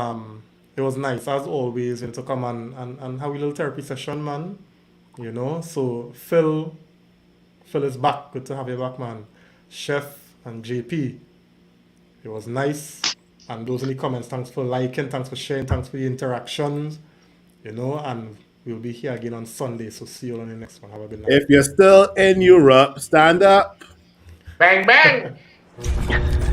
[SPEAKER 1] nice as always, to come and have a little therapy session, man. So Phil is back. Good to have you back, man. Chef and JP, it was nice. And those in the comments, thanks for liking, thanks for sharing, thanks for the interactions. And we'll be here again on Sunday. So see you on the next one. Have a good night.
[SPEAKER 3] If you're still in Europe, stand up.
[SPEAKER 2] Bang bang.